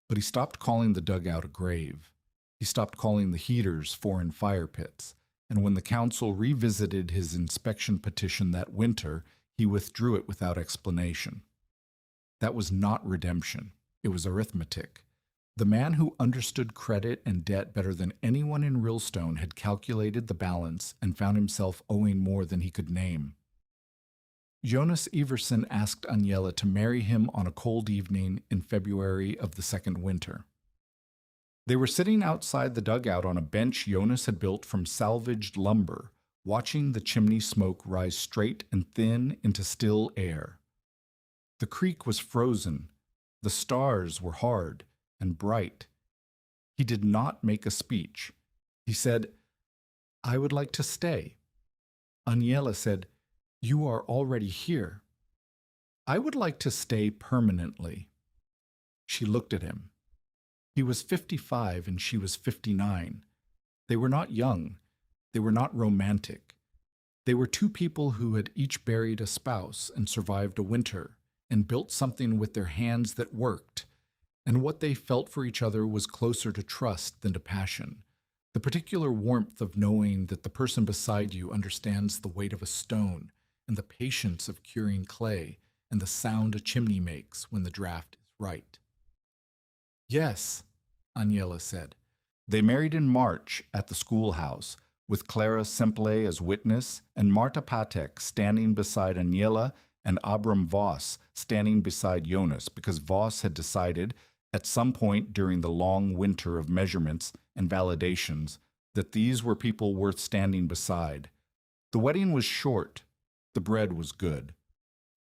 But he stopped calling the dugout a grave. He stopped calling the heaters foreign fire pits, and when the council revisited his inspection petition that winter, he withdrew it without explanation. That was not redemption. It was arithmetic. The man who understood credit and debt better than anyone in Rillstone had calculated the balance and found himself owing more than he could name. Jonas Everson asked Agnella to marry him on a cold evening in February of the second winter. They were sitting outside the dugout on a bench Jonas had built from salvaged lumber, watching the chimney smoke rise straight and thin into still air. The creek was frozen. The stars were hard and bright. He did not make a speech. He said, "I would like to stay." Agnella said, "You are already here." "I would like to stay permanently." She looked at him. He was 55 and she was 59. They were not young. They were not romantic. They were two people who had each buried a spouse and survived a winter and built something with their hands that worked, and what they felt for each other was closer to trust than to passion. The particular warmth of knowing that the person beside you understands the weight of a stone and the patience of curing clay and the sound a chimney makes when the draft is right. "Yes," Agnella said. They married in March at the schoolhouse, with Clara Simple as witness and Marta Patek standing beside Agnella and Abram Voss standing beside Jonas because Voss had decided, at some point during the long winter of measurements and validations, that these were people worth standing beside. The wedding was short. The bread was good.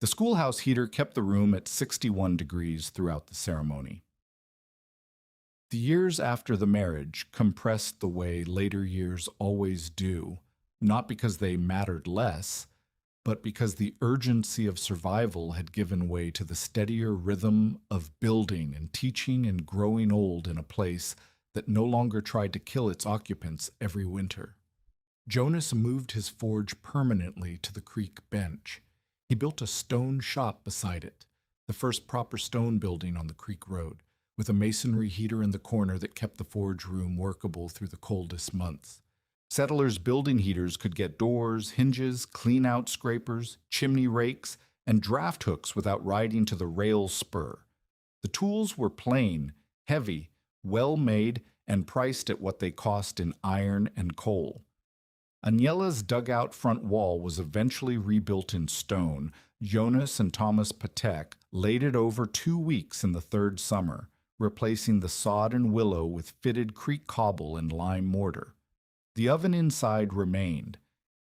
The schoolhouse heater kept the room at 61 degrees throughout the ceremony. The years after the marriage compressed the way later years always do, not because they mattered less, but because the urgency of survival had given way to the steadier rhythm of building and teaching and growing old in a place that no longer tried to kill its occupants every winter. Jonas moved his forge permanently to the creek bench. He built a stone shop beside it, the first proper stone building on the creek road, with a masonry heater in the corner that kept the forge room workable through the coldest months. Settlers' building heaters could get doors, hinges, clean-out scrapers, chimney rakes, and draft hooks without riding to the rail spur. The tools were plain, heavy, well-made, and priced at what they cost in iron and coal. Agnella's dugout front wall was eventually rebuilt in stone. Jonas and Thomas Patek laid it over 2 weeks in the third summer, replacing the sod and willow with fitted creek cobble and lime mortar. The oven inside remained.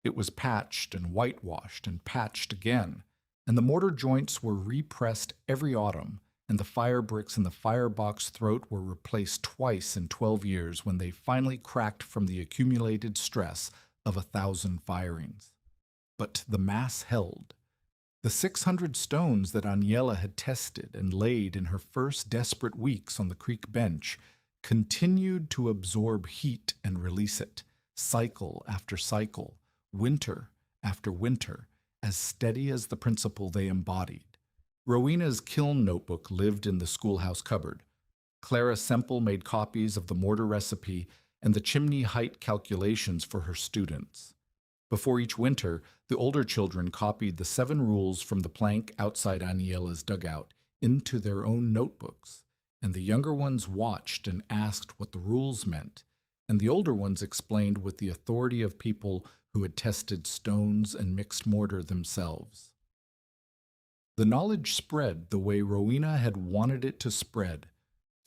It was patched and whitewashed and patched again, and the mortar joints were repressed every autumn, and the fire bricks in the firebox throat were replaced twice in 12 years when they finally cracked from the accumulated stress of 1,000 firings. But the mass held. The 600 stones that Aniela had tested and laid in her first desperate weeks on the creek bench continued to absorb heat and release it, cycle after cycle, winter after winter, as steady as the principle they embodied. Rowena's kiln notebook lived in the schoolhouse cupboard. Clara Semple made copies of the mortar recipe and the chimney height calculations for her students. Before each winter, the older children copied the 7 rules from the plank outside Aniela's dugout into their own notebooks, and the younger ones watched and asked what the rules meant, and the older ones explained with the authority of people who had tested stones and mixed mortar themselves. The knowledge spread the way Rowena had wanted it to spread,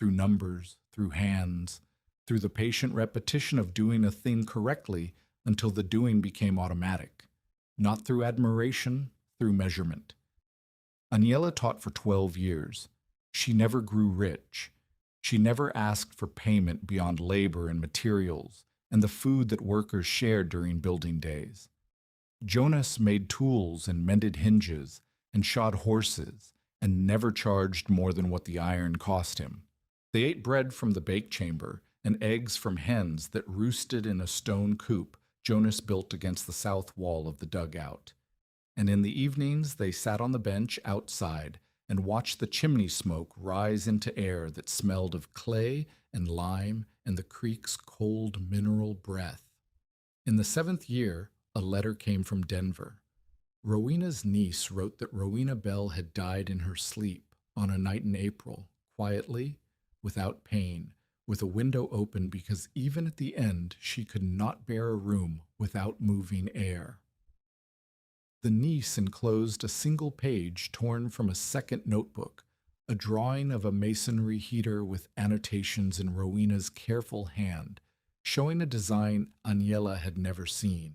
through numbers, through hands, through the patient repetition of doing a thing correctly until the doing became automatic, not through admiration, through measurement. Aniela taught for 12 years. She never grew rich. She never asked for payment beyond labor and materials and the food that workers shared during building days. Jonas made tools and mended hinges and shod horses and never charged more than what the iron cost him. They ate bread from the bake chamber and eggs from hens that roosted in a stone coop Jonas built against the south wall of the dugout. And in the evenings they sat on the bench outside and watched the chimney smoke rise into air that smelled of clay and lime and the creek's cold mineral breath. In the 7th year, a letter came from Denver. Rowena's niece wrote that Rowena Bell had died in her sleep on a night in April, quietly, without pain, with a window open because even at the end she could not bear a room without moving air. The niece enclosed a single page torn from a second notebook, a drawing of a masonry heater with annotations in Rowena's careful hand, showing a design Aniela had never seen,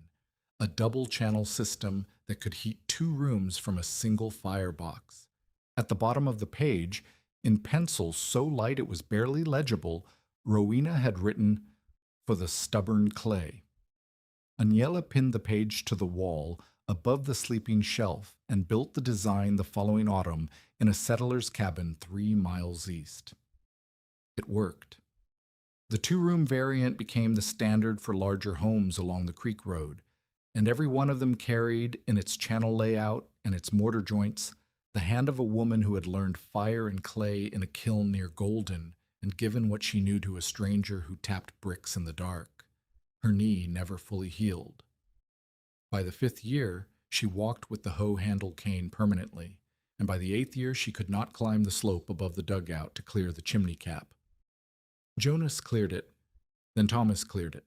a double-channel system that could heat 2 rooms from a single firebox. At the bottom of the page, in pencil so light it was barely legible, Rowena had written, "For the stubborn clay." Aniela pinned the page to the wall above the sleeping shelf and built the design the following autumn in a settler's cabin 3 miles east. It worked. The 2-room variant became the standard for larger homes along the creek road, and every one of them carried, in its channel layout and its mortar joints, the hand of a woman who had learned fire and clay in a kiln near Golden and given what she knew to a stranger who tapped bricks in the dark. Her knee never fully healed. By the 5th year, she walked with the hoe-handle cane permanently, and by the 8th year she could not climb the slope above the dugout to clear the chimney cap. Jonas cleared it, then Thomas cleared it.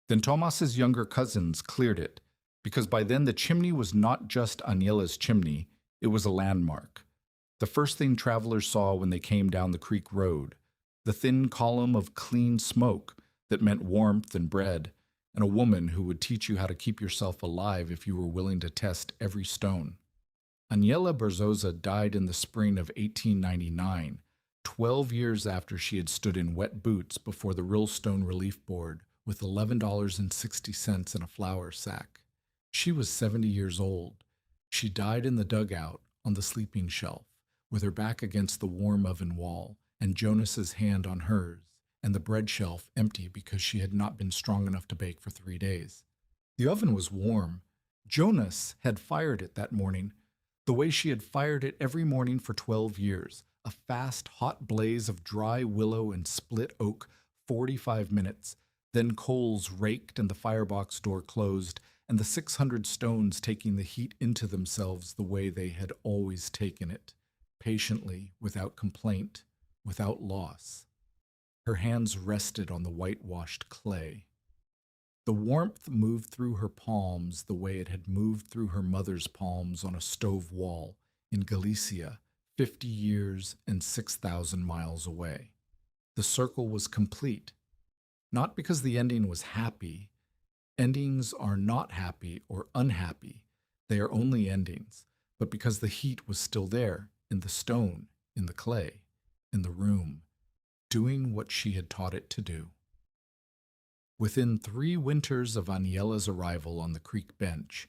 Then Thomas's younger cousins cleared it, because by then the chimney was not just Aniela's chimney, it was a landmark. The first thing travelers saw when they came down the creek road, the thin column of clean smoke that meant warmth and bread, and a woman who would teach you how to keep yourself alive if you were willing to test every stone. Aniela Berzosa died in the spring of 1899, 12 years after she had stood in wet boots before the Real Stone Relief Board with $11.60 in a flour sack. She was 70 years old. She died in the dugout on the sleeping shelf, with her back against the warm oven wall, and Jonas's hand on hers, and the bread shelf empty because she had not been strong enough to bake for 3 days. The oven was warm. Jonas had fired it that morning, the way she had fired it every morning for 12 years, a fast, hot blaze of dry willow and split oak, 45 minutes, then coals raked and the firebox door closed, and the 600 stones taking the heat into themselves the way they had always taken it, patiently, without complaint, without loss. Her hands rested on the whitewashed clay. The warmth moved through her palms the way it had moved through her mother's palms on a stove wall in Galicia, 50 years and 6,000 miles away. The circle was complete, not because the ending was happy. Endings are not happy or unhappy. They are only endings, but because the heat was still there, in the stone, in the clay, in the room, doing what she had taught it to do. Within 3 winters of Aniela's arrival on the creek bench,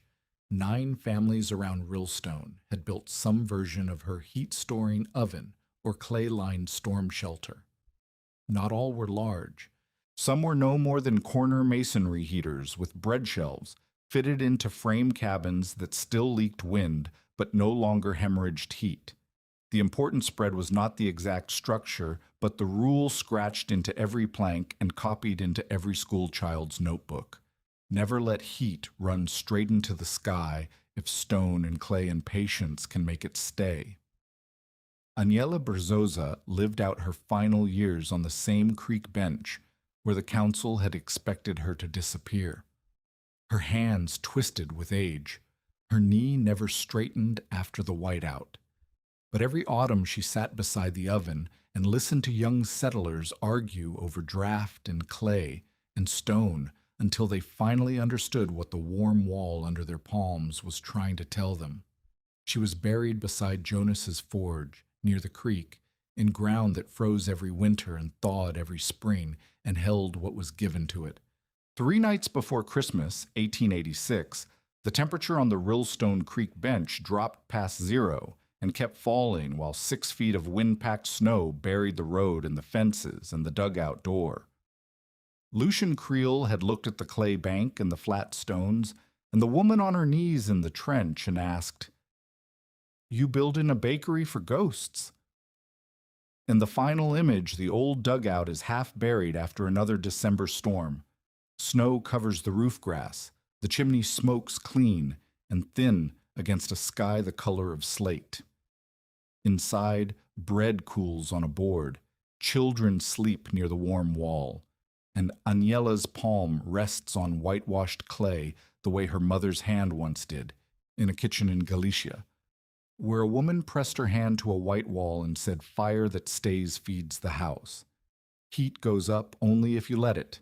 9 families around Rillstone had built some version of her heat-storing oven or clay-lined storm shelter. Not all were large. Some were no more than corner masonry heaters with bread shelves fitted into frame cabins that still leaked wind but no longer hemorrhaged heat. The important spread was not the exact structure, but the rule scratched into every plank and copied into every school child's notebook. Never let heat run straight into the sky if stone and clay and patience can make it stay. Aniela Berzosa lived out her final years on the same creek bench where the council had expected her to disappear. Her hands twisted with age. Her knee never straightened after the whiteout. But every autumn she sat beside the oven and listened to young settlers argue over draft and clay and stone until they finally understood what the warm wall under their palms was trying to tell them. She was buried beside Jonas's forge, near the creek, in ground that froze every winter and thawed every spring and held what was given to it. 3 nights before Christmas, 1886, the temperature on the Rillstone Creek bench dropped past 0 and kept falling while 6 feet of wind-packed snow buried the road and the fences and the dugout door. Lucian Creel had looked at the clay bank and the flat stones and the woman on her knees in the trench and asked, "You buildin' a bakery for ghosts?" In the final image, the old dugout is half buried after another December storm. Snow covers the roof grass, the chimney smokes clean and thin against a sky the color of slate. Inside, bread cools on a board, children sleep near the warm wall, and Aniela's palm rests on whitewashed clay the way her mother's hand once did, in a kitchen in Galicia, where a woman pressed her hand to a white wall and said, "Fire that stays feeds the house. Heat goes up only if you let it.